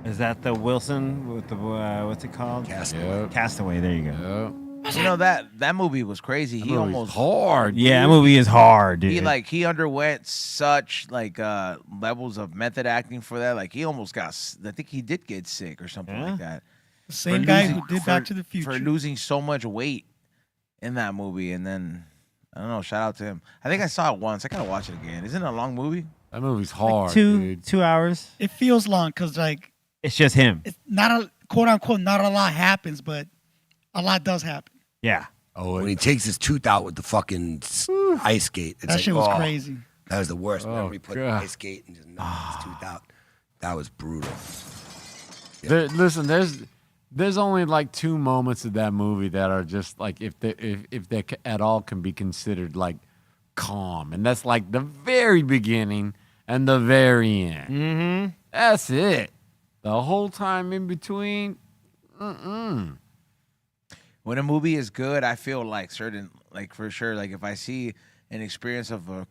Is that the Wilson with the, what's it called? Yep. Castaway. There you go. Yep. That movie was crazy. He Movie's almost... hard. Yeah, that movie is hard, dude. He underwent such levels of method acting for that. Like he almost got, I think he did get sick or something Yeah? like that. The same For guy losing- who did for- Back to the Future. for losing so much weight in that movie, and then I don't know. Shout out to him. I think I saw it once. I gotta watch it again. Isn't it a long movie? That movie's hard, two dude. 2 hours. It feels long because It's just him. it's not a quote unquote not a lot happens, but a lot does happen. Yeah. Oh, When he takes his tooth out with the fucking ice skate. It's That like, shit was oh, crazy. That was the worst. Oh, Remember he put the God. ice skate and just knocked his tooth out. That was brutal. Listen, there's only like 2 moments of that movie that are just like if they at all can be considered like calm, and that's like the very beginning and the very end. Mm-hmm. That's it. The whole time in between, When a movie is good, I feel like for sure, like if I see an experience of a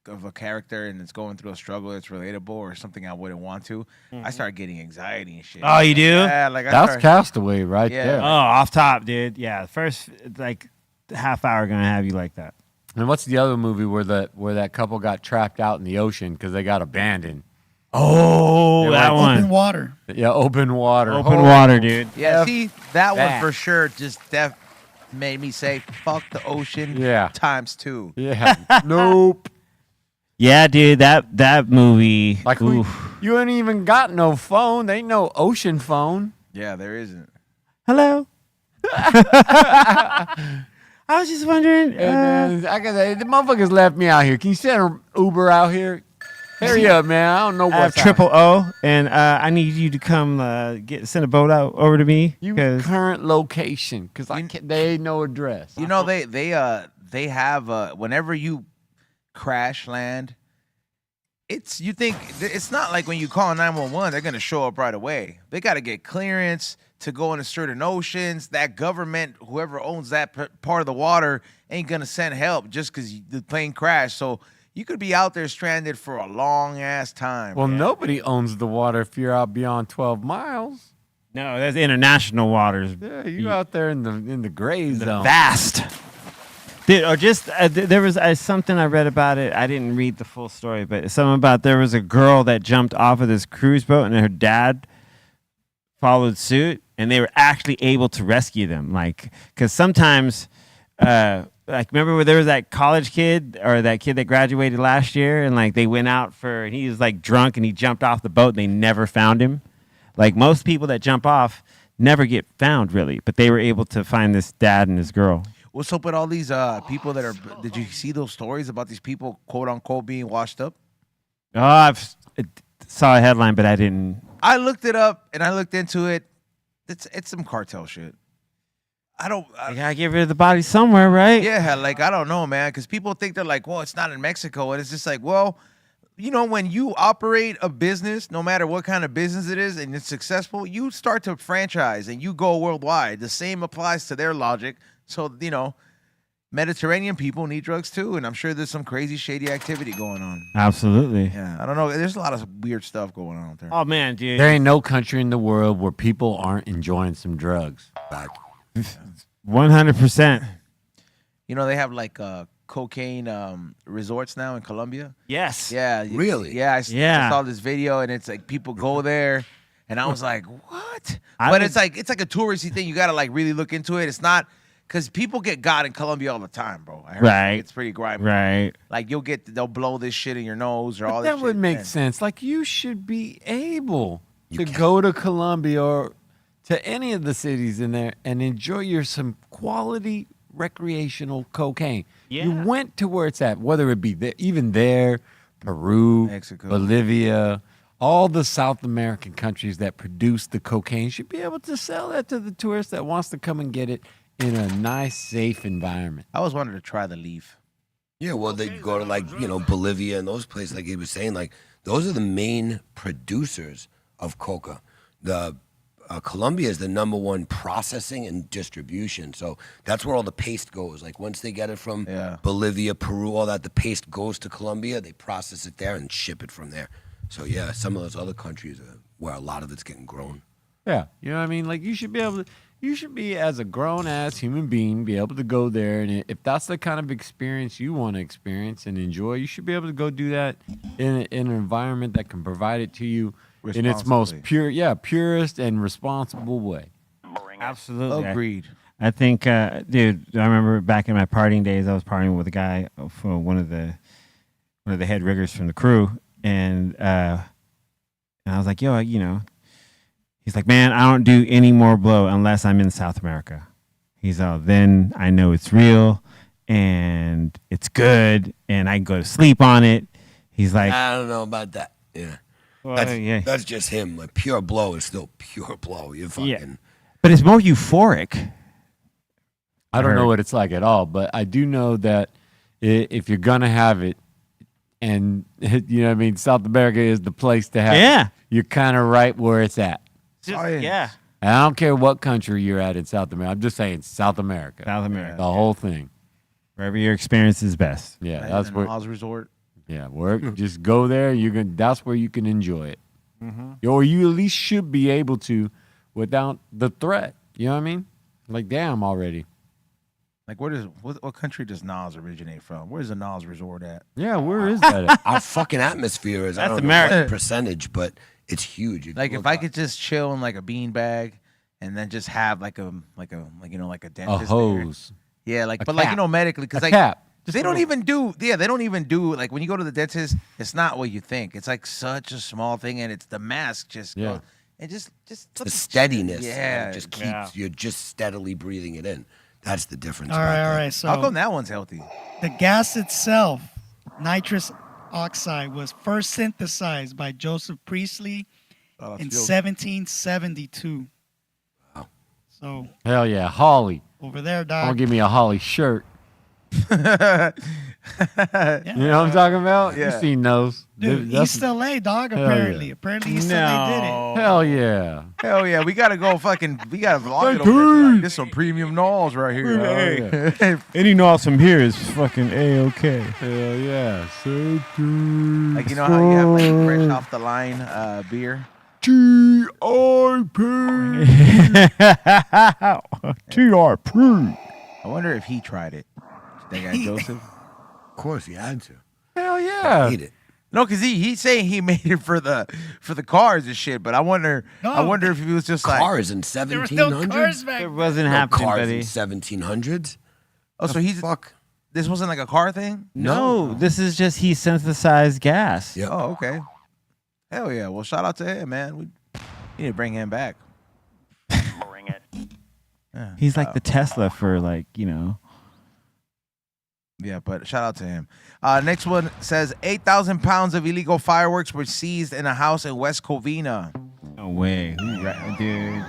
of a character and it's going through a struggle that's relatable or something I wouldn't want to, I start getting anxiety and shit. Oh, you do? Yeah, like That's Castaway right Yeah. there. Oh, off top, dude. Yeah, first like half hour gonna have you like that. And what's the other movie where that couple got trapped out in the ocean because they got abandoned? Oh, that Open one. water. Yeah, open water. Open Oh, water, dude. Yeah, see, that one that. for sure just made me say, fuck the ocean Yeah. times 2. Yeah. Nope. Yeah, dude. That movie. Like oof. you ain't even got no phone. There ain't no ocean phone. Yeah, there isn't. Hello. I was just wondering. And I got the motherfuckers left me out here. Can you send an Uber out here? Hurry up, man. I don't know I have what's triple O, and I need you to come send a boat out over to me. You 'cause- current location, because they ain't no address. You know, they have whenever you crash land, you think it's not like when you call 911, they're gonna show up right away. They got to get clearance to go into certain oceans. That government, whoever owns that part of the water, ain't gonna send help just because the plane crashed. So you could be out there stranded for a long ass time. Well, nobody owns the water if you're out beyond 12 miles. No, that's international waters. Yeah, you out there in the gray zone. Vast. Dude, or just there was something I read about it. I didn't read the full story, but something about there was a girl that jumped off of this cruise boat, and her dad followed suit, and they were actually able to rescue them. Like, because sometimes, like, remember where there was that college kid or that kid that graduated last year, and like they went out and he was like drunk, and he jumped off the boat, and they never found him. Like most people that jump off never get found, really, but they were able to find this dad and his girl. What's up with all these people that are? Did you see those stories about these people, quote unquote, being washed up? Oh, I saw a headline, but I didn't. I looked it up and I looked into it. It's some cartel shit. You gotta get rid of the body somewhere, right? Yeah, like I don't know, man, because people think they're like, well, it's not in Mexico, and it's just like, well, you know, when you operate a business, no matter what kind of business it is, and it's successful, you start to franchise and you go worldwide. The same applies to their logic. So, you know, Mediterranean people need drugs too, and I'm sure there's some crazy, shady activity going on. Absolutely. Yeah, I don't know. There's a lot of weird stuff going on out there. Oh man, dude. There ain't no country in the world where people aren't enjoying some drugs. 100%. You know, they have like cocaine resorts now in Colombia. Yes. Yeah. Really? Yeah. I Yeah. saw this video, and it's like people go there, and I was like, what? I But would- it's like a touristy thing. You got to like really look into it. It's not because people get got in Colombia all the time, bro. I heard Right. It's pretty grimy. Right. Like they'll blow this shit in your nose or all But this that shit. would make Man. sense. Like you should be able to go to Colombia or to any of the cities in there and enjoy some quality recreational cocaine. Yeah. You went to where it's at, whether it be there, even there, Peru, Mexico. Bolivia, all the South American countries that produce the cocaine should be able to sell that to the tourist that wants to come and get it in a nice, safe environment. I always wanted to try the leaf. Yeah, well, they go to like, you know, Bolivia and those places, like he was saying, like those are the main producers of coca. The Colombia is the #1 processing and distribution. So that's where all the paste goes. Like once they get it from Bolivia, Peru, all that, the paste goes to Colombia. They process it there and ship it from there. So yeah, some of those other countries are where a lot of it's getting grown. Yeah, you know what I mean? Like you should be as a grown-ass human being, be able to go there. And if that's the kind of experience you want to experience and enjoy, you should be able to go do that in an environment that can provide it to you in its most purest and responsible way. Absolutely. Agreed. I think, dude, I remember back in my partying days, I was partying with a guy for one of the head riggers from the crew, and I was like, yo, you know, he's like, man, I don't do any more blow unless I'm in South America. He's then I know it's real and it's good, and I can go to sleep on it. He's like, I don't know about that. Yeah. well, That's just him. Like pure blow is still pure blow. You fucking Yeah. But it's more euphoric. I don't know what it's like at all, but I do know that if you're gonna have it, and you know what I mean, South America is the place to have Yeah. it. You're kind of right where it's at. Yeah. And I don't care what country you're at in South America. I'm just saying South America. South America. The whole thing. Wherever your experience is best. Yeah, that's where. Oz Resort. Yeah, work. Just go there. That's where you can enjoy it. Or you at least should be able to without the threat. You know what I mean? Like, damn, already. Like, what country does Nas originate from? Where's the Nas resort at? Yeah, where is that at? Our fucking atmosphere is, I That's don't know America. what percentage, but it's huge. Like, if I could just chill in like a beanbag and then just have like a A dentist there. hose. Yeah, like, A but like, cap. medically, because A like cap. Just they a don't little- even do like when you go to the dentist, it's not what you think. It's like such a small thing, and it's the mask just Yeah. goes, and just the steadiness. Yeah, It just keeps you're just steadily breathing it in. That's the difference. All about right, that. all right. So How come that one's healthy? the gas itself, nitrous oxide, was first synthesized by Joseph Priestley in 1772. Wow. So Hell yeah, Holly. over there, I'm Doc. gonna give me a Holly shirt. Yeah. You know what I'm talking about? Yeah. You seen those? Dude, That's- East LA, dog. Hell Apparently, yeah. apparently East LA did it. Hell yeah. Hell yeah, we gotta go we gotta vlog it Thank over there. you. This some premium knolls right here. Hell yeah. Any knolls from here is fucking A-okay. Hell yeah. So Like, you know how you have like fresh off the line beer? G.I.P. TRP. I wonder if he tried it. That guy Joseph. Of course, he had to. Hell yeah. Eat it. No, because he's saying he made it for the cars and shit. But I wonder No. if he was just like, Cars in There was 1700s? no cars back It then. wasn't No happening, cars buddy. in 1700s? oh, so he's Fuck. this wasn't like a car thing. No, this is just he synthesized gas. Yeah. Oh, okay. Hell yeah. Well, shout out to him, man. We need to bring him back. Bring it. Yeah. He's like the Tesla for like, you know. Yeah, but shout out to him. Next one says 8,000 pounds of illegal fireworks were seized in a house in West Covina. No way. Dude.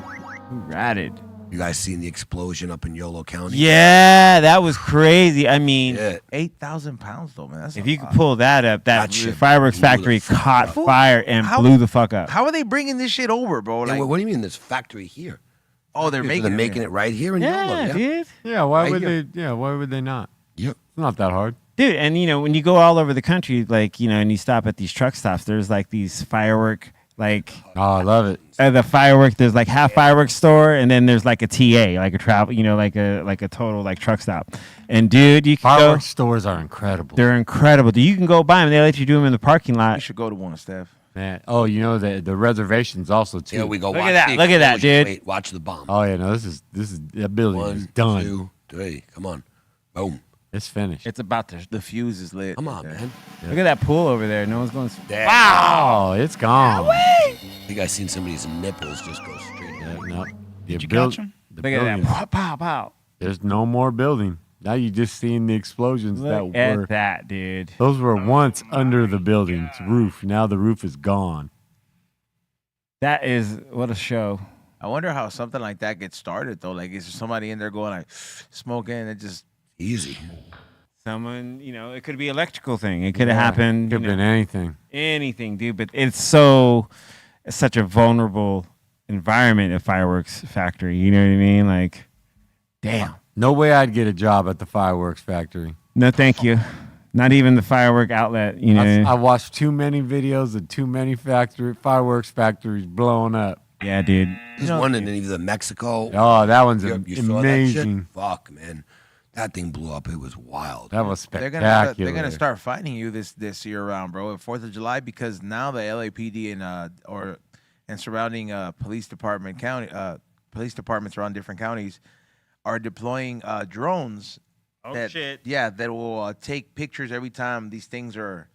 Who ratted? You guys seen the explosion up in Yolo County? Yeah, that was crazy. I mean, Yeah. 8,000 pounds though, man. That's if a you could lot. pull that up, that That shit fireworks blew the factory fuck caught up. fire and How- blew the fuck up. How are they bringing this shit over, bro? Yeah, Like, what do you mean there's factory here? oh, they're making They're it. making it right here in Yolo. Yeah, Yeah. dude. Yeah, why Right would here. they? Yeah, why would they not? Yep. It's not that hard. Dude, and you know, when you go all over the country, like, you know, and you stop at these truck stops, there's like these firework, like, Oh, I love it. the firework, there's like half fireworks store, and then there's like a TA, like a travel, you know, like a total like truck stop. And dude, you can Fireworks stores are incredible. they're incredible. Dude, you can go buy them. They let you do them in the parking You lot. should go to one, Steph. Man. Oh, you know the reservations also too. Here we go. Look at Watch that, the look at that, explosion. dude. Wait, watch the bomb. Oh yeah, no, this is that building is 1, done. 2, 3. Come on. Boom. It's finished. It's about to. The fuse is lit. Come on, Yeah. man. Look at that pool over there. No one's going. There. Wow, it's gone. You guys seen somebody's nipples just go straight Yeah, in? no. Did you catch 'em? The Look at building. that. Pow, pow, pow. There's no more building. Now you just seeing the explosions Look that were. at that, dude. Those were once under the building's roof. Now the roof is gone. That is what a show. I wonder how something like that gets started though. Like, is there somebody in there going like smoking and it just? Easy. Someone, you know, it could be electrical thing. It could have happened. Could you have know, been anything. anything, dude. But it's such a vulnerable environment, a fireworks factory. You know what I mean? Like, damn. No way I'd get a job at the fireworks factory. No, thank you. Not even the firework outlet. You know? I watched too many videos of too many fireworks factories blowing up. Yeah, dude. There's one in either Mexico. Oh, that one's You saw that shit? amazing. Fuck, man. That thing blew up. It was wild. That was They're spectacular. gonna start fighting you this year around, bro. At 4th of July, because now the LAPD and surrounding police departments around different counties are deploying drones. Oh, shit. Yeah, that will take pictures every time these things are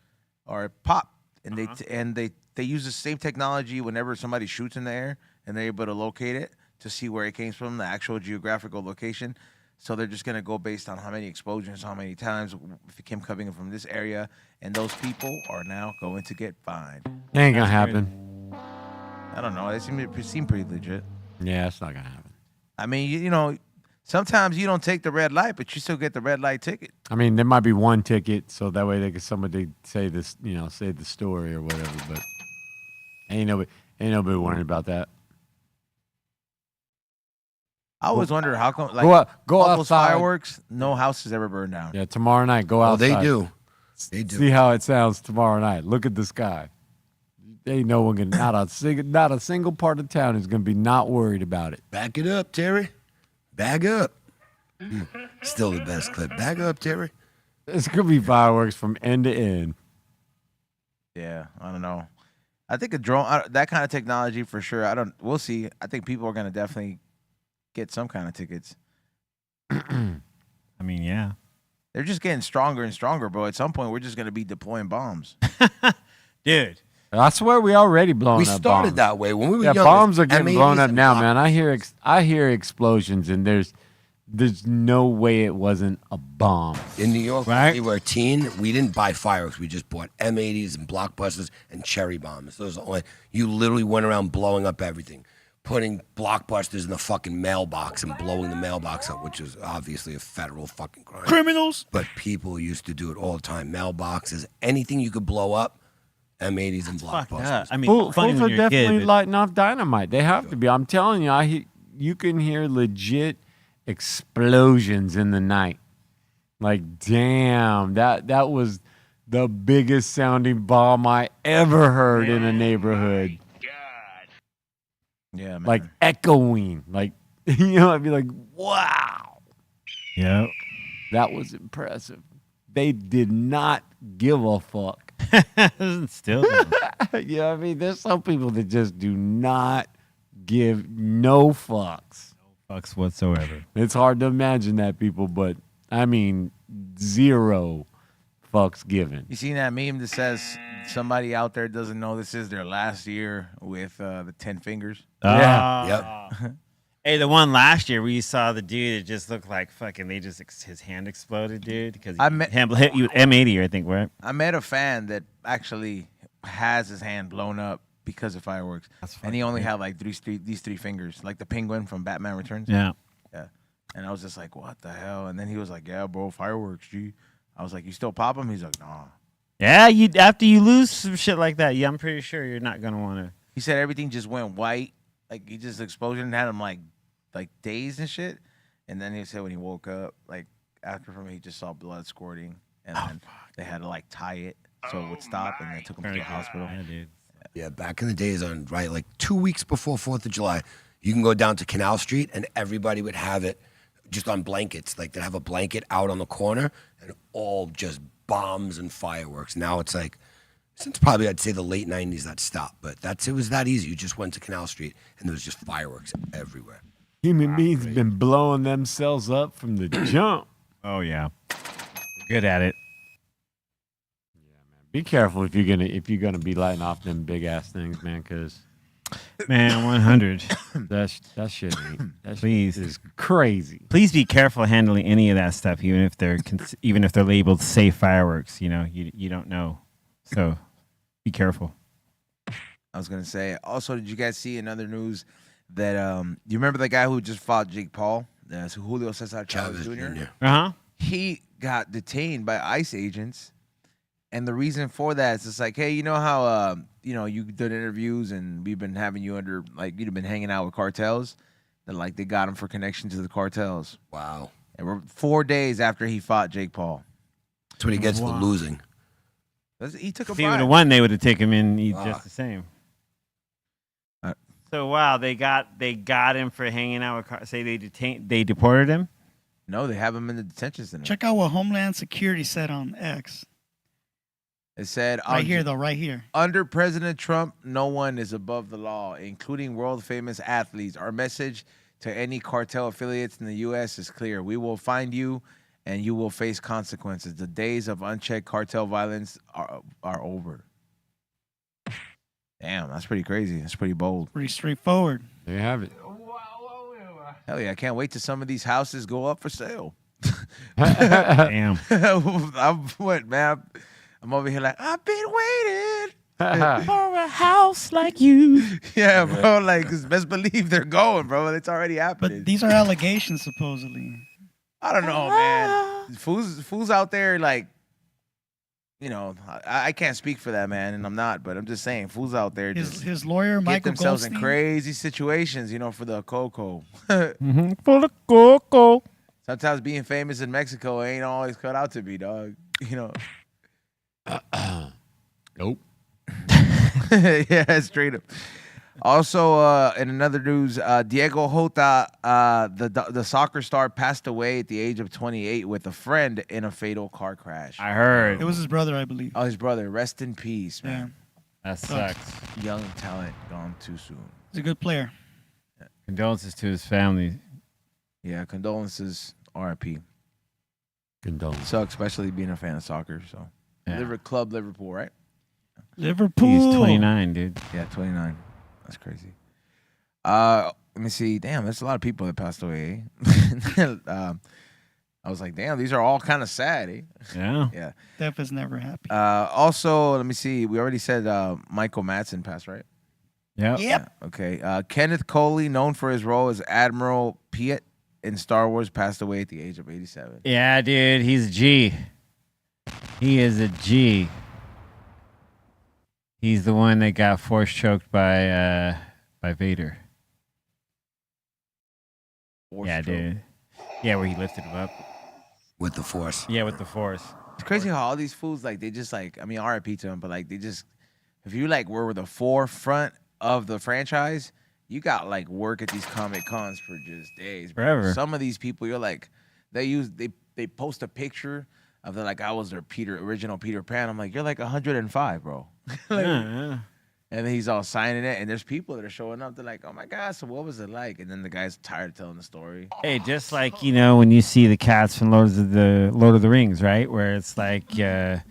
popped, and they use the same technology whenever somebody shoots in the air, and they're able to locate it to see where it came from, the actual geographical location. So they're just gonna go based on how many explosions, how many times, if it came coming from this area, and those people are now going to get fined. Ain't gonna happen. I don't know. They seem pretty legit. Yeah, it's not gonna happen. I mean, you know, sometimes you don't take the red light, but you still get the red light ticket. I mean, there might be one ticket, so that way somebody say this, say the story or whatever. But ain't nobody worrying about that. I always wonder how come, like, Go all those outside. fireworks, no house has ever burned down. Yeah, tomorrow night, go Oh, outside. they do. They do. See how it sounds tomorrow night. Look at the sky. Ain't no one gonna not a single part of town is gonna be not worried about it. Back it up, Terry. Bag up. Still the best clip. Bag up, Terry. It's gonna be fireworks from end to end. Yeah, I don't know. I think a drone, that kind of technology for sure. We'll see. I think people are gonna definitely get some kind of tickets. I mean, yeah. They're just getting stronger and stronger, bro. At some point, we're just gonna be deploying bombs. Dude. I swear we already blown We up started bombs. that way when we were Yeah, young. bombs are getting M80s blown up and now, block- man. I hear explosions, and there's no way it wasn't a bomb. In New York, Right. when we were a teen, we didn't buy fireworks. We just bought M80s and blockbusters and cherry bombs. Those are the only, you literally went around blowing up everything, putting blockbusters in the fucking mailbox and blowing the mailbox up, which is obviously a federal fucking crime. Criminals. But people used to do it all the time. Mailboxes, anything you could blow up, M80s and Fuck blockbusters. that. I mean, Fools funny are when you're a definitely kid. lighting off dynamite. They have to be. I'm telling you, you can hear legit explosions in the night. Like, damn, that was the biggest sounding bomb I ever heard in a neighborhood. Yeah, man. Like echoing. Like, I'd be like, wow. Yeah. That was impressive. They did not give a fuck. Still. I mean, there's some people that just do not give no fucks. Fucks whatsoever. It's hard to imagine that, people, but I mean, zero fucks given. You seen that meme that says somebody out there doesn't know this is their last year with the 10 fingers? Yeah. Yep. Hey, the one last year where you saw the dude, it just looked like fucking. His hand exploded, dude, because hit you with M80, I think, right? I met a fan that actually has his hand blown up because of fireworks, and he only had like these three fingers, like the penguin from Batman Returns. Yeah. Yeah. And I was just like, what the hell? And then he was like, yeah, bro, fireworks, G. I was like, you still pop them? He's like, nah. Yeah, after you lose some shit like that, yeah, I'm pretty sure you're not gonna want to. He said everything just went white, like he just explosion had him like dazed and shit. And then he said when he woke up, like after from it, he just saw blood squirting, and then they had to like tie it so it would stop, and they took him to the hospital. Yeah, dude. Yeah, back in the days like 2 weeks before 4th of July, you can go down to Canal Street and everybody would have it just on blankets. Like they'd have a blanket out on the corner and all just bombs and fireworks. Now it's like, since probably I'd say the late 90s that stopped, but it was that easy. You just went to Canal Street and there was just fireworks everywhere. Human beings have been blowing themselves up from the jump. Oh yeah, good at it. Be careful if you're gonna be lighting off them big ass things, man, because Man, 100. that shit ain't. That Please. shit is crazy. Please be careful handling any of that stuff, even if they're labeled safe fireworks. You know, you don't know, so be careful. I was gonna say. Also, did you guys see another news that you remember the guy who just fought Jake Paul? So Julio Cesar Chavez Jr. Uh huh. He got detained by ICE agents, and the reason for that is it's like, hey, you know how you did interviews and we've been having you under, like, you've been hanging out with cartels, that like they got him for connection to the cartels. Wow. And we're 4 days after he fought Jake Paul. That's what he gets for losing. He took a If he would bribe. have won, they would have taken him in just the same. Uh, So wow, they got him for hanging out with. Say they deported him. No, they have him in the detention center. Check out what Homeland Security said on X. It said Right here, though, right here. Under President Trump, no one is above the law, including world-famous athletes. Our message to any cartel affiliates in the U.S. is clear. We will find you, and you will face consequences. The days of unchecked cartel violence are over. Damn, that's pretty crazy. That's pretty bold. Pretty straightforward. There you have it. Hell yeah, I can't wait till some of these houses go up for sale. Damn. I'm over here like, I've been waiting For a house like you. Yeah, bro. Like, just best believe they're going, bro. It's already happening. But these are allegations, supposedly. I don't know, man. Fools out there, like, I can't speak for that, man, and I'm not. But I'm just saying, fools out there just His lawyer, get Michael themselves Goldstein. in crazy situations, for the cocoa. For the cocoa. Sometimes being famous in Mexico ain't always cut out to be, dog. Nope. Yeah, straight up. Also, in another news, Diego Jota, the soccer star, passed away at the age of 28 with a friend in a fatal car crash. I heard. It was his brother, I believe. Oh, his brother. Rest in peace, Yeah. man. That sucks. Young talent gone too soon. He's a good player. Condolences to his family. Yeah, condolences, RIP. Condolences. Sucks, especially being a fan of soccer. So, Yeah. Liverpool, right? Liverpool. He's 29, dude. Yeah, 29. That's crazy. Let me see. Damn, there's a lot of people that passed away. I was like, damn, these are all kind of sad, eh? Yeah. Yeah. Def is never happy. Also, let me see. We already said Michael Madsen passed, right? Yep. Yep. Okay. Kenneth Coley, known for his role as Admiral Piet in Star Wars, passed away at the age of 87. Yeah, dude. He's a G. He is a G. He's the one that got force choked by Vader. Yeah, dude. Yeah, where he lifted him up. With the Force. Yeah, with the force. It's crazy how all these fools, like, they just, like, I mean, RIP to them, but, like, they just, if you, like, were the forefront of the franchise, you got, like, work at these Comic Cons for just days. Bro. Forever. Some of these people, you're like, they post a picture of the, like, I was their original Peter Pan. I'm like, you're like 105, bro. Like, Yeah. and then he's all signing it, and there's people that are showing up. They're like, "Oh my god, so what was it like?" And then the guy's tired of telling the story. Hey, just like, you know, when you see the cats from Lord of the Rings, right? Where it's like the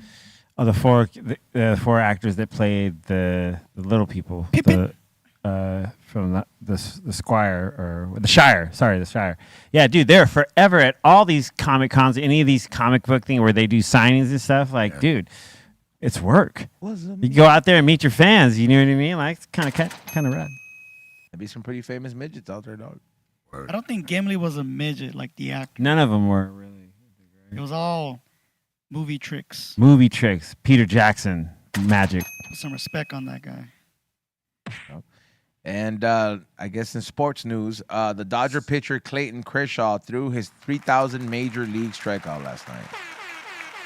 four actors that played the little people. From the Squire or the Shire. Sorry, the Shire. Yeah, dude, they're forever at all these Comic Cons, any of these comic book things where they do signings and stuff. Like, dude, it's work. You go out there and meet your fans. You know what I mean? Like, it's kind of rad. There'd be some pretty famous midgets out there, dog. I don't think Gimli was a midget like the actor. None of them were really. It was all movie tricks. Movie tricks. Peter Jackson, magic. Put some respect on that guy. And I guess in sports news, the Dodger pitcher Clayton Kershaw threw his 3,000 major league strikeout last night.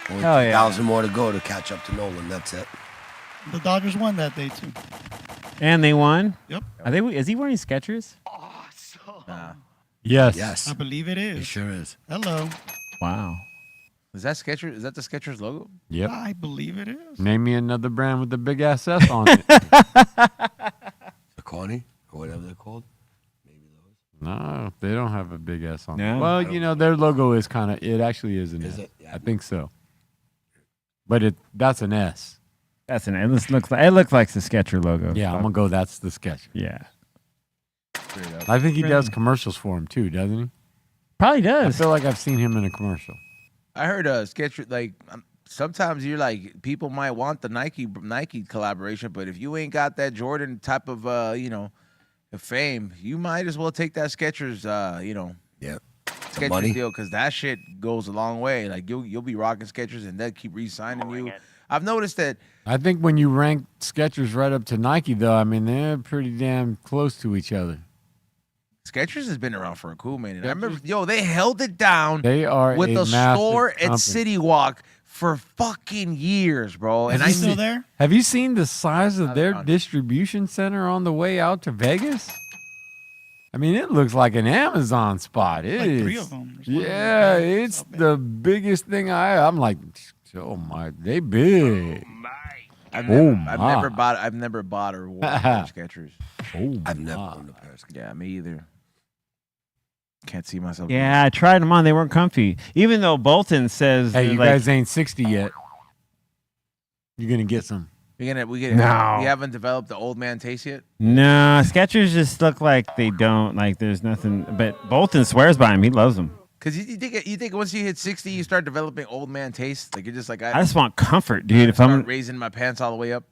Only Hell yeah. 1,000 more to go to catch up to Nolan. That's it. The Dodgers won that day too. And they won. Yep. Is he wearing Skechers? Nah. Yes. Yes. I believe it is. It sure is. Hello. Wow. Is that Skechers? Is that the Skechers logo? Yep. I believe it is. Name me another brand with the big ass S on it. Saucony or whatever they're called. Maybe those. No, they don't have a big S on No. it. Well, you know, their logo is kind of, it actually is an Is S. it? Yeah. I think so. But that's an S. That's it looks like the Sketcher logo. Yeah, I'm going to go, that's the sketch. Yeah. Straight up. I think he does commercials for him too, doesn't he? Probably I does. feel like I've seen him in a commercial. I heard Skechers, like, sometimes you're like, people might want the Nike collaboration, but if you ain't got that Jordan type of, fame, you might as well take that Skechers, Yeah. Skechers money. deal, because that shit goes a long way. Like, you'll be rocking Skechers, and they'll keep re-signing Bring you. it. I've noticed that. I think when you rank Skechers right up to Nike, though, I mean, they're pretty damn close to each other. Skechers has been around for a cool minute. I remember, they held it down They are with a the massive store at company. City Walk for fucking years, bro. Is And he I still there? Have you seen the size of their found it. distribution center on the way out to Vegas? I mean, it looks like an Amazon spot. It Like is. 3 of them. There's one Yeah, of them. it's the biggest thing I'm like, oh my, they big. I've Oh, never my. bought or worn Skechers. Oh, I've never my. owned a pair of Skechers. Yeah, me either. Can't see myself. Yeah, I tried them on. They weren't comfy. Even though Bolton says, Hey, you like, guys ain't 60 yet. You're gonna get some. We No. haven't developed the old man taste yet. no, Skechers just look like they don't. Like, there's nothing. But Bolton swears by them. He loves them. Cause you think once you hit 60, you start developing old man taste. Like you're just like I just want comfort, dude. If start I'm raising my pants all the way up.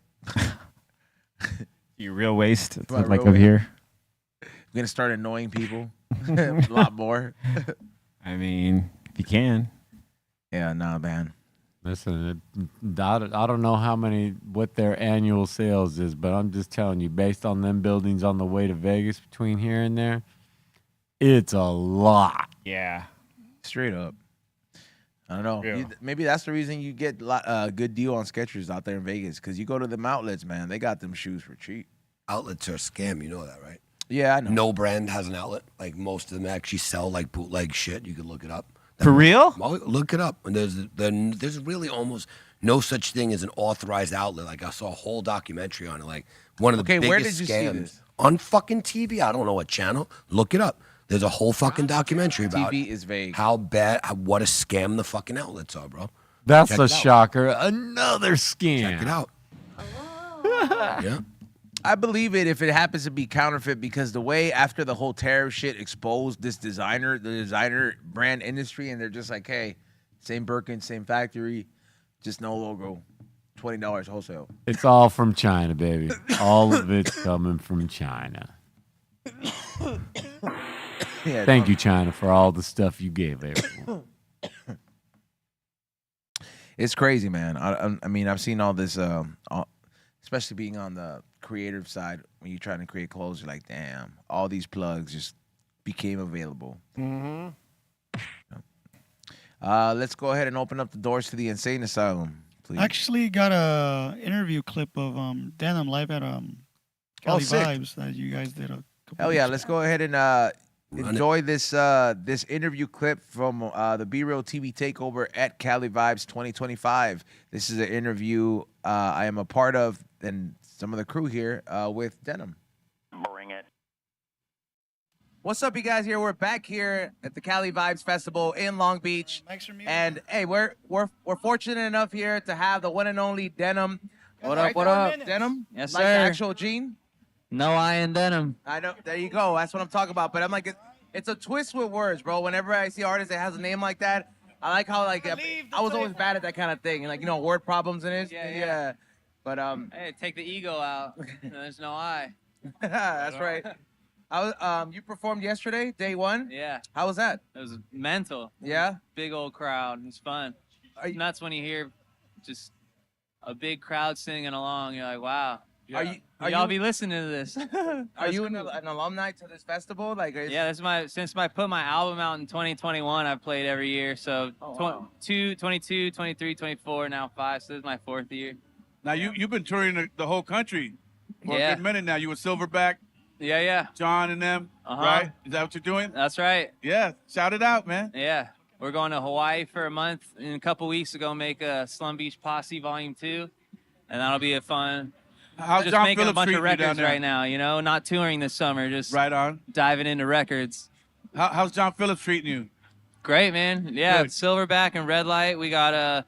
your real waist, it's My like real over here. I'm gonna start annoying people a lot more. I mean, if you can. Yeah, nah, man. Listen, I don't know what their annual sales is, but I'm just telling you, based on them buildings on the way to Vegas between here and there, it's a lot. Yeah. Straight up. I don't know. Yeah. Maybe that's the reason you get a good deal on Skechers out there in Vegas, because you go to them outlets, man. They got them shoes for cheap. Outlets are a scam. You know that, right? Yeah, I know. No brand has an outlet. Like most of them actually sell like bootleg shit. You can look it up. For real? Look it up. And there's really almost no such thing as an authorized outlet. Like I saw a whole documentary on it. Like one of the biggest where did you see scams this? on fucking TV. I don't know what channel. Look it up. There's a whole fucking documentary about TV is vague. how bad, what a scam the fucking outlets are, bro. That's Check a it out. shocker. Another scam. Check it out. Yeah. I believe it if it happens to be counterfeit, because the way after the whole tariff shit exposed the designer brand industry, and they're just like, hey, same Birkin, same factory, just no logo, $20 wholesale. It's all from China, baby. All of it's coming from China. Yeah, Thank you, China, for all the stuff you gave everyone. It's crazy, man. I mean, I've seen all this, especially being on the creative side. When you're trying to create clothes, you're like, damn, all these plugs just became available. Mm-hmm. Let's go ahead and open up the doors to the Insane Asylum, please. Actually, got a interview clip of Denm live at Cali sick. Vibes that you guys did a couple Hell yeah, weeks let's ago. go ahead and enjoy this this interview clip from the BREALTV takeover at Cali Vibes 2025. This is an interview I am a part of, and some of the crew here with Denm. Bring it. What's up, you guys? We're back here at the Cali Vibes Festival in Long Beach, and hey, we're fortunate enough here to have the one and only Denm. What up, what up? Denm? Yes, Like sir. the actual Gene? No I in denim. I know. There you go. That's what I'm talking about. But I'm like, it's a twist with words, bro. Whenever I see artists that has a name like that, I like how like I was always bad at that kind of thing, like word problems and it. Yeah. But Hey, take the ego out. There's no I. that's right. I was you performed yesterday, day one. Yeah, How was that? it was mental. Yeah. Big old crowd. It's fun. It's nuts when you hear just a big crowd singing along. You're like, wow. Are Y'all you be listening to this. are you an alumni to this festival? Like, Yeah, this is since I put my album out in 2021, I've played every year. So 22, 23, 24, now 5. So this is my 4th year. Now you've been touring the whole country for Yeah. a good minute now. You with Silverback, Yeah. John, and them, Uh-huh. right? Is that what you're doing? That's right. Yeah, shout it out, man. Yeah. We're going to Hawaii for a month. In a couple weeks ago, make a Slum Beach Posse Volume 2. And that'll be a fun. How's Just John making Phillips a bunch treating of you down records there? right now, not touring this summer, just Right on. diving into records. How's John Phillips treating you? Great, man. Yeah, Good. Silverback and Red Light. We got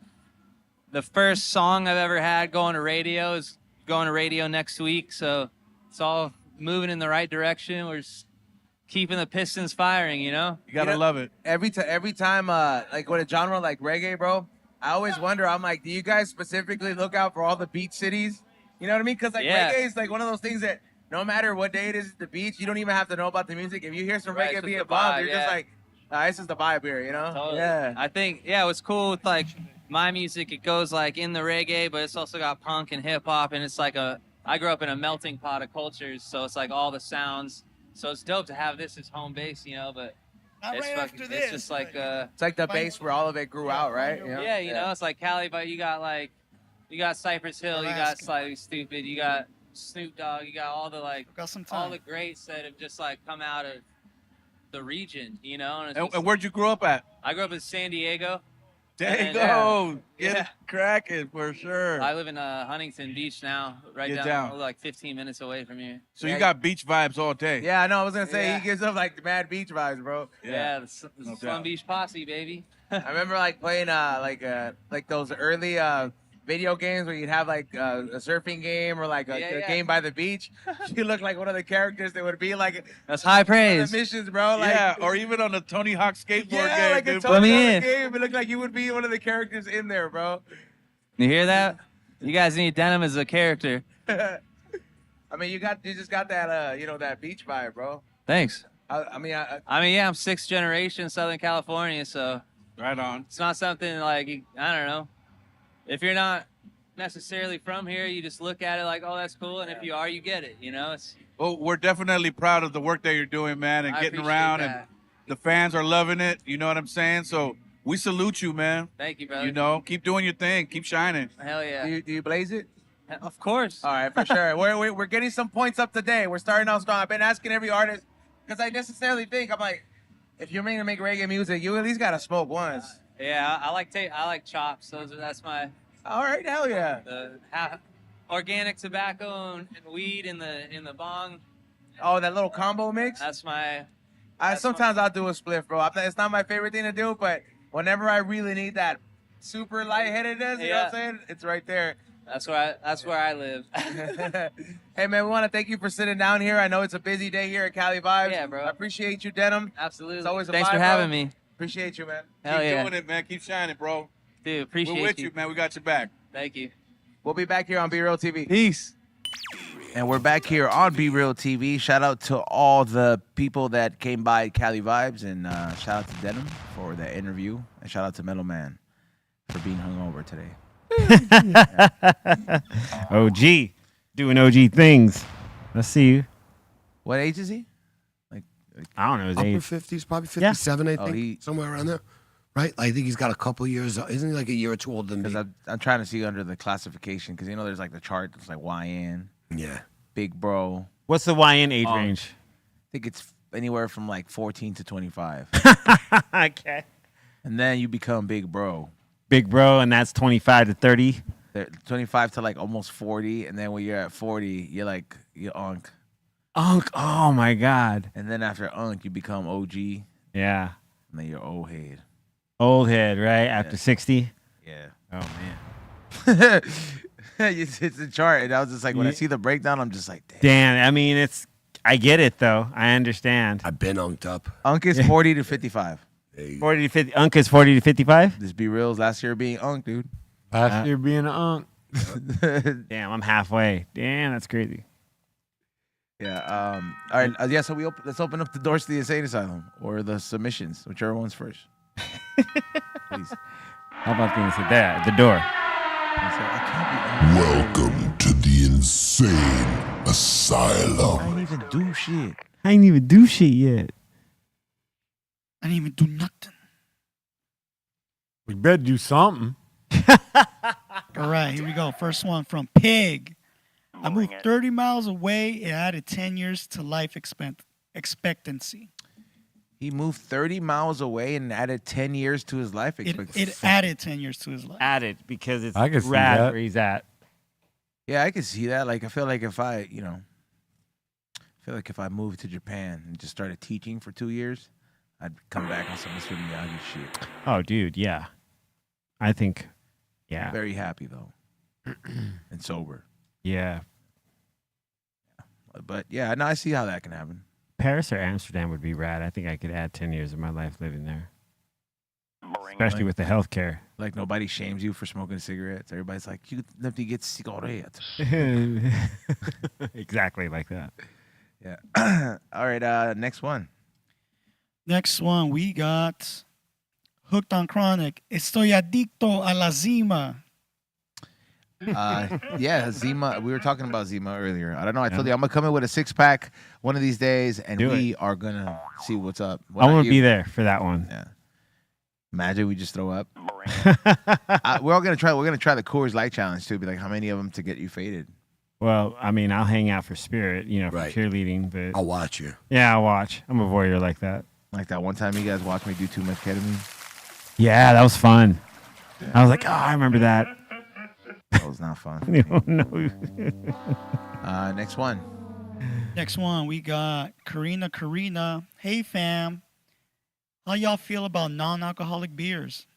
the first song I've ever had going to radio is going to radio next week, so it's all moving in the right direction. We're just keeping the pistons firing, You gotta love it. every time like with a genre like reggae, bro, I always wonder, I'm like, do you guys specifically look out for all the beach cities? You know what I mean? Because like Yeah. reggae is like one of those things that no matter what day it is at the beach, you don't even have to know about the music. If you hear some Right, it's reggae just being the bumped, vibe, you're yeah. just like, this is the vibe here, Totally. Yeah. I think, what's cool with like my music, it goes like in the reggae, but it's also got punk and hip hop, and it's like I grew up in a melting pot of cultures, so it's like all the sounds. So it's dope to have this as home base, but it's just like It's like the base where all of it grew out, right? it's like Cali, but you got Cypress Hill, you got Alaska. Slightly Stupid, you got Snoop Dogg, you got all the Got some all time. the greats that have just like come out of the region, and, it's And, just- and where'd you grow up at? I grew up in San Diego. There you And, go. yeah. Get cracking for sure. I live in Huntington Beach now, right Get down, down. like 15 minutes away from here. So you got beach vibes all day. Yeah, I know. I was gonna say Yeah. he gives up like the mad beach vibes, bro. Yeah, the No Slum doubt. Beach Posse, baby. I remember like playing like those early video games where you'd have like a surfing game or like a Yeah. game by the beach. You look like one of the characters that would be like That's high one praise. of the missions, bro. Like, Yeah, or even on the Tony Hawk skateboard yeah, game, like a dude. Tony Let me Hawk in. game. It looked like you would be one of the characters in there, bro. You hear that? You guys need Denm as a character. I mean, you just got that that beach vibe, bro. Thanks. I mean, I'm 6th generation Southern California, so Right on. it's not something like, I don't know. If you're not necessarily from here, you just look at it like, oh, that's cool, and if you are, you get it, It's, Well, we're definitely proud of the work that you're doing, man, and I getting appreciate around, that. and the fans are loving it. You know what I'm saying? So we salute you, man. Thank you, brother. You know, keep doing your thing. Keep shining. Hell yeah. Do you blaze it? Of course. All right, for sure. We're getting some points up today. We're starting out strong. I've been asking every artist because I necessarily think I'm like, if you're going to make reggae music, you at least gotta smoke once. Yeah, I like chops. That's my All right, hell yeah. organic tobacco and weed in the bong. Oh, that little combo mix. That's my. Sometimes I'll do a spliff, bro. It's not my favorite thing to do, but whenever I really need that super lightheadedness, you know what I'm saying? It's right there. That's where I live. Hey man, we want to thank you for sitting down here. I know it's a busy day here at Cali Vibes. Yeah, bro. I appreciate you, Denm. Absolutely. It's always a Thanks vibe, for having bro. me. Appreciate you, man. Hell Keep yeah. doing it, man. Keep shining, bro. Dude, appreciate We're with you, man. We got your back. Thank you. We'll be back here on BREALTV. Peace. And we're back here on BREALTV. Shout out to all the people that came by Cali Vibes, and shout out to Denm for the interview, and shout out to Metal Man for being hungover today. OG, doing OG things. Let's see you. What age is he? I don't know his Upper age. 50s, probably 57, I think. he- somewhere around there. Right? I think he's got a couple years. Isn't he like a year or two older than Because me? I'm trying to see under the classification, because there's like the chart. It's like YN, Yeah. Big Bro. What's the YN age range? I think it's anywhere from like 14 to 25. Okay. And then you become Big Bro. Big bro, and that's 25 to 30. 25 to like almost 40. And then when you're at 40, you're Unk. Unk. Oh my God. And then after Unk, you become OG. And Yeah. then you're old head. Old head, right? After 60. Yeah. Oh man. it's a chart. And I was just like, when I see the breakdown, I'm just like, damn. Damn. I mean, I get it though. I understand. I've been unked up. Unk is 40 to 55. There you go. 40 to 50. Unk is 40 to 55. This Be Real's last year being Unk, dude. Last year being an unk. Damn, I'm halfway. Damn, that's crazy. Yeah. All right. Yeah. So let's open up the doors to the insane asylum or the submissions, whichever one's first. Please. How about the inside? There, the door. Welcome to the insane asylum. I didn't even do shit. I ain't even do shit yet. I didn't even do nothing. We better do something. All right, here we go. First one from Pig. I moved 30 miles away and added 10 years to life expectancy. He moved 30 miles away and added 10 years to his life expectancy. It added 10 years to his life. Added because it's I can see rad that. where he's at. Yeah, I can see that. Like, I feel like if I moved to Japan and just started teaching for 2 years, I'd come back on some Mr. Miyagi shit. Oh, dude, yeah. I think, yeah. Very happy, though. And sober. Yeah. But, yeah, no, I see how that can happen. Paris or Amsterdam would be rad. I think I could add 10 years of my life living there. Especially with the healthcare. Like, nobody shames you for smoking cigarettes. Everybody's like, you have to get cigarettes. Exactly like that. Yeah. All right, next one. Next one, we got Hooked on Chronic. Estoy adicto a la Zima. Yeah, Zima. We were talking about Zima earlier. I don't know. I told you I'm going to come in with a 6-pack one of these days, and we are going to see what's up. I want to be there for that one. Yeah. Imagine we just throw up. We're all going to try. We're going to try the Coors Light Challenge, too. Be like, how many of them to get you faded? Well, I mean, I'll hang out for spirit, for Right. cheerleading. But I'll watch you. yeah, I'll watch. I'm a voyeur like that. Like that one time you guys watched me do too much ketamine. Yeah, that was fun. I was like, oh, I remember that. That was not fun. No. Next one. Next one, we got Karina. Hey, fam. How y'all feel about non-alcoholic beers?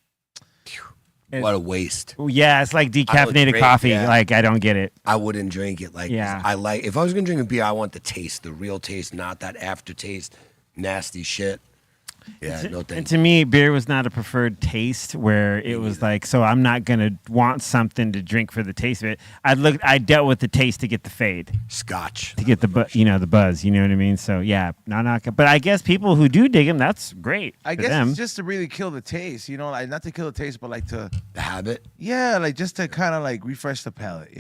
What a waste. Yeah, it's like decaffeinated drink, coffee. yeah. Like, I don't get it. I wouldn't drink it. Like, Yeah. if I was going to drink a beer, I want the taste, the real taste, not that aftertaste, nasty shit. Yeah, no And thanks. to me, beer was not a preferred taste where it was like, so I'm not going to want something to drink for the taste of it. I dealt with the taste to get the fade, Scotch. to get the the buzz, you know what I mean? So yeah, but I guess people who do dig them, that's great. I for guess them. it's just to really kill the taste, like not to kill the taste, but like to The habit. yeah, like just to kind of like refresh the palate,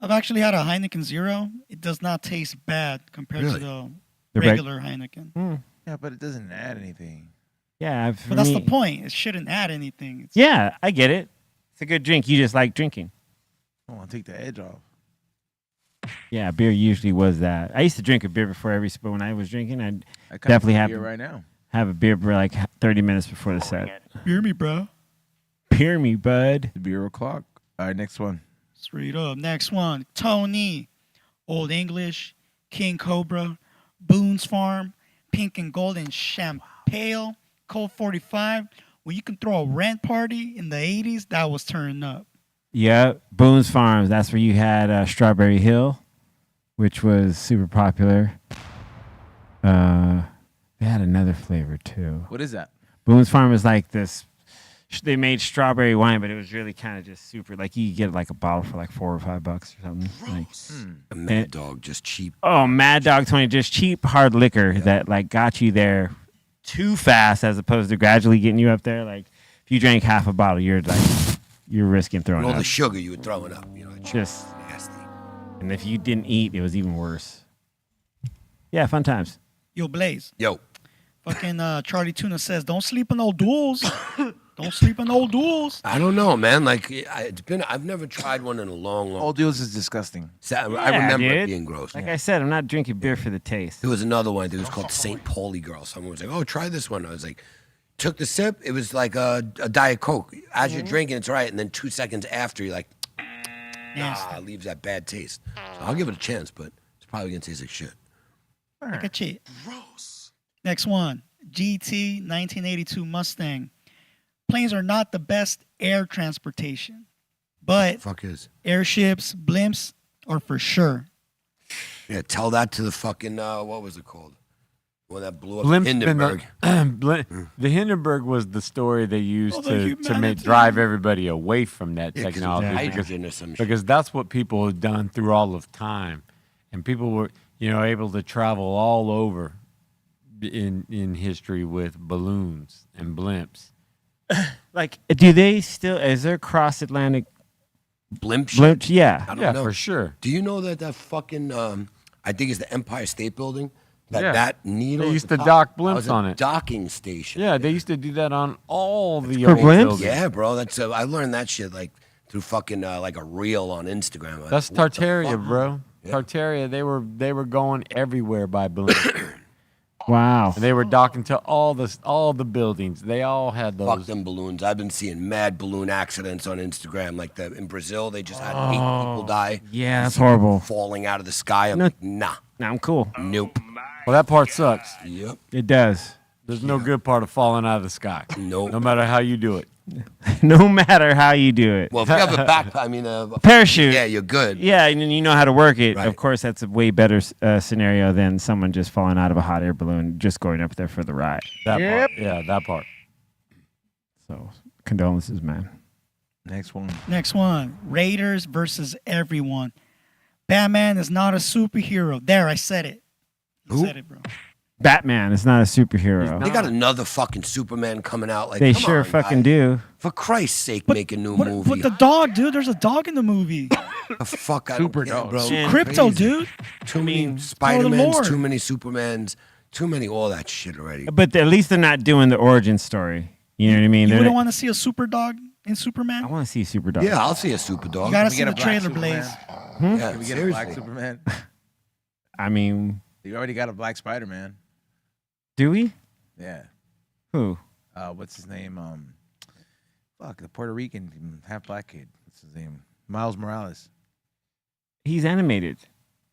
I've actually had a Heineken Zero. It does not taste bad compared Really? to the The reg- regular Heineken. Yeah, but it doesn't add anything. Yeah, But that's the point. It shouldn't add anything. It's, Yeah, I get it. It's a good drink. You just like drinking. I want to take the edge off. Yeah, beer usually was that. I used to drink a beer before every, but when I was drinking, I'd I kinda definitely need have beer right now. have a beer for like 30 minutes before the set. Hear me, bro. Hear me, bud. The beer o'clock. All right, next one. Straight up. Next one. Tony. Old English. King Cobra. Boone's Farm. Pink and Golden Champagne. Colt 45. Well, you can throw a rent party in the 80s. That was turning up. Yeah, Boone's Farms. That's where you had Strawberry Hill, which was super popular. They had another flavor too. What is that? Boone's Farm is like this. They made strawberry wine, but it was really kind of just super. Like you could get like a bottle for like $4 or $5 or something. Like, A Mad Dog, just cheap. oh, Mad Dog 20, just cheap hard liquor that like got you there too fast, as opposed to gradually getting you up there. Like if you drank half a bottle, you're risking throwing And all up. the sugar you were throwing up. You know, it's Just nasty. and if you didn't eat, it was even worse. Yeah, fun times. Yo, Blaze. Yo, Fucking Charlie Tuna says, don't sleep on old duels. Don't sleep on old duels. I don't know, man. Like I've never tried one in a long. Old Deals is disgusting. I Yeah, remember it dude. being gross. Like I said, I'm not drinking beer for the taste. There was another one. I think it was called St. Pauli Girl. Someone was like, "Oh, try this one." I was like, took the sip. It was like a Diet Coke. As you're drinking, it's right, and then 2 seconds after, you're like, it leaves that bad taste. So I'll give it a chance, but it's probably gonna taste like shit. Like a cheat. Gross. Next one. GT 1982 Mustang. Planes are not the best air transportation, but Fuck is. airships, blimps are for sure. Yeah, tell that to the fucking what was it called? Well, that blew up Blimp Hindenburg. The Hindenburg was the story they used Oh, the to humanity. drive everybody away from that Yeah, 'cause it was technology hydrogen or some shit. because that's what people have done through all of time, and people were able to travel all over in history with balloons and blimps. Like, do they still? Is there cross Atlantic Blimp shit? blimp? Yeah. I don't Yeah, know. for sure. Do you know that fucking I think it's the Empire State Building? Yeah. That needle. They at used the to top, dock blimps that was a on it. Docking station. Yeah, they used to do that on all the For old blimps? buildings. Yeah, bro. That's I learned that shit like through fucking like a reel on Instagram. Like, That's what the Tartaria, fuck? bro. Yeah. Tartaria, they were going everywhere by balloon. Wow. And they were docking to all the buildings. They all had those. Fuck them balloons. I've been seeing mad balloon accidents on Instagram. Like in Brazil, they just had 8 people die. Yeah, You that's see them horrible. Falling out of the sky. I'm No. like, nah, Nah, I'm cool. nope. Well, that part sucks. Yep. It does. There's no good part of falling out of the sky. Nope. No matter how you do it. No matter how you do it. Well, if you have a back, I mean, a Parachute. yeah, you're good. Yeah, and you know how to work it. Right. Of course, that's a way better scenario than someone just falling out of a hot air balloon, just going up there for the ride. That part. Yeah, that part. So, condolences, man. Next one. Next one. Raiders versus everyone. Batman is not a superhero. There, I said it. I Who? said it, bro. Batman is not a superhero. They got another fucking Superman coming out. Like They come sure on, fucking guys. do. For Christ's sake, But- make a new But movie. the dog, dude. There's a dog in the movie. The fuck, I Super don't get it, dog. bro. And- Crypto, Crazy. dude. Too many Lord. Spider-Mans, too many Supermans, too many all that shit already. But at least they're not doing the origin story. You know what I mean? You They're wouldn't not- want to see a super dog in Superman? I want to see Super Dog. Yeah, I'll see a super dog. You gotta we see get the a black trailer, Superman? Blaze. Yeah, Can we get a black seriously. Superman? I mean, You already got a black Spider-Man. do we? Yeah. Who? What's his name? Fuck, the Puerto Rican half black kid. What's his name? Miles Morales. He's animated.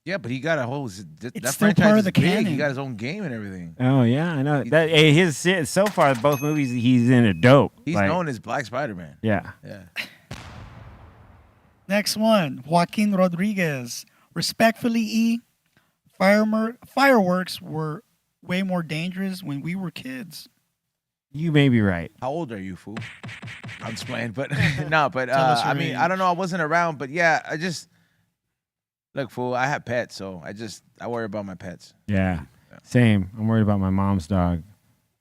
Yeah, but he got a whole. That still franchise part of is the big. canon. He got his own game and everything. Oh yeah, I know that. His so far both movies he's in are dope. He's Like, known as Black Spider-Man. Yeah. Yeah. Next one. Joaquin Rodriguez. Respectfully, E. Fireworks were way more dangerous when we were kids. You may be right. How old are you, fool? I'm just playing, but no, but Tell us I your mean, age. I don't know. I wasn't around, but yeah, I just look, fool. I have pets, so I worry about my pets. Yeah. Same. I'm worried about my mom's dog.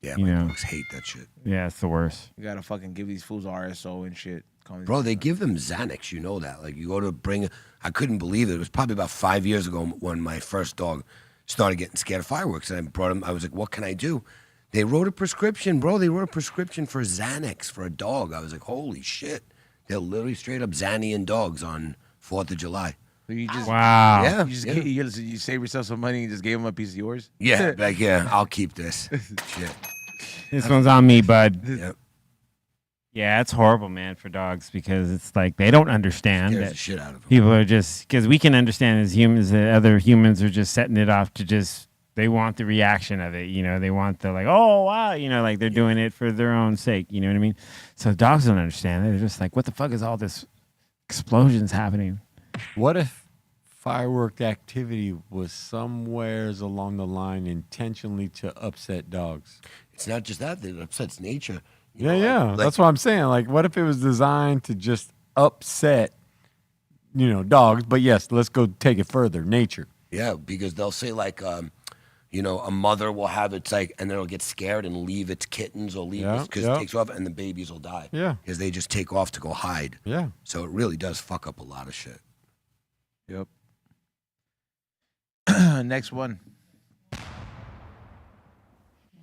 Yeah, You my know. dogs hate that shit. Yeah, it's the worst. You gotta fucking give these fools RSO and shit. Call me- Bro, they give them Xanax, you know that. Like, you go to bring, I couldn't believe it. It was probably about 5 years ago when my first dog started getting scared of fireworks. And I brought him, I was like, what can I do? They wrote a prescription, bro. They wrote a prescription for Xanax for a dog. I was like, holy shit. They're literally straight up Xanian dogs on 4th of July. So you just Wow. Yeah. you just you save yourself some money and just gave him a piece of yours. Yeah, like, yeah, I'll keep this. Shit. This one's on me, bud. Yep. Yeah, it's horrible, man, for dogs because it's like they don't understand Scares that the shit out of them. people are just because we can understand as humans that other humans are just setting it off to just they want the reaction of it, you know, they want the like, oh wow, you know, like they're doing it for their own sake, you know what I mean? So dogs don't understand it. They're just like, what the fuck is all this explosions happening? What if firework activity was somewheres along the line intentionally to upset dogs? It's not just that, it upsets nature. You Yeah, know, yeah. like- That's what I'm saying. Like, what if it was designed to just upset, dogs? But yes, let's go take it further. Nature. Yeah, because they'll say like, a mother will have its like, and then it'll get scared and leave its kittens or leave Yeah, because yeah. it takes off, and the babies will die. Yeah. because they just take off to go hide. Yeah. So it really does fuck up a lot of shit. Yep. Next one.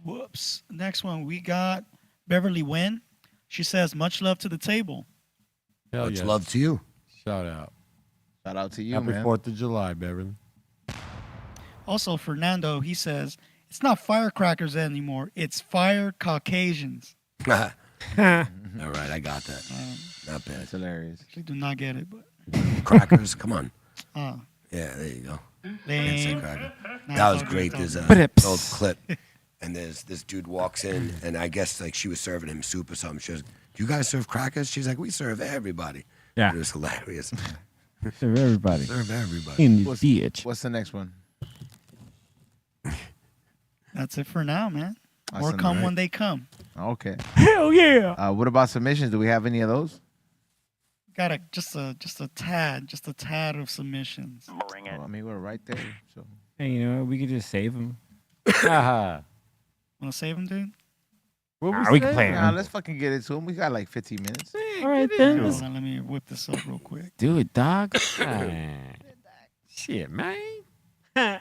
Whoops. Next one, we got Beverly Wynn. She says, much love to the table. Hell Much yes. love to you. Shout out. Shout out to you, Happy man. 4th of July, Beverly. Also, Fernando, he says, it's not firecrackers anymore. It's fire Caucasians. All right, I got that. Not bad. That's hilarious. Actually, do not get it, but Crackers, come on. uh, Yeah, there you go. they Can't say ain't. cracker. Nah, That it's was all great. good, There's though. an old clip, and there's this dude walks in, and I guess like she was serving him soup or something. She goes, "Do you guys serve crackers?" She's like, "We serve everybody." Yeah. It was hilarious. Serve everybody. Serve everybody. In the ditch. What's the next one? That's it for now, man. More Awesome, come right? when they come. Okay. Hell yeah. What about submissions? Do we have any of those? Got just a tad of submissions. Bring it. Oh, I mean, we're right there. So Hey, you know what? We could just save them. Haha. Want to save them, dude? What We can play nah, them. let's fucking get into them. We got like 15 minutes. All right, then. Hold Let's on, let me whip this up real quick. do it, dog. Shit, man.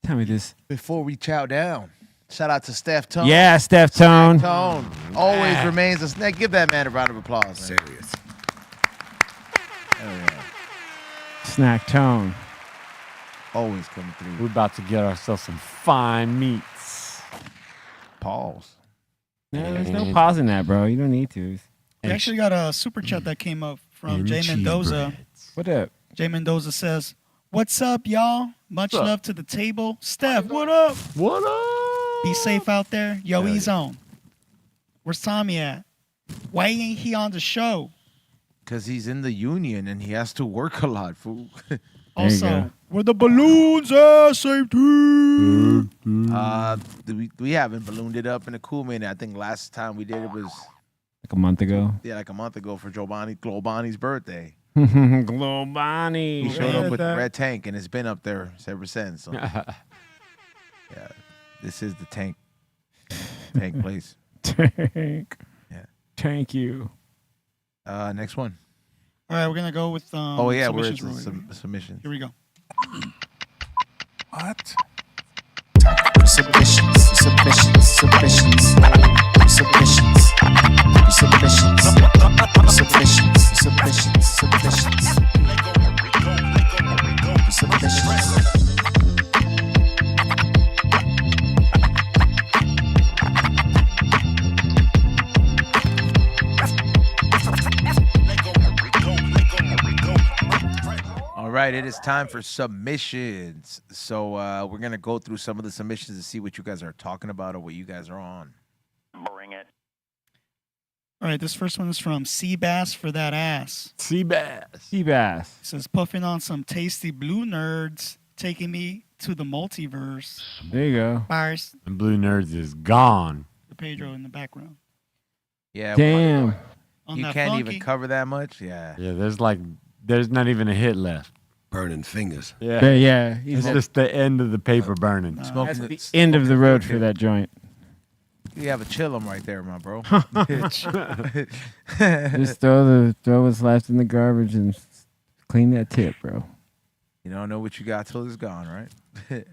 Tell me this. Before we chow down, shout out to Steph Tone. Yeah, Steph Tone. Tone always remains a snack. Give that man a round of applause, man. Serious. Hell yeah. Snack Tone. Always coming through. We're about to get ourselves some fine meats. Pause. No, there's no pause in that, bro. You don't need to. We actually got a super chat that came up from Jay Mendoza. What up? Jay Mendoza says, "What's up, y'all? Much What's up? love to the table. Steph, what up? What up? Be safe out there. Yo, he's on. Where's Tommy at? Why ain't he on the show? Because he's in the union and he has to work a lot, fool. you Also, go. where the balloons at? Safety. We haven't ballooned it up in a cool minute. I think last time we did it was Like a month ago. like a month ago for Globani's birthday. Globani. He showed up with the red tank and it's been up there ever since. So, yeah, this is the tank place. Tank. Yeah. Thank you. Next one. All right, we're gonna go with Oh yeah, we're at submissions real quick. submission. Here we go. What? Submissions, submissions, submissions, submissions, submissions, submissions, submissions, submissions, submissions. All right, it is time for submissions. So we're gonna go through some of the submissions to see what you guys are talking about or what you guys are on. Bring it. All right, this first one is from Seabass for that ass. Seabass. Seabass. It says, puffing on some tasty blue nerds, taking me to the multiverse. There you go. Bars, And Blue Nerds is gone. the Pedro in the background. Yeah. Damn. On You that can't funky, even cover that much. Yeah. Yeah, there's not even a hit left. Burning fingers. Yeah. Yeah. He's It's just the end of the paper burning. that's Smoking the end of the road for that joint. You have a chillum right there, my bro. Just throw what's left in the garbage and clean that tip, bro. You don't know what you got till it's gone, right?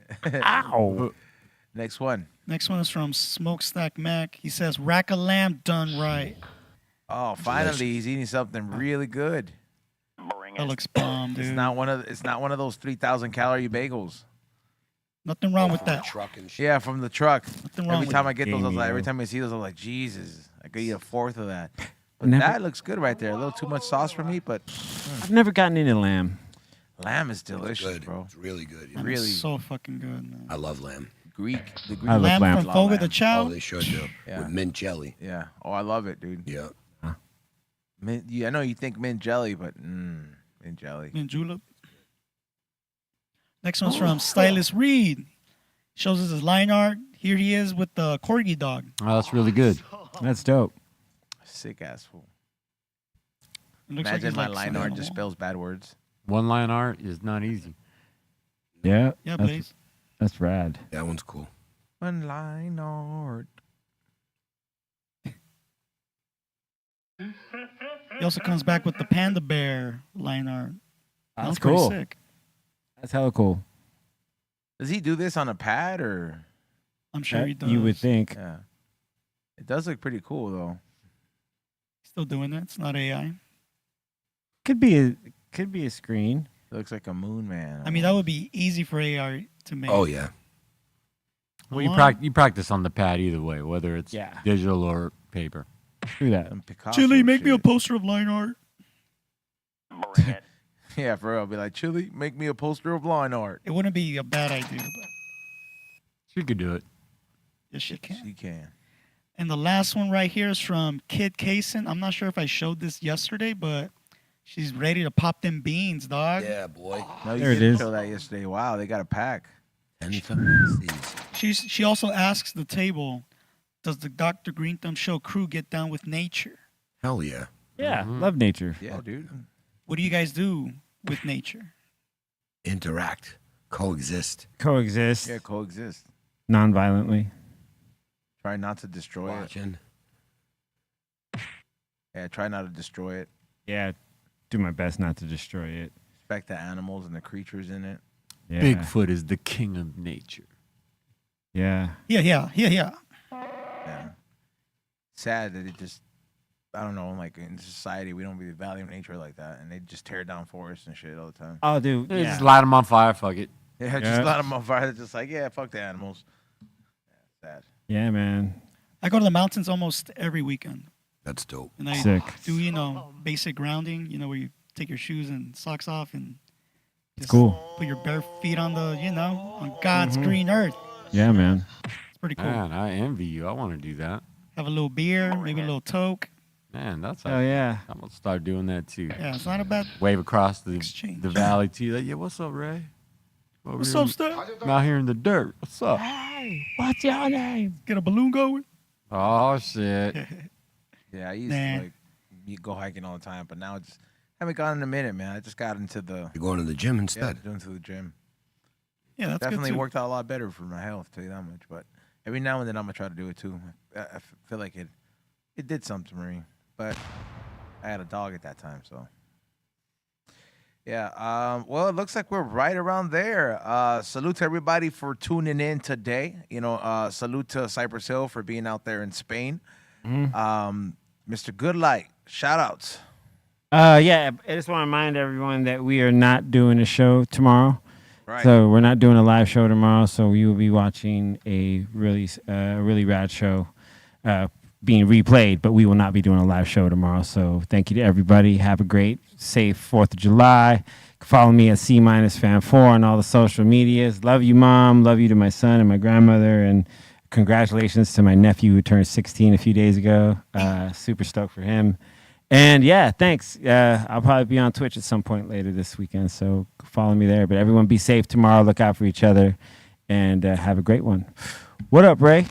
Ow. Next one. Next one is from Smokestack Mac. He says, rack a lamb done right. Oh, finally, he's eating something really good. That looks bomb, dude. It's not one of those 3,000 calorie bagels. Nothing wrong with The that. truck and shit. Yeah, from the truck. Nothing wrong Every with time it. I get those, I was like, every time I see those, I'm like, Jesus, I could eat a fourth of that. But that looks good right there. A little too much sauce for me, but I've never gotten into lamb. lamb is delicious, Good. bro. It's really good. That really- is so fucking good, man. I love lamb. The Greek I love Lamb lamb. from Fogo de Oh, Chao. they should do. Yeah. With mint jelly. Yeah. Oh, I love it, dude. Yeah. Mint, I know you think mint jelly, but mint jelly. Mint julep. Next one's from Stylist Reed. Shows us his line art. Here he is with the corgi dog. Oh, that's really good. That's dope. Sick ass fool. It looks Imagine he's my like line some art animal. just spells bad words. One line art is not easy. Yeah. Yeah, that's, please. that's rad. That one's cool. One line art. He also comes back with the panda bear line art. That's Sounds pretty cool. sick. That's hella cool. Does he do this on a pad or? I'm sure he does. You would think. Yeah. It does look pretty cool though. Still doing it. It's not AI. Could be a screen. It looks like a moon man. I mean, that would be easy for AI to make. Oh, yeah. Well, you, One- you practice on the pad either way, whether it's Yeah. digital or paper. True that. Some Picasso Chili, make me a shit. poster of line art. Bring it. Yeah, for real. I'll be like, Chili, make me a poster of line art. It wouldn't be a bad idea, but She could do it. yes, she can. She can. And the last one right here is from Kid Kaysen. I'm not sure if I showed this yesterday, but she's ready to pop them beans, dog. Yeah, boy. No, you There it didn't is. show that yesterday. Wow, they got a pack. 10,000 seeds. She also asks the table, does the Dr. Greenthumb show crew get down with nature? Hell yeah. Yeah. Love nature. Yeah, dude. What do you guys do with nature? Interact. Coexist. Coexist Yeah, coexist. non-violently. Try not to destroy it. Watching. Yeah, try not to destroy it. Yeah. Do my best not to destroy it. Respect the animals and the creatures in it. Yeah. Bigfoot is the king of nature. Yeah. Yeah. Yeah. Sad that it just, I don't know, like in society, we don't really value nature like that. And they just tear down forests and shit all the time. Oh, dude. Yeah. Yeah. Just light them on fire. Fuck it. Yeah, Yeah. just light them on fire. They're just like, yeah, fuck the animals. Yeah, sad. Yeah, man. I go to the mountains almost every weekend. That's dope. And I Sick. do, basic grounding, where you take your shoes and socks off and just Cool. put your bare feet on on God's green earth. Yeah, man. It's pretty cool. Man, I envy you. I want to do that. Have a little beer, maybe a little toke. Man, that's. Oh, yeah. I'm gonna start doing that too. Yeah, it's not a bad Wave across the exchange. valley to you. Like, yeah, what's up, Ray? Over What's here up, in- Steph? I'm out here in the dirt. What's up? What's your name? Get a balloon going? Oh shit. Yeah, I used Nah. to go hiking all the time, but now it's haven't gone in a minute, man. I just got into the You're going to the gym instead. doing to the gym. Yeah, that's Definitely good too. worked out a lot better for my health, tell you that much. But every now and then I'm gonna try to do it too. I feel like it did something to me, but I had a dog at that time, so yeah. Well, it looks like we're right around there. Salute to everybody for tuning in today. Salute to Cypress Hill for being out there in Spain. Mr. Goodlight, shout outs. Yeah, I just want to remind everyone that we are not doing a show tomorrow. Right. So we're not doing a live show tomorrow. So you will be watching a really rad show being replayed, but we will not be doing a live show tomorrow. So thank you to everybody. Have a great, safe 4th of July. Follow me at C-Fan4 on all the social medias. Love you, Mom. Love you to my son and my grandmother. And congratulations to my nephew who turned 16 a few days ago. Super stoked for him. And yeah, thanks. I'll probably be on Twitch at some point later this weekend, so follow me there. But everyone be safe tomorrow. Look out for each other, and have a great one. What up, Ray?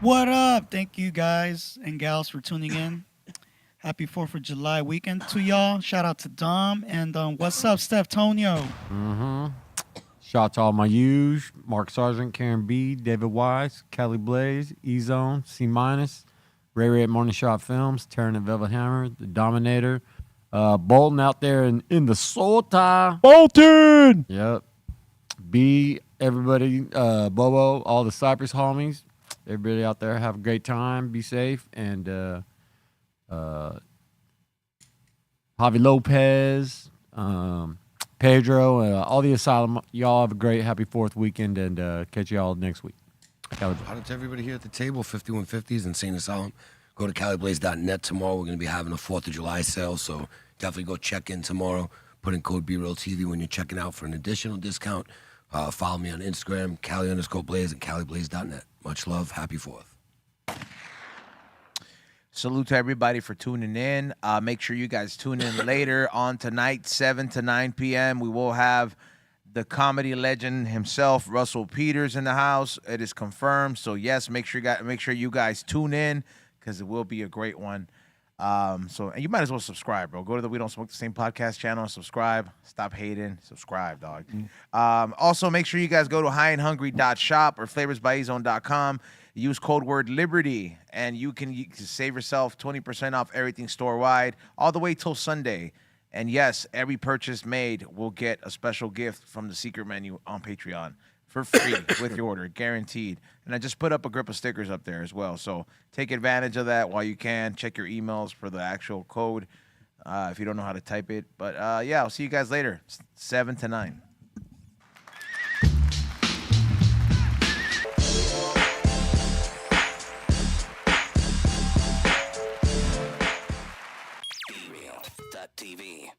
What up? Thank you guys and gals for tuning in. Happy 4th of July weekend to y'all. Shout out to Dom. And what's up, Steph Tonio? Mm-hmm. Shout out to all my U's, Mark Sargent, Karen B, David Wise, Cali Blaze, E-Zone, C-, Ray at Morning Shot Films, Terran and Velvet Hammer, The Dominator, Bolton out there in the Sota. Bolton! Yep. B everybody, Bobo, all the Cypress homies, everybody out there, have a great time, be safe, and Javi Lopez, Pedro, all the Asylum, y'all have a great, happy 4th weekend, and catch y'all next week. Shout out to everybody here at the table, 5150s and St. Asylum. Go to caliblaze.net tomorrow. We're going to be having a 4th of July sale, so definitely go check in tomorrow. Put in code BREALTV when you're checking out for an additional discount. Follow me on Instagram, Cali_Blaze, and caliblaze.net. Much love. Happy 4th. Salute to everybody for tuning in. Make sure you guys tune in later on tonight, 7 to 9 p.m. We will have the comedy legend himself, Russell Peters, in the house. It is confirmed. So yes, make sure you guys tune in because it will be a great one. And you might as well subscribe, bro. Go to the We Don't Smoke the Same podcast channel, subscribe. Stop hating, subscribe, dog. Also, make sure you guys go to highandhungry.shop or flavorsbyezone.com. Use code word Liberty, and you can save yourself 20% off everything store-wide all the way till Sunday. And yes, every purchase made will get a special gift from the secret menu on Patreon for free with your order, guaranteed. And I just put up a grip of stickers up there as well. So take advantage of that while you can. Check your emails for the actual code if you don't know how to type it. But yeah, I'll see you guys later, 7 to 9. BREALTV.